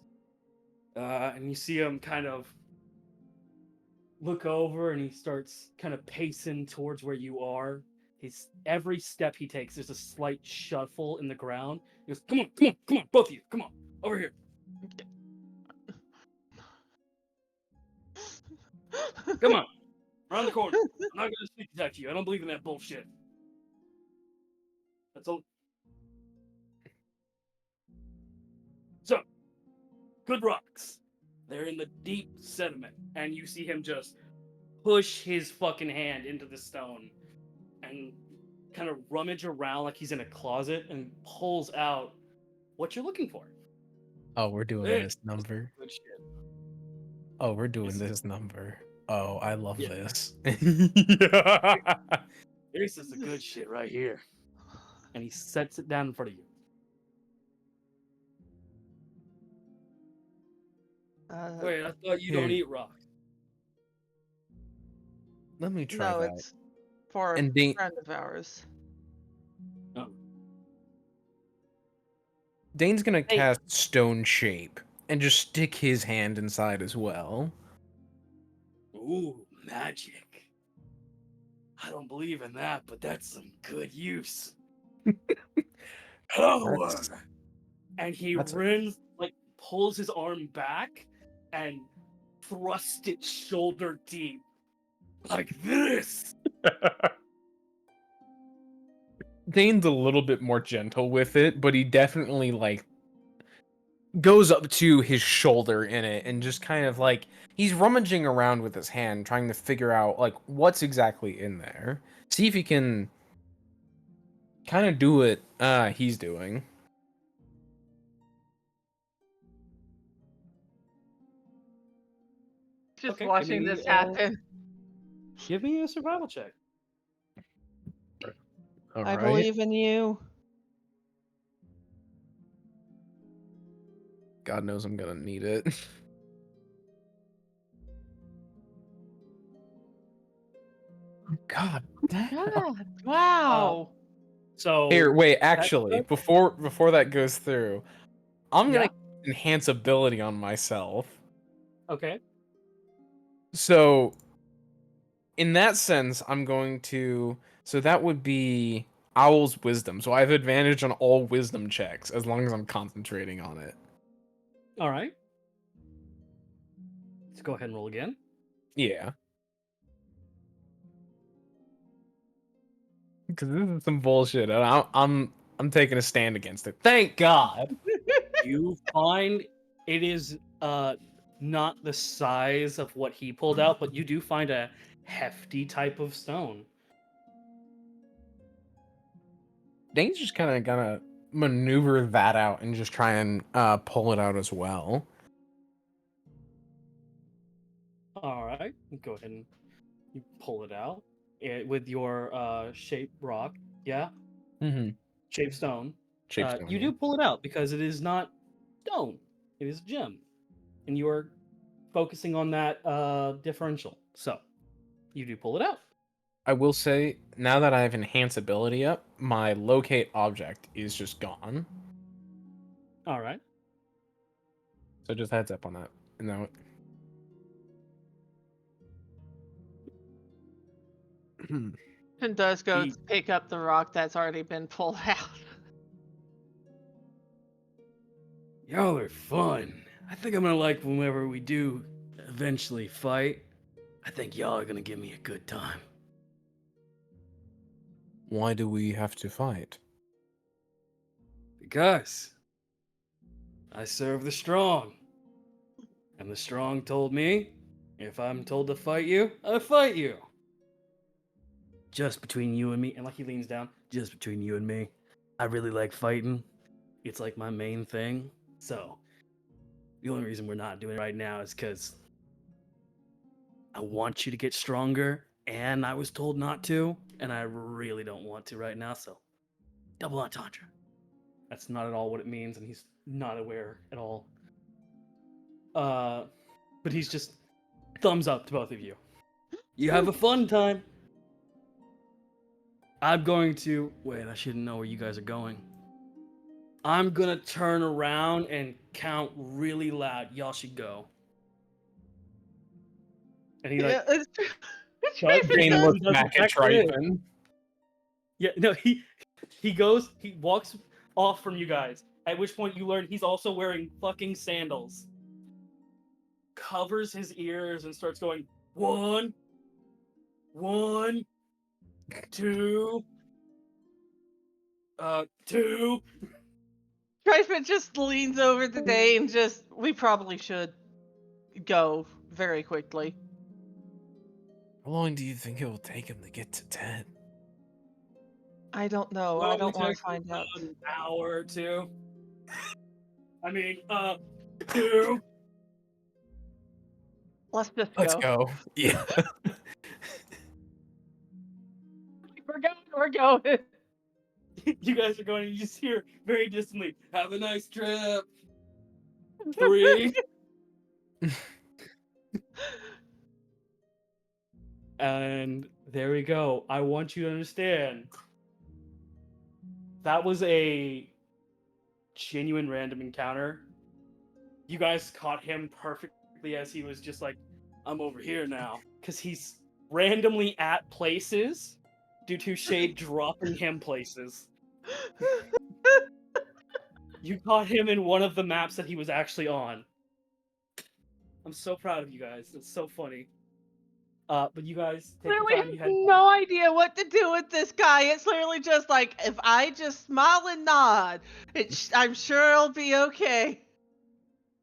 Speaker 7: And you see him kind of look over, and he starts kind of pacing towards where you are. Every step he takes, there's a slight shuffle in the ground. He goes, come on, both of you, come on, over here. Come on, around the corner. I'm not gonna sneak attack you. I don't believe in that bullshit. That's all. So, good rocks. They're in the deep sediment, and you see him just push his fucking hand into the stone and kind of rummage around like he's in a closet and pulls out what you're looking for.
Speaker 5: Oh, we're doing
Speaker 7: This
Speaker 5: this number.
Speaker 7: good shit.
Speaker 5: Oh, we're doing
Speaker 7: This,
Speaker 5: this number. Oh, I love
Speaker 7: yeah,
Speaker 5: this.
Speaker 7: this is the good shit right here. And he sets it down in front of you. Wait, I thought you don't
Speaker 5: Here,
Speaker 7: eat rocks.
Speaker 5: let me try
Speaker 4: No,
Speaker 5: that.
Speaker 4: it's for a
Speaker 5: And Dane,
Speaker 4: friend of ours.
Speaker 7: Oh.
Speaker 5: Dane's gonna
Speaker 7: Hey,
Speaker 5: cast Stone Shape and just stick his hand inside as well.
Speaker 7: ooh, magic. I don't believe in that, but that's some good use. Power.
Speaker 5: That's
Speaker 7: And he
Speaker 5: that's
Speaker 7: runs, like, pulls his arm back and thrusts it shoulder deep. Like this.
Speaker 5: Dane's a little bit more gentle with it, but he definitely like goes up to his shoulder in it and just kind of like he's rummaging around with his hand trying to figure out like what's exactly in there. See if he can kind of do what he's doing.
Speaker 4: Just
Speaker 2: Okay,
Speaker 4: watching this happen.
Speaker 2: Give me a survival check.
Speaker 5: All
Speaker 4: I
Speaker 5: right.
Speaker 4: believe in you.
Speaker 5: God knows I'm gonna need it. God damn.
Speaker 4: God, wow.
Speaker 2: So
Speaker 5: Here, wait.
Speaker 2: that's
Speaker 5: Actually,
Speaker 2: good.
Speaker 5: before that goes through, I'm gonna
Speaker 2: Yeah.
Speaker 5: enhance ability on myself.
Speaker 2: Okay.
Speaker 5: So, in that sense, I'm going to. So that would be Owl's wisdom. So I have advantage on all wisdom checks as long as I'm concentrating on it.
Speaker 2: All right. Let's go ahead and roll again.
Speaker 5: Yeah. Because this is some bullshit, and I'm taking a stand against it. Thank God.
Speaker 2: You find it is not the size of what he pulled out, but you do find a hefty type of stone.
Speaker 5: Dane's just kind of gonna maneuver that out and just try and pull it out as well.
Speaker 2: All right. Go ahead and you pull it out with your shape rock. Yeah.
Speaker 5: Mm-hmm.
Speaker 2: Shape stone.
Speaker 5: Shapestone.
Speaker 2: You
Speaker 5: Yeah.
Speaker 2: do pull it out because it is not stone. It is a gem. And you are focusing on that differential. So you do pull it out.
Speaker 5: I will say, now that I have enhance ability up, my locate object is just gone.
Speaker 2: All right.
Speaker 5: So just heads up on that. And then
Speaker 4: And does go
Speaker 2: He-
Speaker 4: pick up the rock that's already been pulled out.
Speaker 7: Y'all are fun. I think I'm gonna like whenever we do eventually fight. I think y'all are gonna give me a good time.
Speaker 5: why do we have to fight?
Speaker 7: Because I serve the strong. And the strong told me, if I'm told to fight you, I fight you. Just between you and me, and like he leans down, just between you and me. I really like fighting. It's like my main thing. So, the only reason we're not doing it right now is because I want you to get stronger, and I was told not to, and I really don't want to right now, so double entendre.
Speaker 2: That's not at all what it means, and he's not aware at all. But he's just thumbs up to both of you.
Speaker 7: You have a fun time. I'm going to. Wait, I shouldn't know where you guys are going. I'm gonna turn around and count really loud. Y'all should go.
Speaker 2: And he like
Speaker 4: It's
Speaker 2: does,
Speaker 5: Dane
Speaker 2: he
Speaker 5: looks
Speaker 2: does
Speaker 5: back at
Speaker 2: exactly it.
Speaker 5: Tryphon.
Speaker 2: Yeah, no, he walks off from you guys. At which point you learn he's also wearing fucking sandals. Covers his ears and starts going 1, 2, 2.
Speaker 4: Tryphon just leans over to Dein and just, we probably should go very quickly.
Speaker 5: How long do you think it will take him to get to 10?
Speaker 4: I don't know.
Speaker 2: Well,
Speaker 4: I
Speaker 2: it
Speaker 4: don't want
Speaker 2: takes
Speaker 4: to find out.
Speaker 2: an hour or 2. I mean, 2.
Speaker 4: Let's just
Speaker 5: Let's
Speaker 4: go.
Speaker 5: go. Yeah.
Speaker 4: We're going.
Speaker 2: You guys are going, and you just hear very distantly, have a nice trip. 3. And there we go. I want you to understand that was a genuine random encounter. You guys caught him perfectly as he was just like, I'm over here now. Because he's randomly at places due to Shade dropping him places. You caught him in one of the maps that he was actually on. I'm so proud of you guys. It's so funny. But you guys take the
Speaker 4: Literally
Speaker 2: time
Speaker 4: have
Speaker 2: you had.
Speaker 4: no idea what to do with this guy. It's literally just like, if I just smile and nod, I'm sure it'll be okay.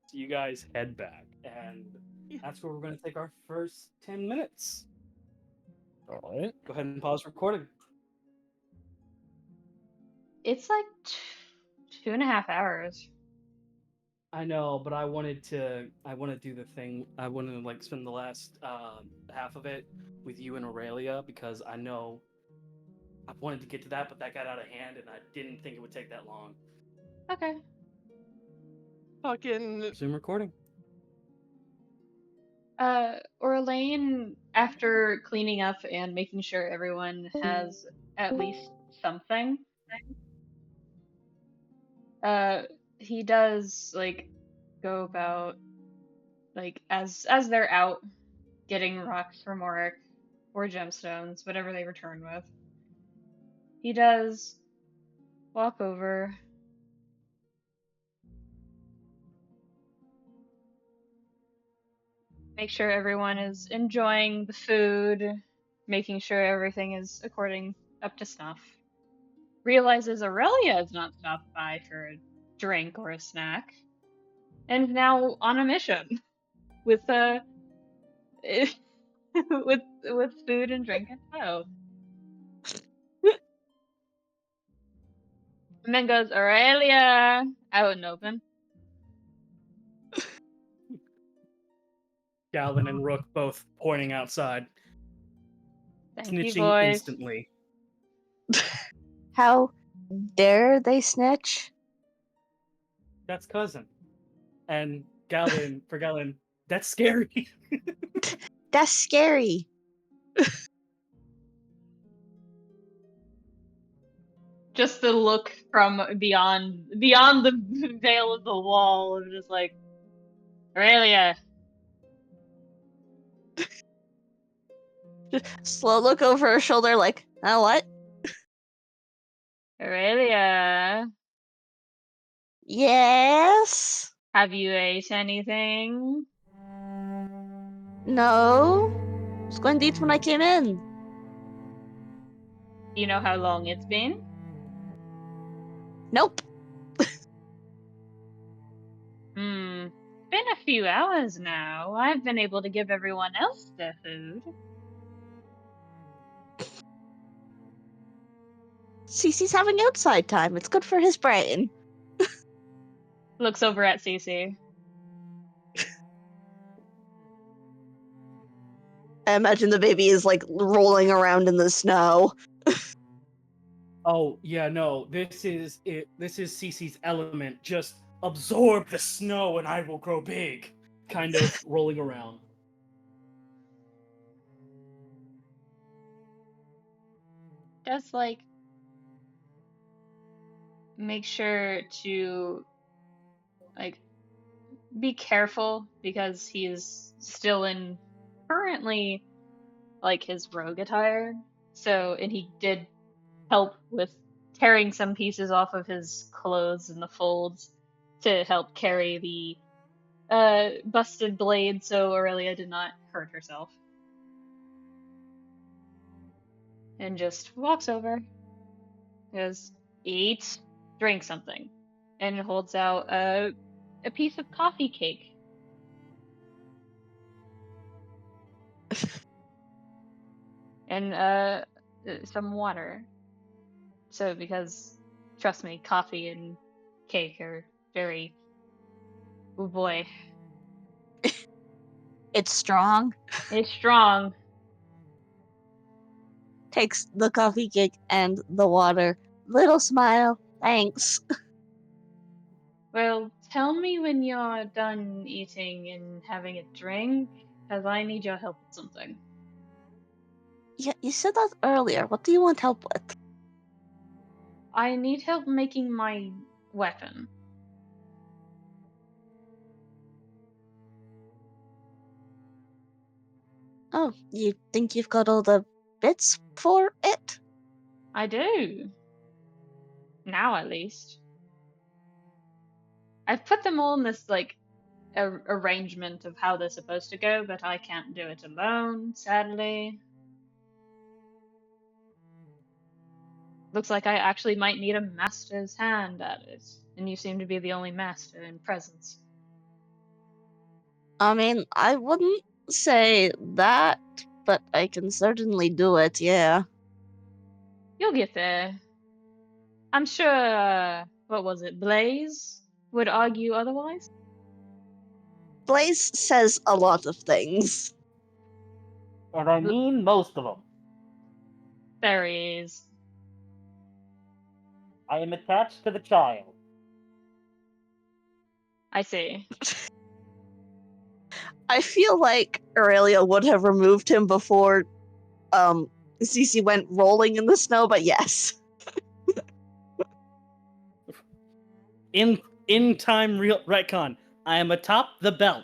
Speaker 2: So you guys head back, and that's where we're going to take our first 10 minutes.
Speaker 5: All right.
Speaker 2: Go ahead and pause recording.
Speaker 6: It's like 2.5 hours.
Speaker 7: I know, but I want to do the thing. I want to like spend the last half of it with you and Aurelia because I know I wanted to get to that, but that got out of hand, and I didn't think it would take that long.
Speaker 6: Okay.
Speaker 4: Fucking
Speaker 7: Zoom recording.
Speaker 6: Orlain, after cleaning up and making sure everyone has at least something, he does like go about like as they're out getting rocks from Oric or gemstones, whatever they return with. He does walk over, make sure everyone is enjoying the food, making sure everything is according up to snuff. Realizes Aurelia has not stopped by for a drink or a snack, and now on a mission with with food and drink and tow. And then goes Aurelia out and open.
Speaker 7: Galvin and Rook both pointing outside,
Speaker 6: Thank you,
Speaker 7: snitching
Speaker 6: boys.
Speaker 7: instantly.
Speaker 3: How dare they snitch?
Speaker 7: That's cousin. And Galvin, for Galvin, that's scary.
Speaker 3: That's scary.
Speaker 6: Just the look from beyond the veil of the wall of just like Aurelia.
Speaker 3: Just slow look over her shoulder, like, oh, what?
Speaker 6: Aurelia,
Speaker 3: Yes?
Speaker 6: have you ate anything?
Speaker 3: No? I was going to eat when I came in.
Speaker 6: Do you know how long it's been?
Speaker 3: Nope.
Speaker 6: It's been a few hours now. I've been able to give everyone else their food.
Speaker 3: Cece's having outside time. It's good for his brain.
Speaker 6: Looks over at Cece.
Speaker 3: I imagine the baby is like rolling around in the snow.
Speaker 7: Oh yeah, no, this is it. This is Cece's element. Just absorb the snow, and I will grow big. Kind of rolling around.
Speaker 6: Just like make sure to like be careful because he's still in currently like his rogue attire. So, and he did help with tearing some pieces off of his clothes in the folds to help carry the busted blade so Aurelia did not hurt herself. And just walks over, goes, eat, drink something, and holds out a piece of coffee cake. And some water. So, because, trust me, coffee and cake are very, oh boy,
Speaker 3: It's strong.
Speaker 6: it's strong.
Speaker 3: Takes the coffee cake and the water. Little smile. Thanks.
Speaker 6: Well, tell me when you're done eating and having a drink, because I need your help with something.
Speaker 3: Yeah, you said that earlier. What do you want help with?
Speaker 6: I need help making my weapon.
Speaker 3: Oh, you think you've got all the bits for it?
Speaker 6: I do. Now, at least. I've put them all in this, like, arrangement of how they're supposed to go, but I can't do it alone, sadly. Looks like I actually might need a master's hand at it, and you seem to be the only master in presence.
Speaker 3: I mean, I wouldn't say that, but I can certainly do it, yeah.
Speaker 6: You'll get there. I'm sure, what was it, Blaze would argue otherwise?
Speaker 3: Blaze says a lot of things.
Speaker 2: And I mean most of them.
Speaker 6: There he is.
Speaker 2: I am attached to the child.
Speaker 6: I see.
Speaker 3: I feel like Aurelia would have removed him before Cece went rolling in the snow, but yes.
Speaker 2: In time real retcon. I am atop the belt.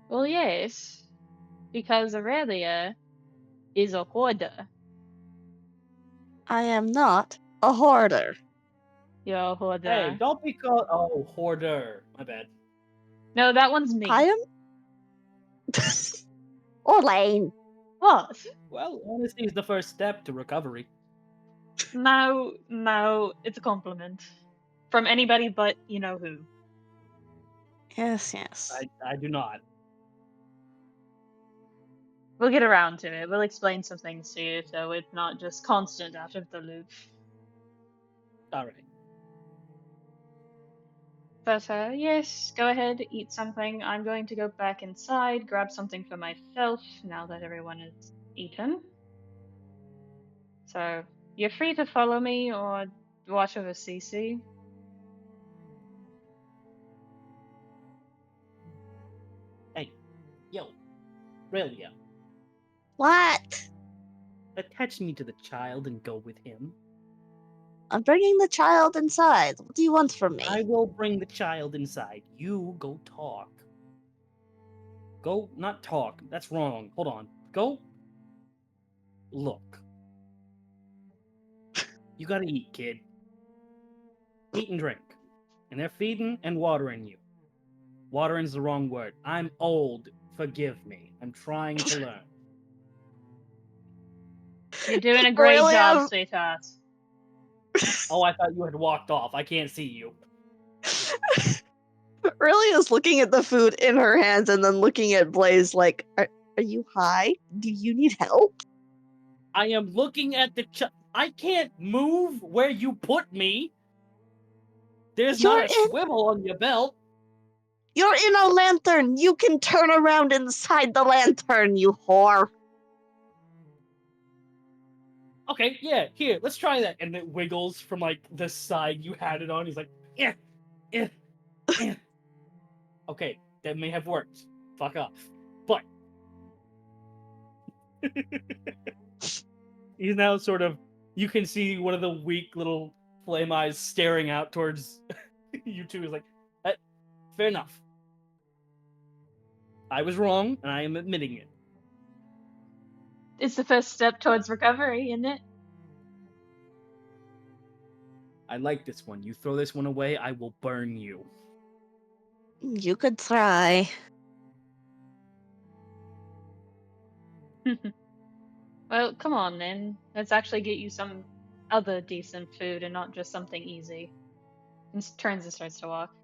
Speaker 6: Well, yes, because Aurelia is a hoarder.
Speaker 3: I am not a hoarder.
Speaker 6: You're a hoarder.
Speaker 2: Hey, don't be called hoarder. My bad.
Speaker 6: No, that one's me.
Speaker 3: I am. Orlain.
Speaker 6: What?
Speaker 2: Well, honesty is the first step to recovery.
Speaker 6: No, it's a compliment. From anybody but you know who.
Speaker 3: Yes, yes.
Speaker 2: I do not.
Speaker 6: We'll get around to it. We'll explain some things to you so it's not just constant out of the loop.
Speaker 2: Alright.
Speaker 6: But yes, go ahead, eat something. I'm going to go back inside, grab something for myself now that everyone is eaten. So you're free to follow me or watch over Cece.
Speaker 2: Hey, yo, Aurelia,
Speaker 3: What?
Speaker 2: attach me to the child and go with him.
Speaker 3: I'm bringing the child inside. What do you want from me?
Speaker 2: I will bring the child inside. You go talk. Go, not talk. That's wrong. Hold on. Go look. You gotta eat, kid. Eat and drink. And they're feeding and watering you. Watering's the wrong word. I'm old. Forgive me. I'm trying to learn.
Speaker 6: You're doing a great
Speaker 3: Aurelia-
Speaker 6: job, sweetheart.
Speaker 2: Oh, I thought you had walked off. I can't see you.
Speaker 3: Aurelia's looking at the food in her hands and then looking at Blaze like, are you high? Do you need help?
Speaker 2: I am looking at the I can't move where you put me. There's
Speaker 3: You're
Speaker 2: not a swivel on your belt.
Speaker 3: You're in a lantern. You can turn around inside the lantern, you whore.
Speaker 2: Okay, yeah, here, let's try that. And it wiggles from like the side you had it on. He's like, yeah. Okay, that may have worked. Fuck off. But he's now sort of, you can see one of the weak little flame eyes staring out towards you two. Is like, fair enough. I was wrong, and I am admitting it.
Speaker 6: It's the first step towards recovery, isn't it?
Speaker 2: I like this one. You throw this one away, I will burn you.
Speaker 3: You could try.
Speaker 6: Well, come on then. Let's actually get you some other decent food and not just something easy. And turns and starts to walk.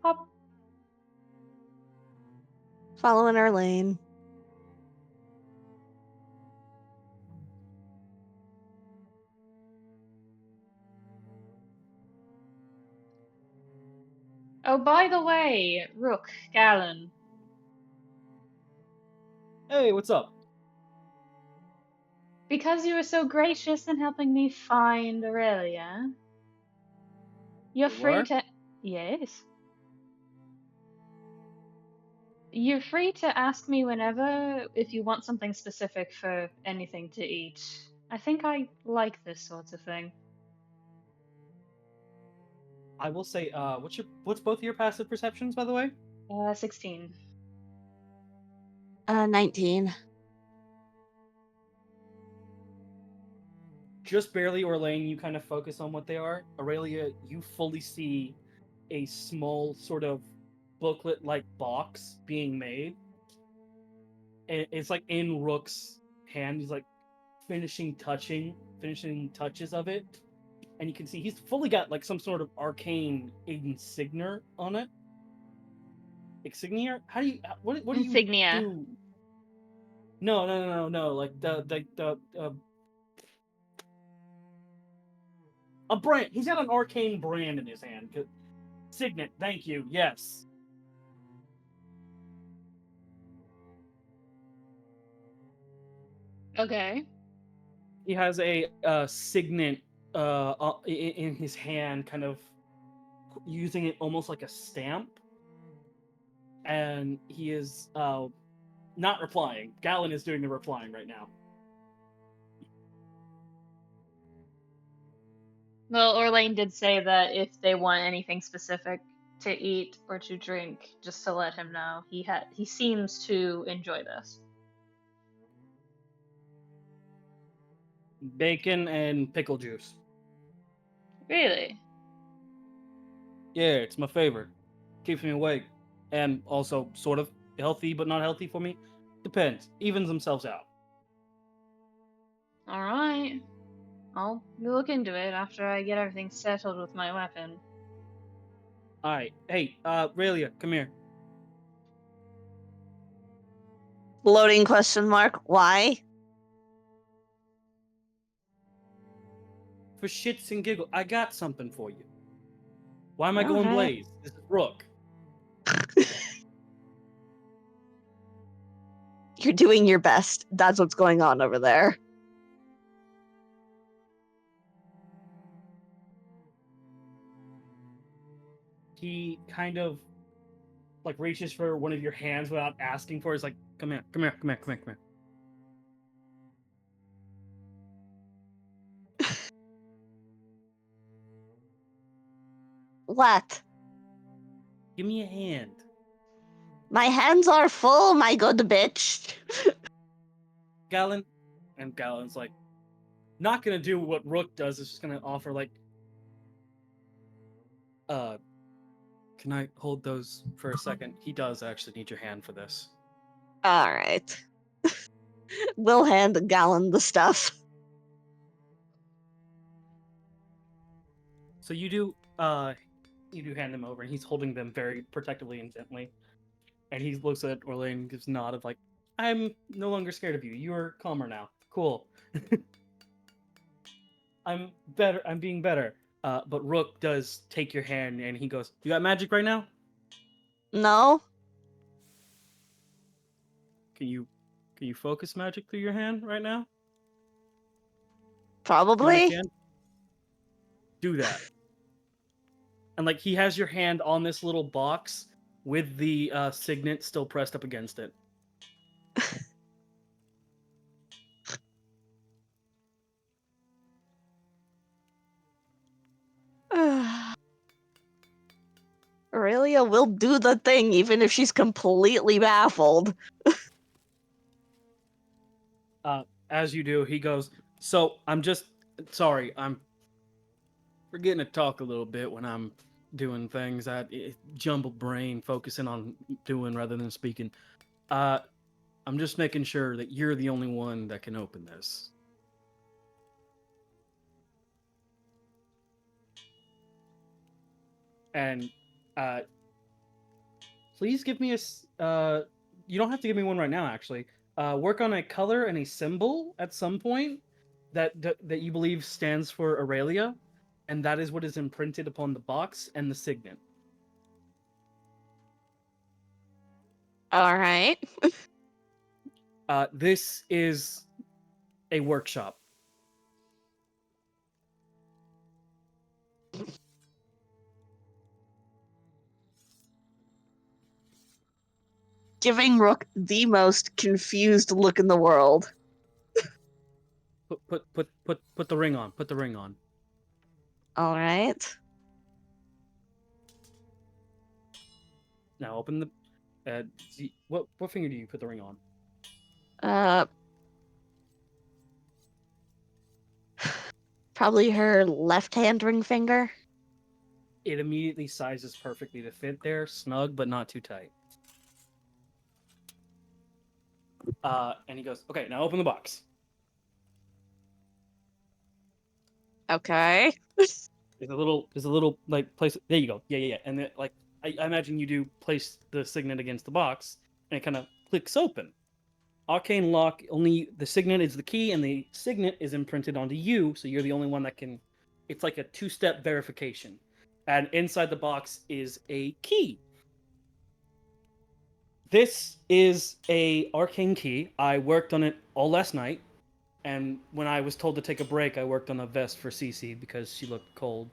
Speaker 6: Hop.
Speaker 3: Following our lane.
Speaker 6: Oh, by the way, Rook, Galen.
Speaker 2: Hey, what's up?
Speaker 6: Because you were so gracious in helping me find Aurelia, you're
Speaker 2: You
Speaker 6: free
Speaker 2: were?
Speaker 6: to. Yes. You're free to ask me whenever if you want something specific for anything to eat. I think I like this sort of thing.
Speaker 2: I will say, what's both of your passive perceptions, by the way?
Speaker 6: 16.
Speaker 3: 19.
Speaker 2: Just barely, Orlain, you kind of focus on what they are. Aurelia, you fully see a small sort of booklet-like box being made. And it's like in Rook's hand. He's like finishing touches of it. And you can see he's fully got like some sort of arcane insignia on it. Insignia? How do you? What do you
Speaker 6: Insignia.
Speaker 2: do? No. Like the
Speaker 7: A brand. He's got an arcane brand in his hand. Signet, thank you. Yes.
Speaker 6: Okay.
Speaker 7: He has a signet in his hand, kind of using it almost like a stamp. And he is not replying. Galen is doing the replying right now.
Speaker 6: Well, Orlain did say that if they want anything specific to eat or to drink, just to let him know. He seems to enjoy this.
Speaker 7: Bacon and pickle juice.
Speaker 6: Really?
Speaker 7: Yeah, it's my favorite. Keeps me awake. And also sort of healthy, but not healthy for me. Depends. Evens themselves out.
Speaker 6: All right. I'll look into it after I get everything settled with my weapon.
Speaker 7: Alright. Hey, Aurelia, come here.
Speaker 3: Loading question mark. Why?
Speaker 7: For shits and giggles, I got something for you. Why am I
Speaker 3: Go
Speaker 7: going
Speaker 3: ahead.
Speaker 7: Blaze? This is Rook.
Speaker 3: You're doing your best. That's what's going on over there.
Speaker 7: He kind of like reaches for one of your hands without asking for it. He's like, come here, come here, come here, come here, come here.
Speaker 3: What?
Speaker 7: Give me a hand.
Speaker 3: My hands are full, my good bitch.
Speaker 7: Galen. And Galen's like, not gonna do what Rook does, is just gonna offer like, can I hold those for a second? He does actually need your hand for this.
Speaker 3: All right. We'll hand Galen the stuff.
Speaker 7: So you do hand them over, and he's holding them very protectively and gently. And he looks at Orlain and gives a nod of like, I'm no longer scared of you. You're calmer now. Cool. I'm better. I'm being better. But Rook does take your hand, and he goes, "You got magic right now?
Speaker 3: No?
Speaker 7: Can you focus magic through your hand right now? Do you know you
Speaker 3: Probably?
Speaker 7: can? Do that." And like he has your hand on this little box with the signet still pressed up against it.
Speaker 3: Aurelia will do the thing even if she's completely baffled.
Speaker 7: As you do, he goes, "So I'm just sorry. I'm forgetting to talk a little bit when I'm doing things. Jumbled brain, focusing on doing rather than speaking. I'm just making sure that you're the only one that can open this." And please give me you don't have to give me one right now, actually. Work on a color and a symbol at some point that you believe stands for Aurelia, and that is what is imprinted upon the box and the signet.
Speaker 3: All right.
Speaker 7: This is a workshop.
Speaker 3: Giving Rook the most confused look in the world.
Speaker 7: Put the ring on. Put the ring on.
Speaker 3: All right.
Speaker 7: Now open the. What finger do you put the ring on?
Speaker 3: Probably her left-hand ring finger.
Speaker 7: It immediately sizes perfectly to fit there, snug but not too tight. And he goes, "Okay, now open the box."
Speaker 3: Okay.
Speaker 7: There's a little like place. There you go. Yeah. And then, like I imagine you do place the signet against the box, and it kind of clicks open. Arcane lock. Only the signet is the key, and the signet is imprinted onto you, so you're the only one that can
Speaker 2: It's like a 2-step verification. And inside the box is a key. This is a arcane key. I worked on it all last night. And when I was told to take a break, I worked on a vest for Cece because she looked cold.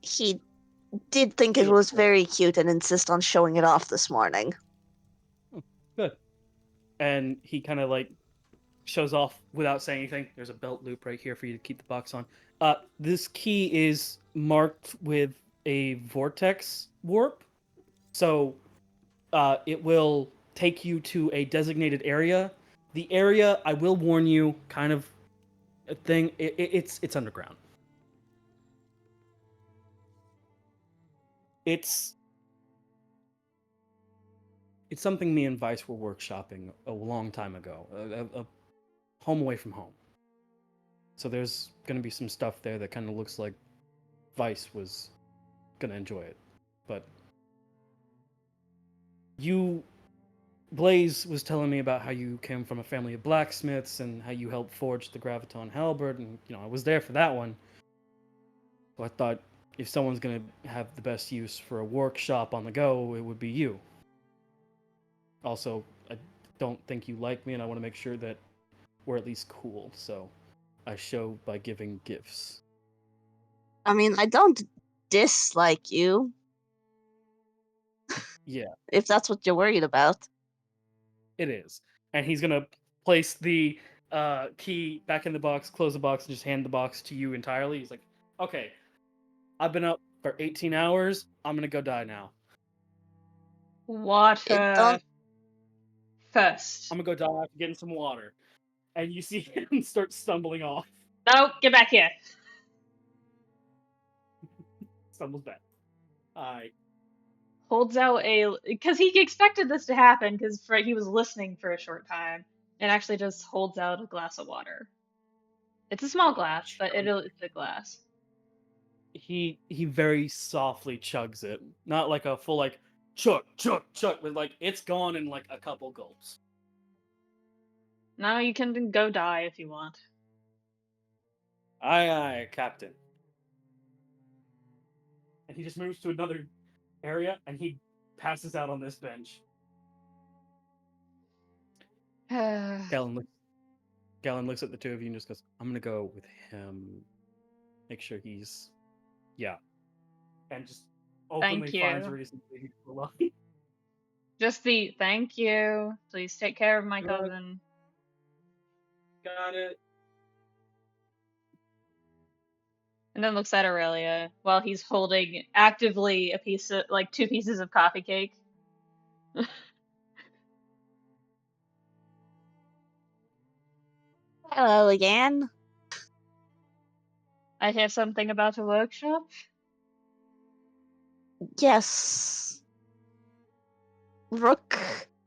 Speaker 3: He did think it was very cute and insist on showing it off this morning.
Speaker 2: Good. And he kind of like shows off without saying anything. There's a belt loop right here for you to keep the box on. This key is marked with a vortex warp. So it will take you to a designated area. The area, I will warn you, kind of a thing, it's underground. It's something me and Vice were workshopping a long time ago. A home away from home. So there's going to be some stuff there that kind of looks like Vice was going to enjoy it. But Blaze was telling me about how you came from a family of blacksmiths and how you helped forge the Graviton halberd, and I was there for that one. So I thought if someone's going to have the best use for a workshop on the go, it would be you. Also, I don't think you like me, and I want to make sure that we're at least cool, so I show by giving gifts.
Speaker 3: I mean, I don't dislike you.
Speaker 2: Yeah.
Speaker 3: If that's what you're worried about.
Speaker 2: It is. And he's going to place the key back in the box, close the box, and just hand the box to you entirely. He's like, okay, I've been up for 18 hours. I'm going to go die now.
Speaker 6: Water first.
Speaker 2: I'm going to go die after getting some water. And you see him start stumbling off.
Speaker 6: No, get back here.
Speaker 2: Stumbles back. Alright.
Speaker 6: Holds out because he expected this to happen because he was listening for a short time, and actually just holds out a glass of water. It's a small glass, but it's a glass.
Speaker 2: He very softly chugs it, not like a full like chug, but like it's gone in like a couple gulps.
Speaker 6: Now you can go die if you want.
Speaker 2: Aye, Captain. And he just moves to another area, and he passes out on this bench. Galen looks at the two of you and just goes, I'm gonna go with him. Make sure he's... Yeah. And just openly finds a reason to leave you alone.
Speaker 6: Just the thank you. Please take care of my cousin.
Speaker 2: Got it.
Speaker 6: And then looks at Aurelia while he's holding actively a piece of, like, 2 pieces of coffee cake.
Speaker 3: Hello again.
Speaker 6: I hear something about a workshop?
Speaker 3: Yes. Rook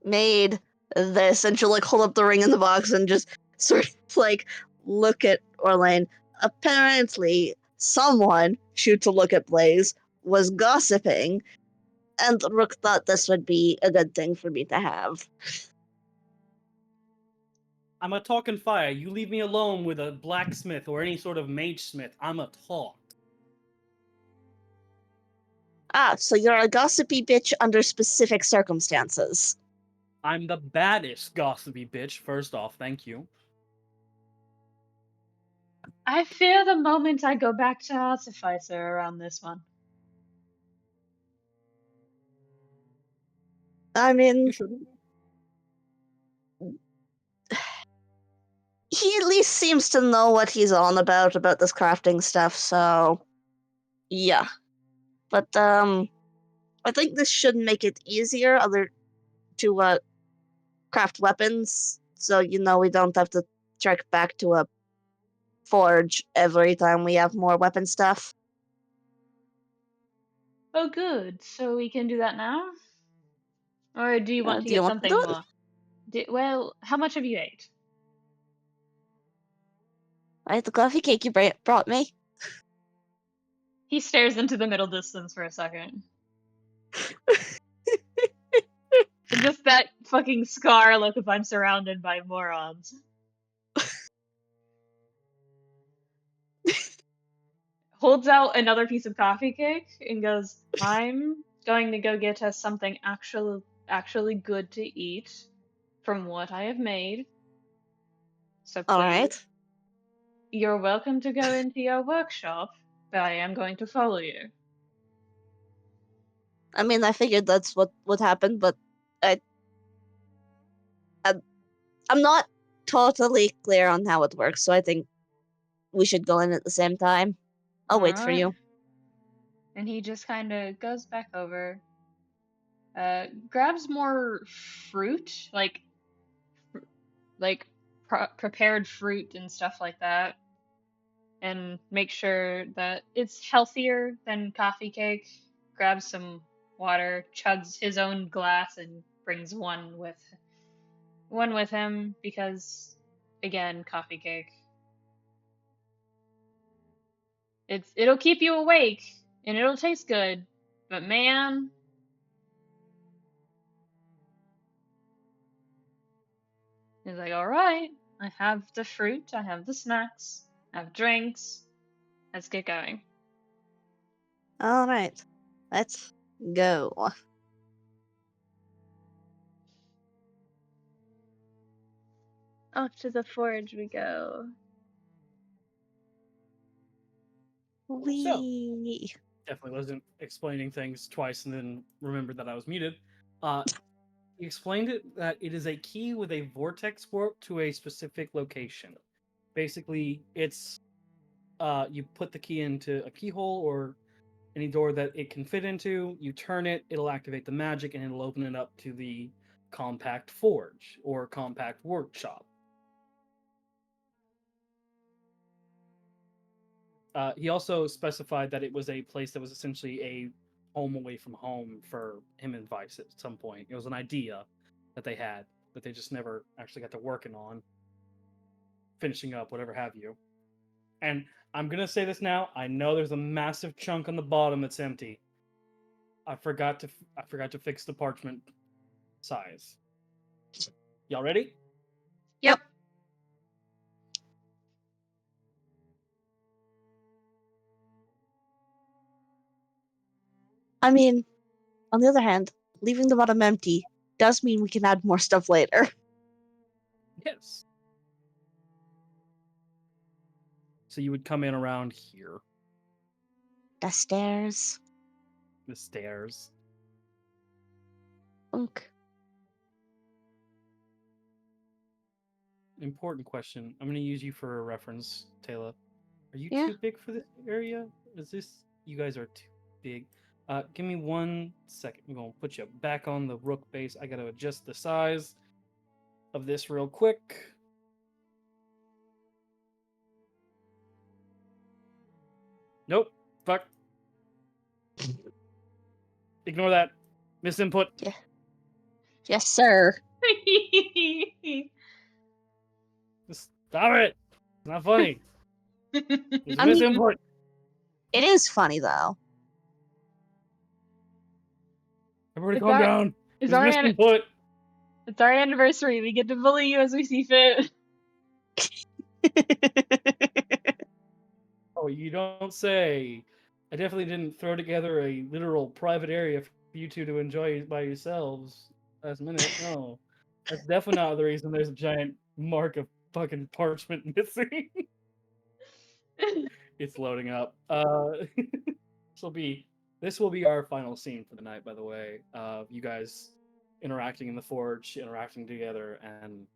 Speaker 3: made this, and she'll like hold up the ring in the box and just sort of like look at Orlain. Apparently, someone, shoot to look at Blaze, was gossiping, and Rook thought this would be a good thing for me to have.
Speaker 2: I'm a talking fire. You leave me alone with a blacksmith or any sort of mage smith. I'm a talk.
Speaker 3: Ah, so you're a gossipy bitch under specific circumstances.
Speaker 2: I'm the baddest gossipy bitch, first off, thank you.
Speaker 6: I fear the moment I go back to Artificer around this one.
Speaker 3: I mean,
Speaker 2: You shouldn't.
Speaker 3: He at least seems to know what he's on about this crafting stuff, so yeah. But I think this should make it easier to craft weapons, so we don't have to trek back to a forge every time we have more weapon stuff.
Speaker 6: Oh, good. So we can do that now? Or do you want to
Speaker 3: Do you
Speaker 6: get
Speaker 3: want to
Speaker 6: something
Speaker 3: do it?
Speaker 6: more? Well, how much have you ate?
Speaker 3: I had the coffee cake you brought me.
Speaker 6: He stares into the middle distance for a second. Just that fucking scar look if I'm surrounded by morons. holds out another piece of coffee cake and goes, I'm going to go get us something actually good to eat from what I have made. So
Speaker 3: All
Speaker 6: please,
Speaker 3: right.
Speaker 6: you're welcome to go into your workshop, but I am going to follow you.
Speaker 3: I mean, I figured that's what would happen, but I, I'm not totally clear on how it works, so I think we should go in at the same time. I'll wait for
Speaker 6: Alright.
Speaker 3: you.
Speaker 6: And he just kind of goes back over, grabs more fruit, like prepared fruit and stuff like that, and make sure that it's healthier than coffee cake. Grabs some water, chugs his own glass, and brings one with him because, again, coffee cake. It'll keep you awake and it'll taste good, but man, he's like, all right, I have the fruit, I have the snacks, I have drinks. Let's get going.
Speaker 3: All right. Let's go.
Speaker 6: Off to the forge we go.
Speaker 3: Wee.
Speaker 2: Definitely wasn't explaining things twice and then remembered that I was muted. He explained it that it is a key with a vortex warp to a specific location. Basically, it's you put the key into a keyhole or any door that it can fit into, you turn it, it'll activate the magic, and it'll open it up to the compact forge or compact workshop. He also specified that it was a place that was essentially a home away from home for him and Vice at some point. It was an idea that they had that they just never actually got to working on, finishing up, whatever have you. And I'm gonna say this now. I know there's a massive chunk on the bottom that's empty. I forgot to fix the parchment size. Y'all ready?
Speaker 6: Yep.
Speaker 3: I mean, on the other hand, leaving the bottom empty does mean we can add more stuff later.
Speaker 2: Yes. So you would come in around here,
Speaker 3: The stairs.
Speaker 2: the stairs.
Speaker 3: Okay.
Speaker 2: Important question. I'm gonna use you for a reference, Tala. Are you
Speaker 3: Yeah.
Speaker 2: too big for this area? Is this you guys are too big? Give me 1 second. I'm gonna put you back on the rook base. I gotta adjust the size of this real quick. Nope. Fuck. Ignore that. Misinput.
Speaker 3: Yeah. Yes, sir.
Speaker 2: Just stop it. It's not funny. It's a
Speaker 3: I mean,
Speaker 2: misinput.
Speaker 3: it is funny though.
Speaker 2: Everybody
Speaker 6: It's
Speaker 2: calm
Speaker 6: our-
Speaker 2: down.
Speaker 6: It's
Speaker 2: It's
Speaker 6: our,
Speaker 2: misinput.
Speaker 6: it's our anniversary. We get to bully you as we see fit.
Speaker 2: Oh, you don't say. I definitely didn't throw together a literal private area for you two to enjoy by yourselves last minute. No. That's definitely not the reason there's a giant mark of fucking parchment missing. It's loading up. This will be our final scene for the night, by the way. You guys interacting in the forge, interacting together, and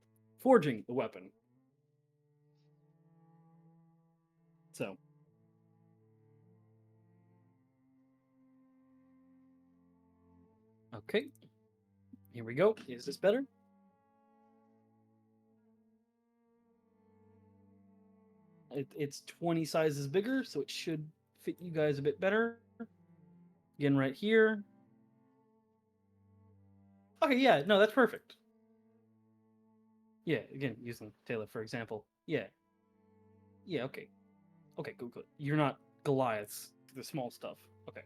Speaker 2: forging the weapon. So okay. Here we go. Is this better? It's 20 sizes bigger, so it should fit you guys a bit better. Again, right here. Okay, yeah, no, that's perfect. Yeah, again, using Taylor for example. Yeah. Yeah, okay. Okay, good. You're not Goliaths, the small stuff. Okay.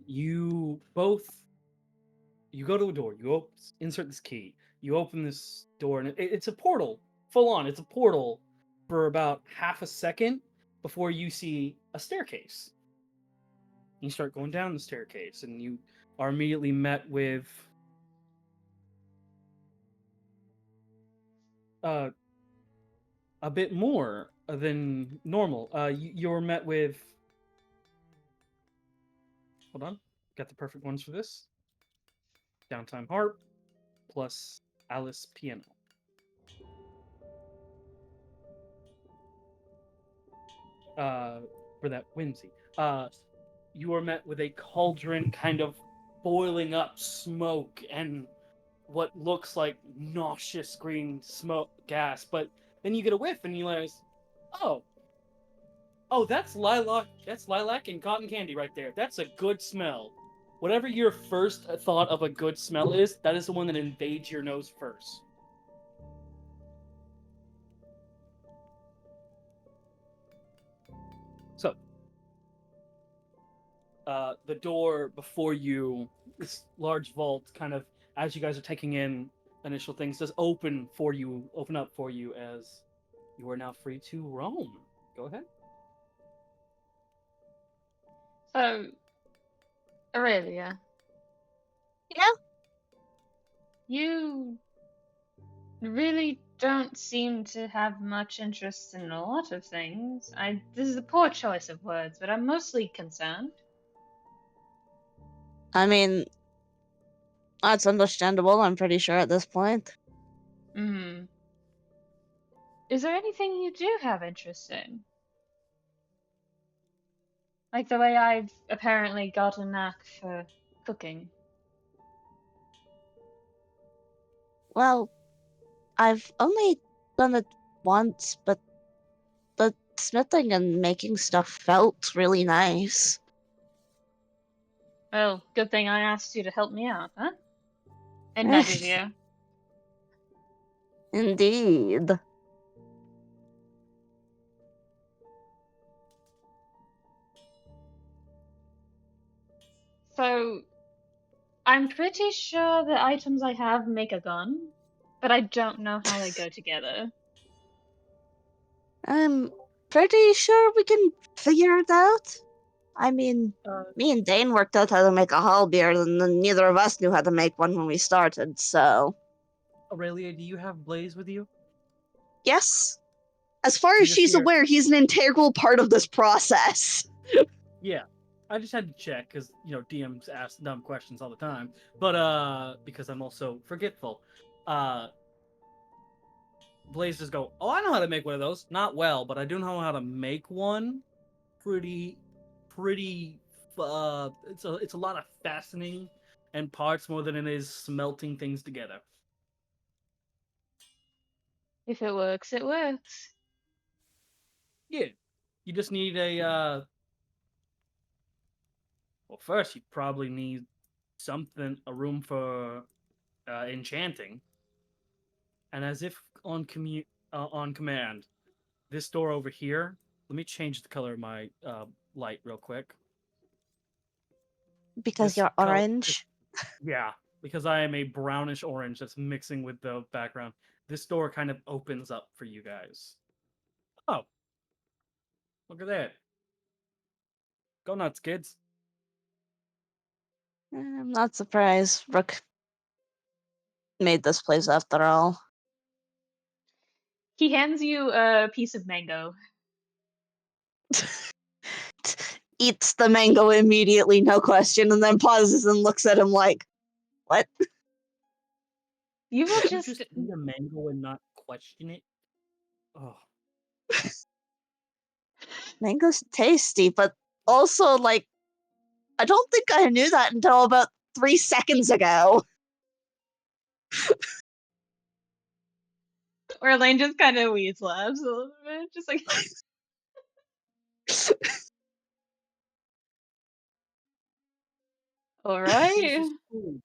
Speaker 2: You go to a door. Insert this key. You open this door, and it's a portal. Full on, it's a portal for about half a second before you see a staircase. You start going down the staircase, and you are immediately met with a bit more than normal. You're met with. Hold on, got the perfect ones for this. Downtime harp plus Alice piano. For that whimsy. You are met with a cauldron kind of boiling up smoke and what looks like nauseous green smoke gas, but then you get a whiff and you realize, oh, that's lilac and cotton candy right there. That's a good smell. Whatever your first thought of a good smell is, that is the one that invades your nose first. So, the door before you, this large vault, kind of as you guys are taking in initial things, does open up for you as you are now free to roam. Go ahead.
Speaker 6: So, Aurelia,
Speaker 3: Yeah?
Speaker 6: you really don't seem to have much interest in a lot of things. This is a poor choice of words, but I'm mostly concerned.
Speaker 3: I mean, that's understandable, I'm pretty sure at this point.
Speaker 6: Hmm. Is there anything you do have interest in? Like the way I've apparently got a knack for cooking.
Speaker 3: Well, I've only done it once, but the smithing and making stuff felt really nice.
Speaker 6: Well, good thing I asked you to help me out, huh? And nudges you.
Speaker 3: Indeed.
Speaker 6: So, I'm pretty sure the items I have make a gun, but I don't know how they go together.
Speaker 3: I'm pretty sure we can figure it out. I mean, me and Dane worked out how to make a halberd, and then neither of us knew how to make one when we started, so...
Speaker 2: Aurelia, do you have Blaze with you?
Speaker 3: Yes. As far
Speaker 2: So
Speaker 3: as
Speaker 2: you just
Speaker 3: she's
Speaker 2: hear-
Speaker 3: aware, he's an integral part of this process.
Speaker 2: Yeah. I just had to check because DMs ask dumb questions all the time, but because I'm also forgetful. Blaze just go, oh, I know how to make one of those. Not well, but I do know how to make one. Pretty. It's a lot of fastening and parts more than it is smelting things together.
Speaker 6: If it works, it works.
Speaker 2: Yeah, you just need a. Well, first you probably need a room for enchanting, and as if on command, this door over here. Let me change the color of my light real quick.
Speaker 3: Because
Speaker 2: This
Speaker 3: you're
Speaker 2: color,
Speaker 3: orange.
Speaker 2: yeah, because I am a brownish orange that's mixing with the background. This door kind of opens up for you guys. Oh, look at that! Go nuts, kids!
Speaker 3: I'm not surprised Rook made this place after all.
Speaker 6: He hands you a piece of mango.
Speaker 3: Eats the mango immediately, no question, and then pauses and looks at him like, what?
Speaker 6: You will
Speaker 2: You
Speaker 6: just
Speaker 2: just eat a mango and not question it. Oh,
Speaker 3: Mango's tasty, but also, like, I don't think I knew that until about 3 seconds ago.
Speaker 6: Orlain just kind of wheeze laughs a little bit, just like. All
Speaker 2: here's
Speaker 6: right.
Speaker 2: this food.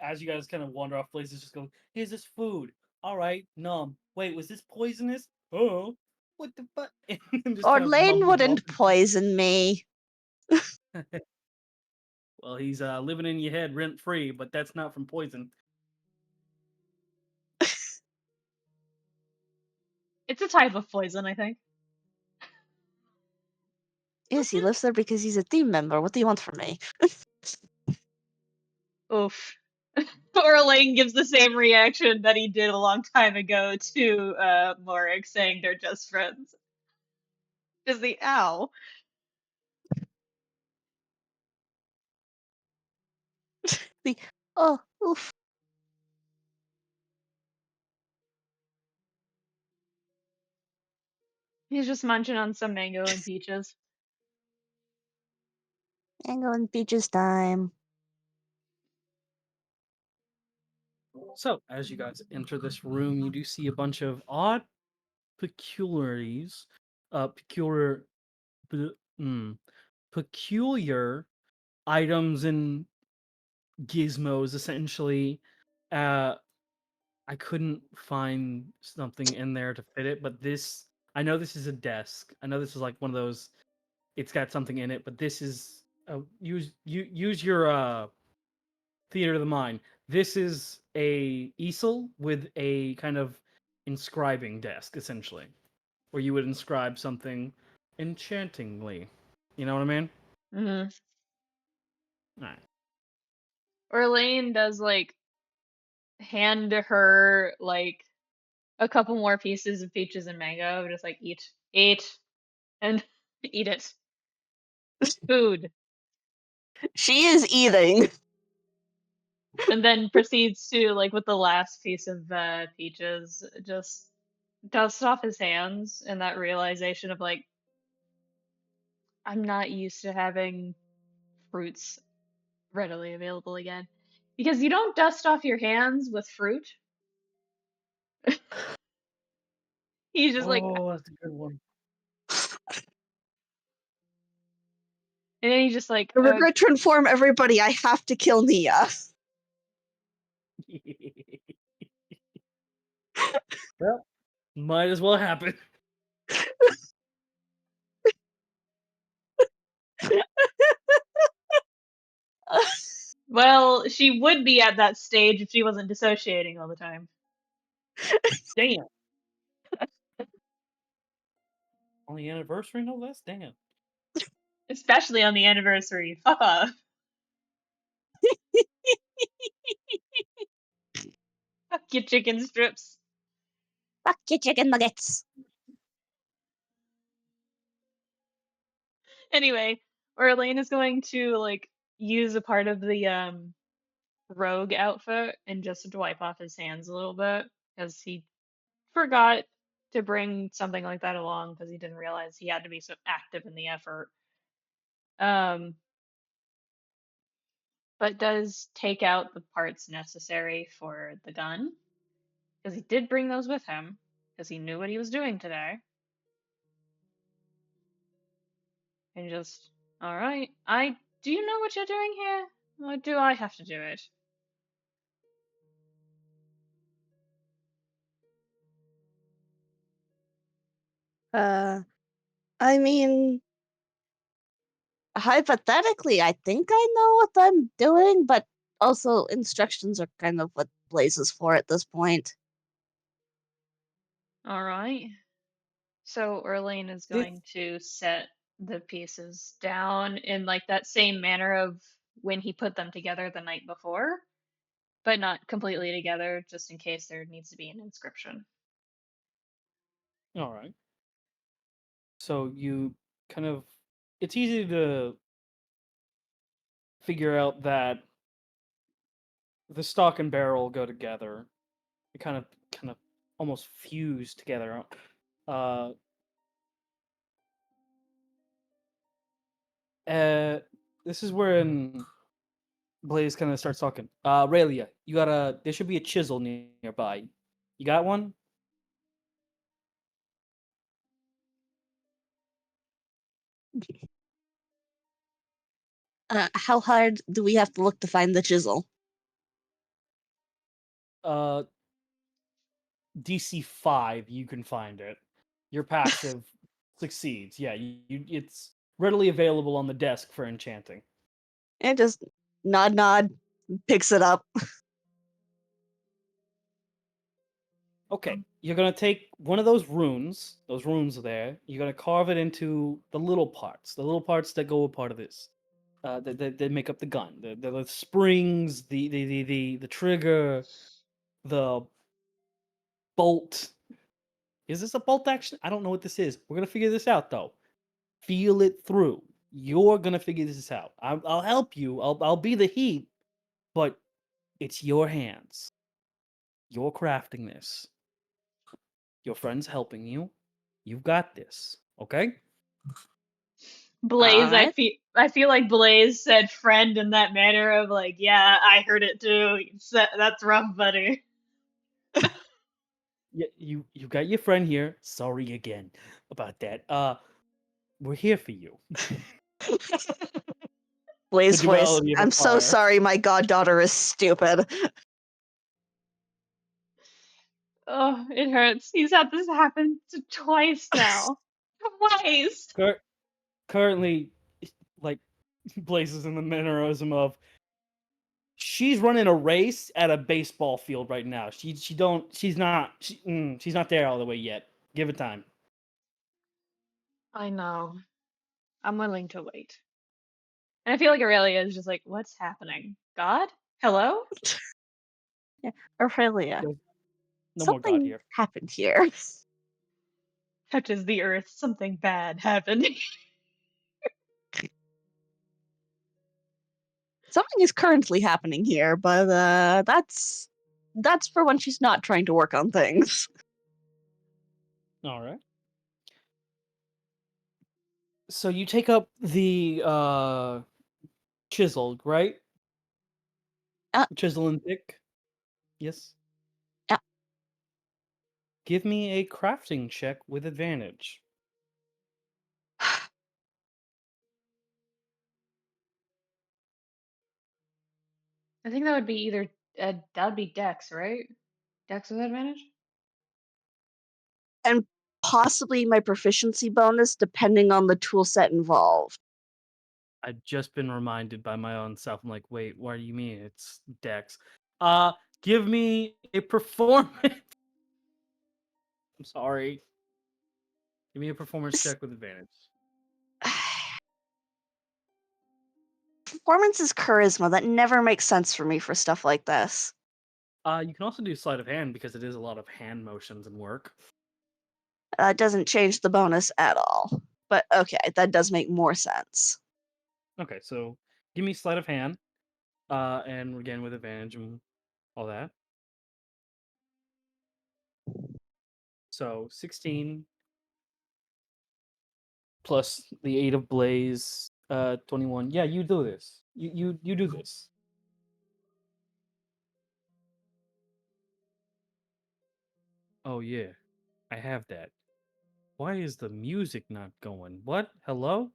Speaker 2: As you guys kind of wander off, Blaze is just going, here's this food. All right, numb. Wait, was this poisonous? Oh, what the fuck? And just kind of
Speaker 3: Orlain
Speaker 2: mumbles
Speaker 3: wouldn't poison me.
Speaker 2: Well, he's living in your head rent free, but that's not from poison.
Speaker 6: It's a type of poison, I think.
Speaker 3: Yes, he lives there because he's a team member. What do you want from me?
Speaker 6: Oof. Orlain gives the same reaction that he did a long time ago to Morik, saying they're just friends. Just the ow.
Speaker 3: Oh, oof.
Speaker 6: He's just munching on some mango and peaches.
Speaker 3: Mango and peaches time.
Speaker 2: So, as you guys enter this room, you do see a bunch of odd peculiarities, peculiar, peculiar items and gizmos. Essentially, I couldn't find something in there to fit it, but this, I know this is a desk. I know this is like one of those. It's got something in it, but this is use your theater of the mind. This is a easel with a kind of inscribing desk, essentially, where you would inscribe something enchantingly. You know what I mean?
Speaker 6: Mm-hmm.
Speaker 2: All right.
Speaker 6: Orlain does like hand her like a couple more pieces of peaches and mango, just like eat, and eat it. Food.
Speaker 3: She is eating.
Speaker 6: And then proceeds to, like, with the last piece of peaches, just dust off his hands and that realization of, like, I'm not used to having fruits readily available again. Because you don't dust off your hands with fruit. He's just like,
Speaker 2: Oh, that's a good one.
Speaker 6: and then he's just like,
Speaker 3: Remember to inform everybody I have to kill Nia.
Speaker 2: Well, might as well happen.
Speaker 6: well, she would be at that stage if she wasn't dissociating all the time.
Speaker 2: Damn. On the anniversary, no less. Damn.
Speaker 6: Especially on the anniversary. Fuck off. Fuck your chicken strips.
Speaker 3: Fuck your chicken nuggets.
Speaker 6: Anyway, Orlain is going to like use a part of the rogue outfit and just to wipe off his hands a little bit because he forgot to bring something like that along because he didn't realize he had to be so active in the effort. Um, but does take out the parts necessary for the gun because he did bring those with him because he knew what he was doing today. And just, all right, do you know what you're doing here? Or do I have to do it?
Speaker 3: I mean, hypothetically, I think I know what I'm doing, but also instructions are kind of what Blaze is for at this point.
Speaker 6: All right. So Orlain is
Speaker 5: This-
Speaker 6: going to set the pieces down in like that same manner of when he put them together the night before, but not completely together, just in case there needs to be an inscription.
Speaker 2: All right. So you kind of, it's easy to figure out that the stock and barrel go together. They kind of almost fuse together. Uh, this is when Blaze kind of starts talking. Aurelia, there should be a chisel nearby. You got one?
Speaker 3: How hard do we have to look to find the chisel?
Speaker 2: Uh, DC 5, you can find it. Your passive succeeds. Yeah, it's readily available on the desk for enchanting.
Speaker 3: And just nod, picks it up.
Speaker 2: Okay, you're gonna take one of those runes there. You're gonna carve it into the little parts that go a part of this. That make up the gun, the springs, the trigger, the bolt. Is this a bolt action? I don't know what this is. We're gonna figure this out though. Feel it through. You're gonna figure this out. I'll help you. I'll be the heat, but it's your hands. You're crafting this. Your friend's helping you. You've got this. Okay?
Speaker 6: Blaze,
Speaker 3: Alright.
Speaker 6: I feel like Blaze said friend in that manner of like, yeah, I heard it too. That's rough, buddy.
Speaker 2: Yeah, you got your friend here. Sorry again about that. We're here for you.
Speaker 3: Blaze
Speaker 2: The
Speaker 3: voice.
Speaker 2: duality of a
Speaker 3: I'm so
Speaker 2: fire.
Speaker 3: sorry my goddaughter is stupid.
Speaker 6: Oh, it hurts. He's had this happen twice now. Twice.
Speaker 2: Currently, like Blaze is in the mannerism of she's running a race at a baseball field right now. She's not there all the way yet. Give it time.
Speaker 6: I know. I'm willing to wait. And I feel like Aurelia is just like, what's happening? God? Hello?
Speaker 3: Aurelia,
Speaker 2: No more God
Speaker 3: something
Speaker 2: here.
Speaker 3: happened here.
Speaker 6: Touches the earth, something bad happened.
Speaker 3: Something is currently happening here, but that's for when she's not trying to work on things.
Speaker 2: All right. So you take up the chisel, right?
Speaker 3: Uh,
Speaker 2: Chisel and pick. Yes.
Speaker 3: Yeah.
Speaker 2: Give me a crafting check with advantage.
Speaker 6: I think that would be either that would be Dex, right? Dex with advantage?
Speaker 3: And possibly my proficiency bonus depending on the tool set involved.
Speaker 2: I've just been reminded by my own self. I'm like, wait, what do you mean it's Dex? Give me a performance. I'm sorry. Give me a performance check with advantage.
Speaker 3: Performance is charisma. That never makes sense for me for stuff like this.
Speaker 2: You can also do sleight of hand because it is a lot of hand motions and work.
Speaker 3: Doesn't change the bonus at all. But okay, that does make more sense.
Speaker 2: Okay, so give me sleight of hand. And again with advantage and all that. So 16 plus the 8 of Blaze, 21. Yeah, you do this. You do this. Oh yeah, I have that. Why is the music not going? What? Hello?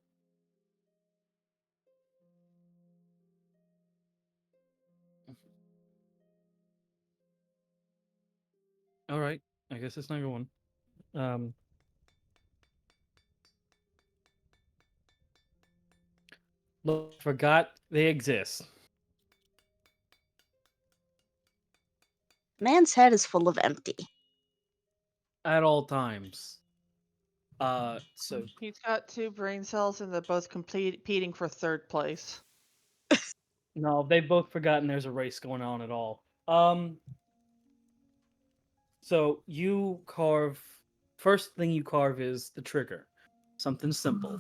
Speaker 2: All right. I guess it's not going. Look, forgot they exist
Speaker 3: Man's head is full of empty.
Speaker 2: at all times. So
Speaker 4: He's got 2 brain cells and they're both competing for 3rd place.
Speaker 2: no, they've both forgotten there's a race going on at all. So you carve. First thing you carve is the trigger. Something simple.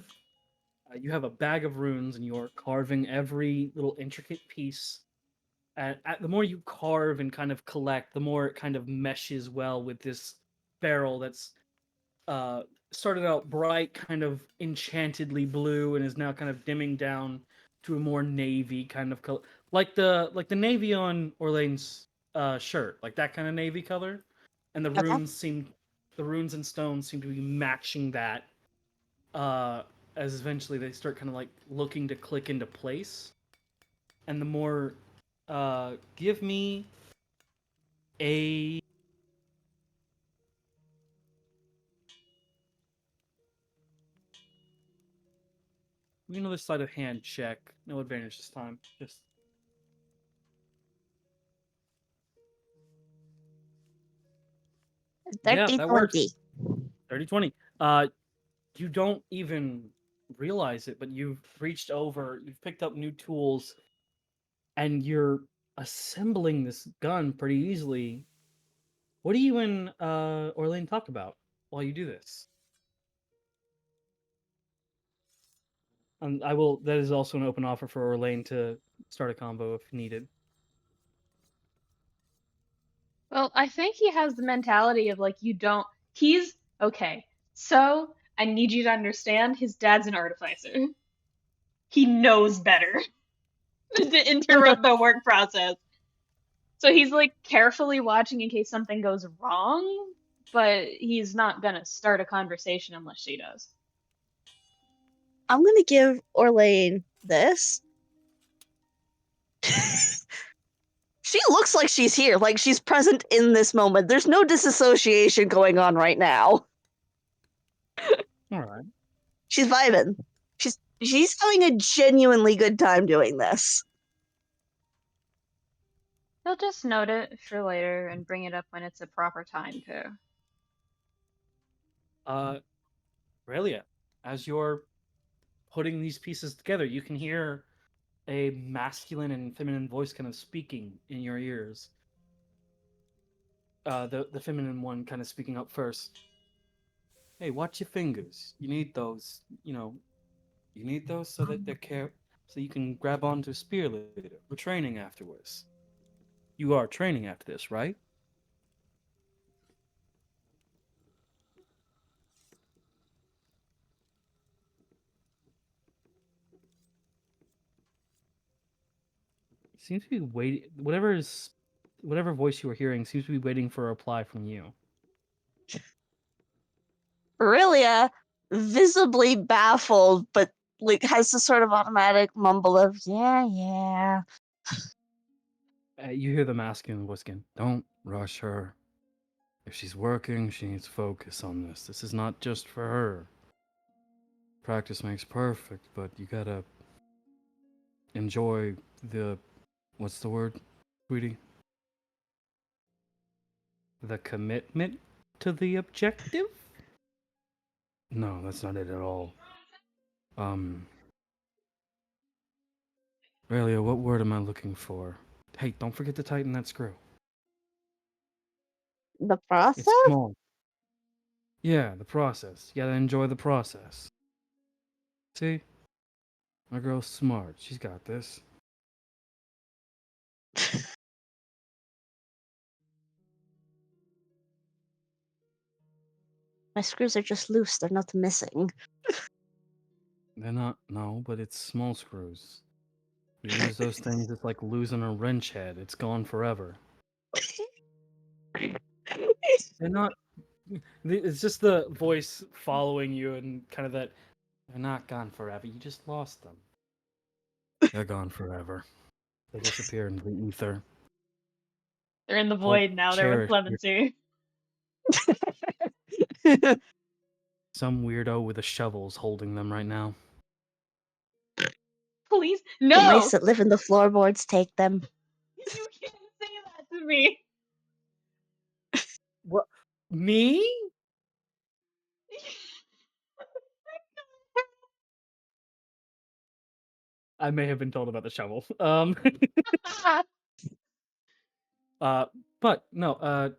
Speaker 2: You have a bag of runes, and you're carving every little intricate piece. And the more you carve and kind of collect, the more it kind of meshes well with this barrel that's started out bright, kind of enchantedly blue, and is now kind of dimming down to a more navy kind of color, like the navy on Orlain's shirt, like that kind of navy color. And
Speaker 3: Okay.
Speaker 2: the runes and stones seem to be matching that. As eventually they start kind of like looking to click into place, and the more, give me a another sleight of hand check. No advantage this time. Just Yeah,
Speaker 3: 30
Speaker 2: that
Speaker 3: 20.
Speaker 2: works. 30-20. You don't even realize it, but you've reached over, you've picked up new tools, and you're assembling this gun pretty easily. What do you and Orlain talk about while you do this? I will. That is also an open offer for Orlain to start a combo if needed.
Speaker 6: Well, I think he has the mentality of like, he's okay. So I need you to understand his dad's an artificer. He knows better than to interrupt the work process. So he's like carefully watching in case something goes wrong, but he's not gonna start a conversation unless she does.
Speaker 3: I'm gonna give Orlain this. She looks like she's here, like she's present in this moment. There's no disassociation going on right now.
Speaker 2: All right.
Speaker 3: She's vibing. She's having a genuinely good time doing this.
Speaker 6: He'll just note it for later and bring it up when it's a proper time to.
Speaker 2: Aurelia, as you're putting these pieces together, you can hear a masculine and feminine voice kind of speaking in your ears. The feminine one kind of speaking up first. Hey, watch your fingers. You need those. You need those so that so you can grab onto a spear later. We're training afterwards. You are training after this, right? Seems to be waiting. Whatever voice you were hearing seems to be waiting for a reply from you.
Speaker 3: Aurelia, visibly baffled, but like has this sort of automatic mumble of yeah.
Speaker 2: You hear the masculine voice again. Don't rush her. If she's working, she needs focus on this. This is not just for her. Practice makes perfect, but you gotta enjoy the. What's the word, sweetie? The commitment to the objective? No, that's not it at all. Aurelia, what word am I looking for? Hey, don't forget to tighten that screw.
Speaker 3: The process?
Speaker 2: It's small. Yeah, the process. You gotta enjoy the process. See? My girl's smart. She's got this.
Speaker 3: My screws are just loose, they're not missing.
Speaker 2: They're not, no, but it's small screws. You lose those things, it's like losing a wrench head. It's gone forever. They're not. It's just the voice following you and kind of that. They're not gone forever. You just lost them. They're gone forever. They disappear into the ether.
Speaker 6: They're in the
Speaker 2: Hold-
Speaker 6: void now. They're with
Speaker 2: cherish
Speaker 6: Clemency.
Speaker 2: Some weirdo with a shovel's holding them right now.
Speaker 6: Please,
Speaker 3: The
Speaker 6: no!
Speaker 3: mice that live in the floorboards take them.
Speaker 6: You can't say that to me.
Speaker 2: What? Me? I may have been told about the shovel. But no,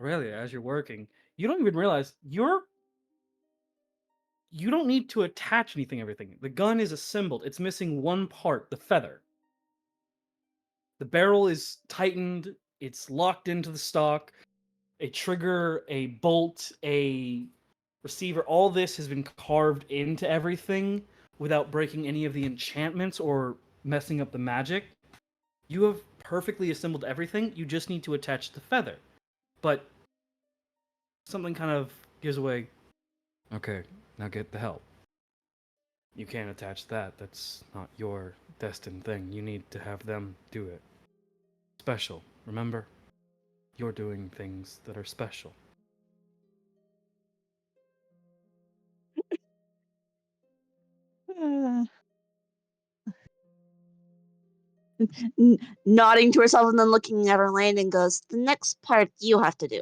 Speaker 2: Aurelia, as you're working, you don't even realize you don't need to attach everything. The gun is assembled. It's missing one part, the feather. The barrel is tightened, it's locked into the stock. A trigger, a bolt, a receiver, all this has been carved into everything without breaking any of the enchantments or messing up the magic. You have perfectly assembled everything. You just need to attach the feather. But something kind of gives away. Okay, now get the help. You can't attach that. That's not your destined thing. You need to have them do it. Special, remember? You're doing things that are special.
Speaker 3: Nodding to herself and then looking at Orlain and goes, the next part you have to do.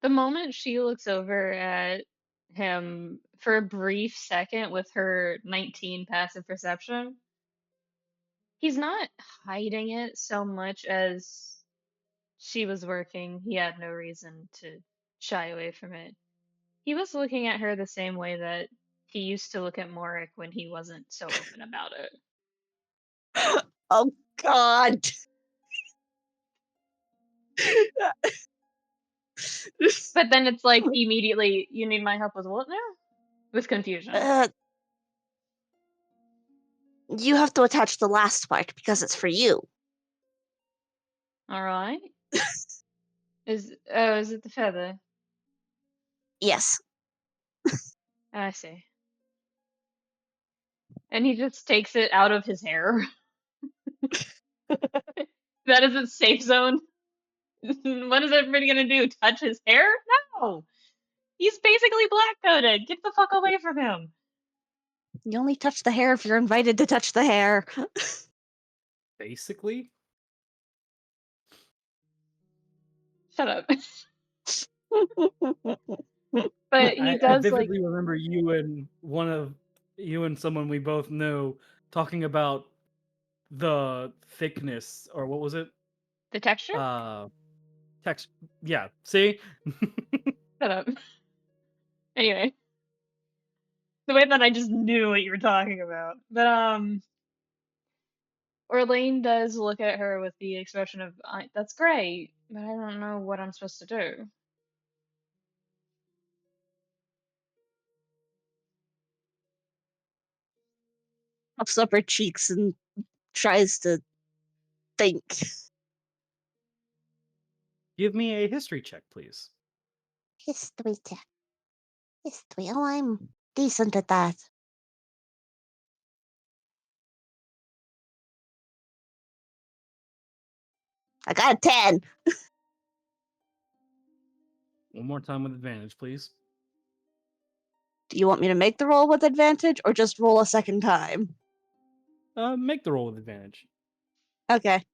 Speaker 6: The moment she looks over at him for a brief second with her 19 passive perception, he's not hiding it so much as she was working. He had no reason to shy away from it. He was looking at her the same way that he used to look at Morik when he wasn't so open about it.
Speaker 3: Oh God.
Speaker 6: But then it's like immediately, you need my help with what now? With confusion.
Speaker 3: You have to attach the last part because it's for you.
Speaker 6: All right. Is it the feather?
Speaker 3: Yes.
Speaker 6: I see. And he just takes it out of his hair. That is its safe zone. What is everybody gonna do? Touch his hair? No. He's basically black coated. Get the fuck away from him.
Speaker 3: You only touch the hair if you're invited to touch the hair.
Speaker 2: Basically,
Speaker 6: Shut up. But he
Speaker 2: I
Speaker 6: does like
Speaker 2: vividly remember you and someone we both know talking about the thickness, or what was it?
Speaker 6: the texture.
Speaker 2: Text. Yeah. See.
Speaker 6: Shut up. Anyway, the way that I just knew what you were talking about. But Orlain does look at her with the expression of, "That's great, but I don't know what I'm supposed to do."
Speaker 3: Puffs up her cheeks and tries to think.
Speaker 2: Give me a history check, please.
Speaker 3: History check. History. Oh, I'm decent at that. I got a 10.
Speaker 2: One more time with advantage, please.
Speaker 3: Do you want me to make the roll with advantage or just roll a second time?
Speaker 2: Make the roll with advantage.
Speaker 3: Okay.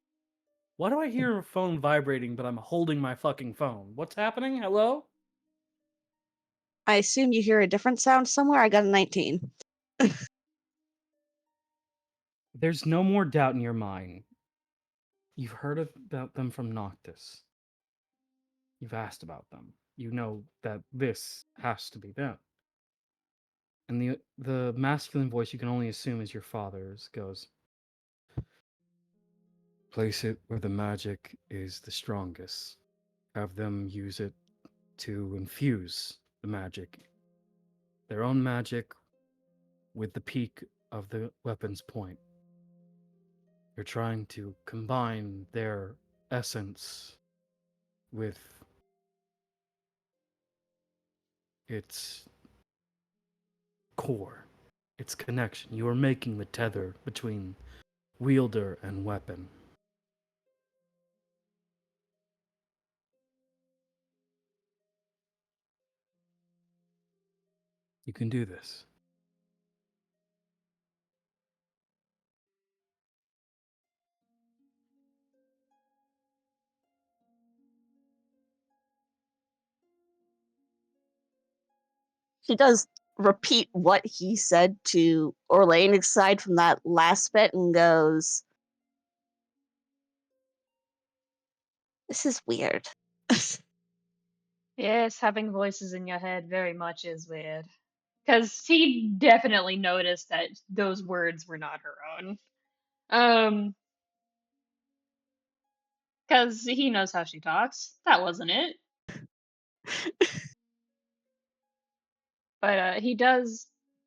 Speaker 2: Why do I hear a phone vibrating, but I'm holding my fucking phone? What's happening? Hello?
Speaker 3: I assume you hear a different sound somewhere. I got a 19.
Speaker 2: There's no more doubt in your mind. You've heard about them from Noctis. You've asked about them. You know that this has to be them. And the masculine voice you can only assume is your father's goes, place it where the magic is the strongest. Have them use it to infuse the magic. Their own magic with the peak of the weapon's point. You're trying to combine their essence with its core, its connection. You are making the tether between wielder and weapon. You can do this.
Speaker 3: She does repeat what he said to Orlain aside from that last bit and goes, this is weird.
Speaker 6: Yes, having voices in your head very much is weird. Because he definitely noticed that those words were not her own. Because he knows how she talks. That wasn't it. But he does,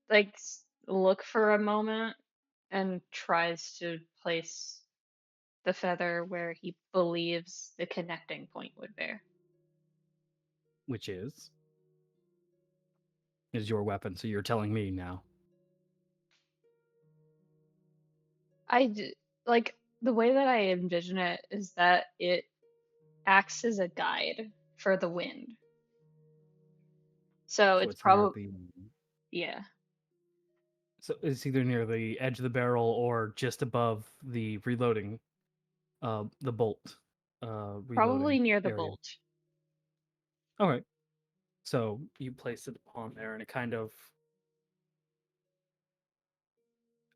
Speaker 6: like, look for a moment and tries to place the feather where he believes the connecting point would be.
Speaker 2: Which is your weapon, so you're telling me now.
Speaker 6: Like, the way that I envision it is that it acts as a guide for the wind. So it's
Speaker 2: it's near
Speaker 6: probably, yeah.
Speaker 2: So it's either near the edge of the barrel or just above the reloading, the bolt.
Speaker 6: Probably
Speaker 2: Reloading
Speaker 6: near the
Speaker 2: area.
Speaker 6: bolt.
Speaker 2: All right. So you place it upon there, and it kind of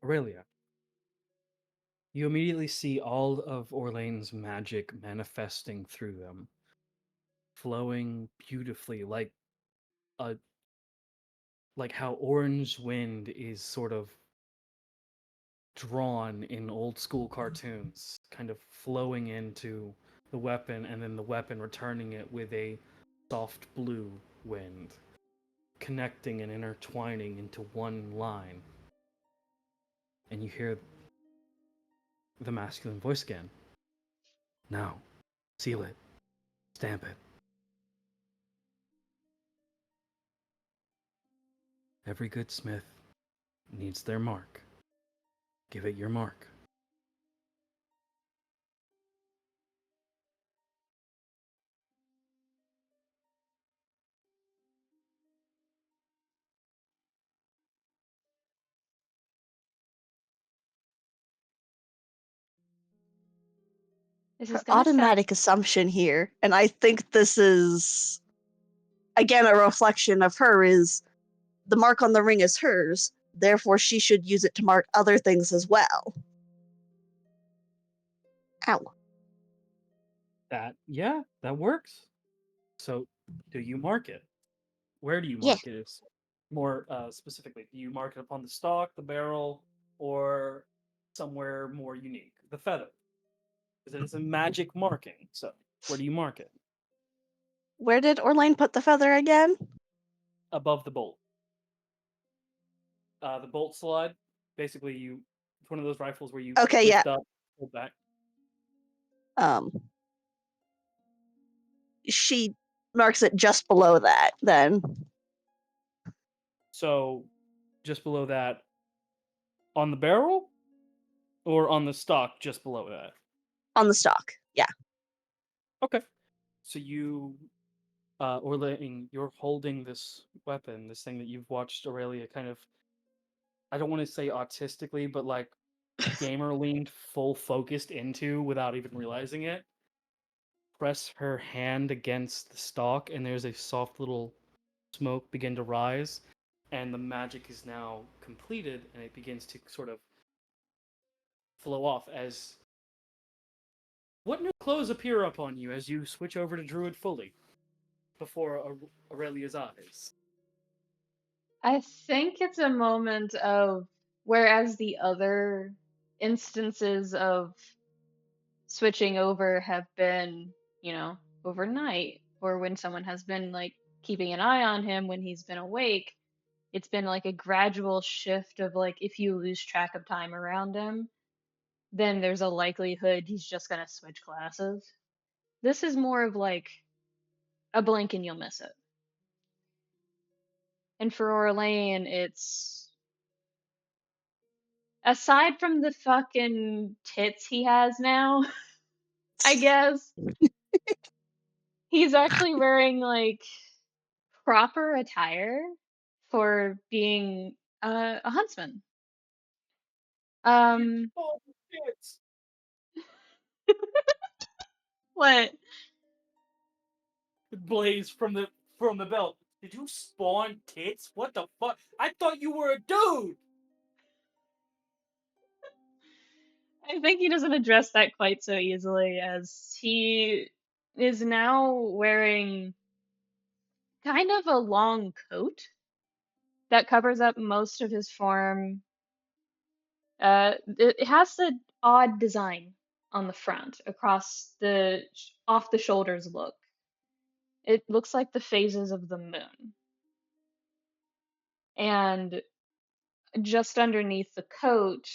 Speaker 2: Aurelia. You immediately see all of Orlain's magic manifesting through them, flowing beautifully, a like how orange wind is sort of drawn in old school cartoons, kind of flowing into the weapon, and then the weapon returning it with a soft blue wind, connecting and intertwining into one line. And you hear the masculine voice again. Now, seal it, stamp it. Every good smith needs their mark. Give it your mark.
Speaker 1: This
Speaker 3: Her
Speaker 1: is gonna sound.
Speaker 3: automatic assumption here, and I think this is again a reflection of her, is the mark on the ring is hers, therefore she should use it to mark other things as well. Ow.
Speaker 2: That works. So, do you mark it? Where do you
Speaker 3: Yeah.
Speaker 2: mark it? Is more specifically, do you mark it upon the stock, the barrel, or somewhere more unique? The feather, because it is a magic marking. So, where do you mark it?
Speaker 3: Where did Orlain put the feather again?
Speaker 2: Above the bolt. The bolt slide. Basically, it's one of those rifles where you
Speaker 3: Okay,
Speaker 2: lift up, pull back.
Speaker 3: She marks it just below that, then.
Speaker 2: So, just below that, on the barrel, or on the stock, just below that.
Speaker 3: On the stock, yeah.
Speaker 2: Okay. So Orlain, you're holding this weapon, this thing that you've watched Aurelia kind of, I don't want to say autistically, but like gamer leaned full focused into without even realizing it. Press her hand against the stalk, and there's a soft little smoke begin to rise, and the magic is now completed, and it begins to sort of flow off as. What new clothes appear upon you as you switch over to Druid fully before Aurelia's eyes?
Speaker 1: I think it's a moment of, whereas the other instances of switching over have been, overnight, or when someone has been like keeping an eye on him when he's been awake, it's been like a gradual shift of like if you lose track of time around him, then there's a likelihood he's just gonna switch classes. This is more of like a blink and you'll miss it. And for Orlain, it's aside from the fucking tits he has now, I guess, he's actually wearing like proper attire for being a huntsman. Um,
Speaker 2: Oh, tits!
Speaker 1: what?
Speaker 2: Blaze from the belt. Did you spawn tits? What the fuck? I thought you were a dude.
Speaker 1: I think he doesn't address that quite so easily, as he is now wearing kind of a long coat that covers up most of his form. It has an odd design on the front across the off the shoulders look. It looks like the phases of the moon. And just underneath the coat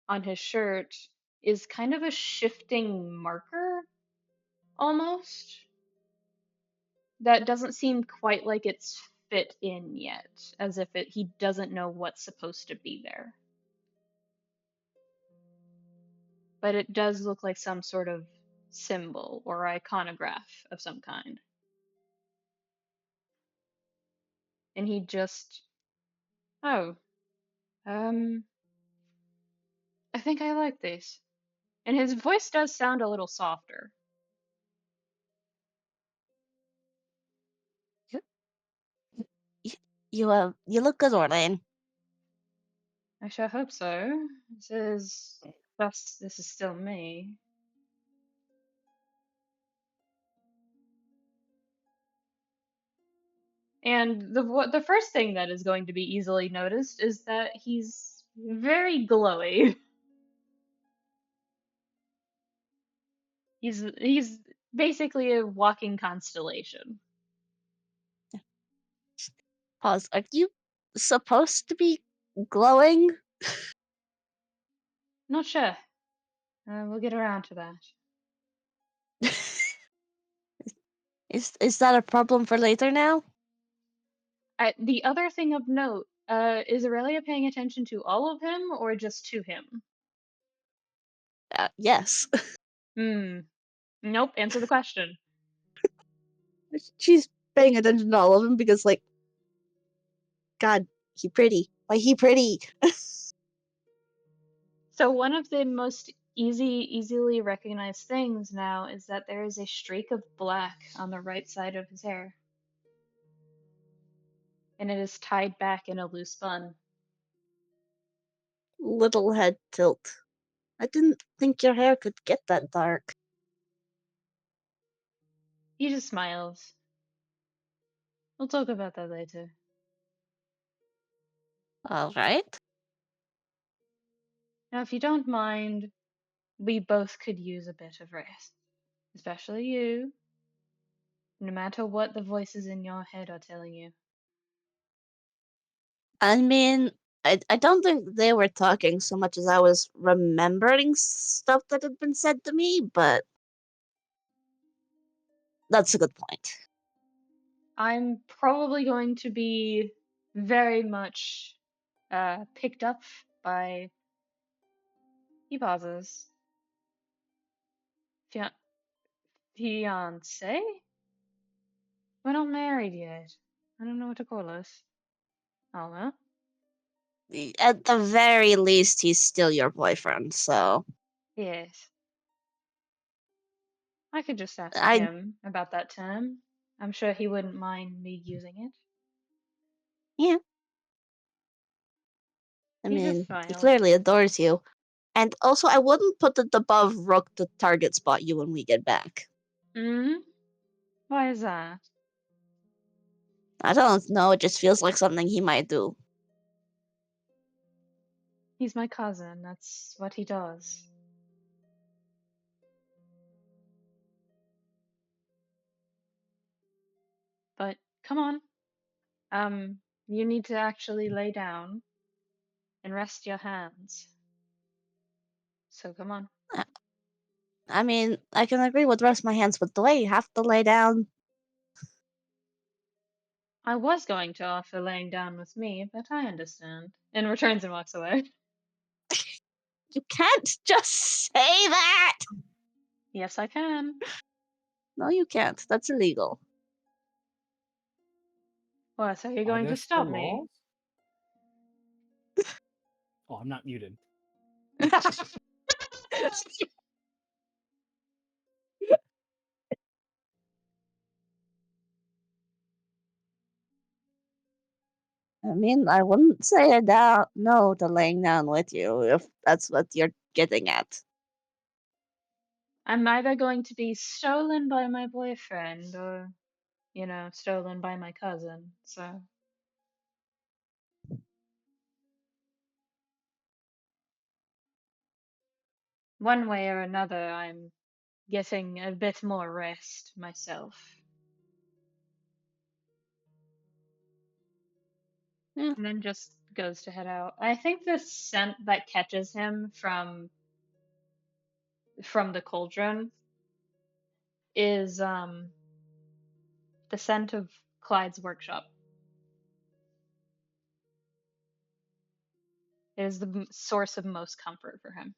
Speaker 1: on his shirt is kind of a shifting marker almost that doesn't seem quite like it's fit in yet, as if he doesn't know what's supposed to be there. But it does look like some sort of symbol or iconograph of some kind. And he just, oh, I think I like these. And his voice does sound a little softer.
Speaker 3: You look good, Orlain.
Speaker 6: I sure hope so. This is still me. And the first thing that is going to be easily noticed is that he's very glowy. He's basically a walking constellation.
Speaker 3: Pause. Are you supposed to be glowing?
Speaker 6: Not sure. We'll get around to that.
Speaker 3: Is that a problem for later now?
Speaker 6: The other thing of note, is Aurelia paying attention to all of him or just to him?
Speaker 3: Yes.
Speaker 6: Nope, answer the question.
Speaker 3: She's paying attention to all of them because, like, God, he pretty. Why he pretty?
Speaker 6: So one of the most easily recognized things now is that there is a streak of black on the right side of his hair. And it is tied back in a loose bun.
Speaker 3: Little head tilt. I didn't think your hair could get that dark.
Speaker 6: He just smiles. We'll talk about that later.
Speaker 3: All right.
Speaker 6: Now, if you don't mind, we both could use a bit of rest. Especially you. No matter what the voices in your head are telling you.
Speaker 3: I mean, I don't think they were talking so much as I was remembering stuff that had been said to me, but that's a good point.
Speaker 6: I'm probably going to be very much picked up by. He pauses. Fiance? We're not married yet. I don't know what to call us. Oh well.
Speaker 3: At the very least, he's still your boyfriend, so
Speaker 6: Yes. I could just ask
Speaker 3: I
Speaker 6: him about that term. I'm sure he wouldn't mind me using it.
Speaker 3: yeah. I
Speaker 6: He just
Speaker 3: mean, he
Speaker 6: smiles.
Speaker 3: clearly adores you. And also, I wouldn't put it above Rook to target spot you when we get back.
Speaker 6: Why is that?
Speaker 3: I don't know, it just feels like something he might do.
Speaker 6: He's my cousin. That's what he does. But come on. You need to actually lay down and rest your hands. So come on.
Speaker 3: I mean, I can agree with rest my hands, but the way you have to lay down.
Speaker 6: I was going to offer laying down with me, but I understand. And returns and walks away.
Speaker 3: You can't just say that!
Speaker 6: Yes, I can.
Speaker 3: No, you can't. That's illegal.
Speaker 6: What, are you
Speaker 2: Are
Speaker 6: going
Speaker 2: there
Speaker 6: to
Speaker 2: still
Speaker 6: stop me?
Speaker 2: laws? Oh, I'm not muted.
Speaker 3: I mean, I wouldn't say I doubt no to laying down with you if that's what you're getting at.
Speaker 6: I'm either going to be stolen by my boyfriend or, stolen by my cousin, so. One way or another, I'm getting a bit more rest myself.
Speaker 3: Yeah.
Speaker 6: And then just goes to head out. I think the scent that catches him from the cauldron is the scent of Clyde's workshop. It is the source of most comfort for him.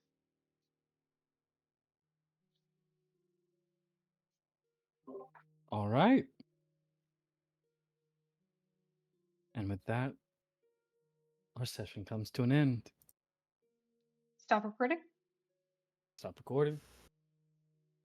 Speaker 2: All right. And with that, our session comes to an end.
Speaker 6: Stop recording?
Speaker 2: Stop recording.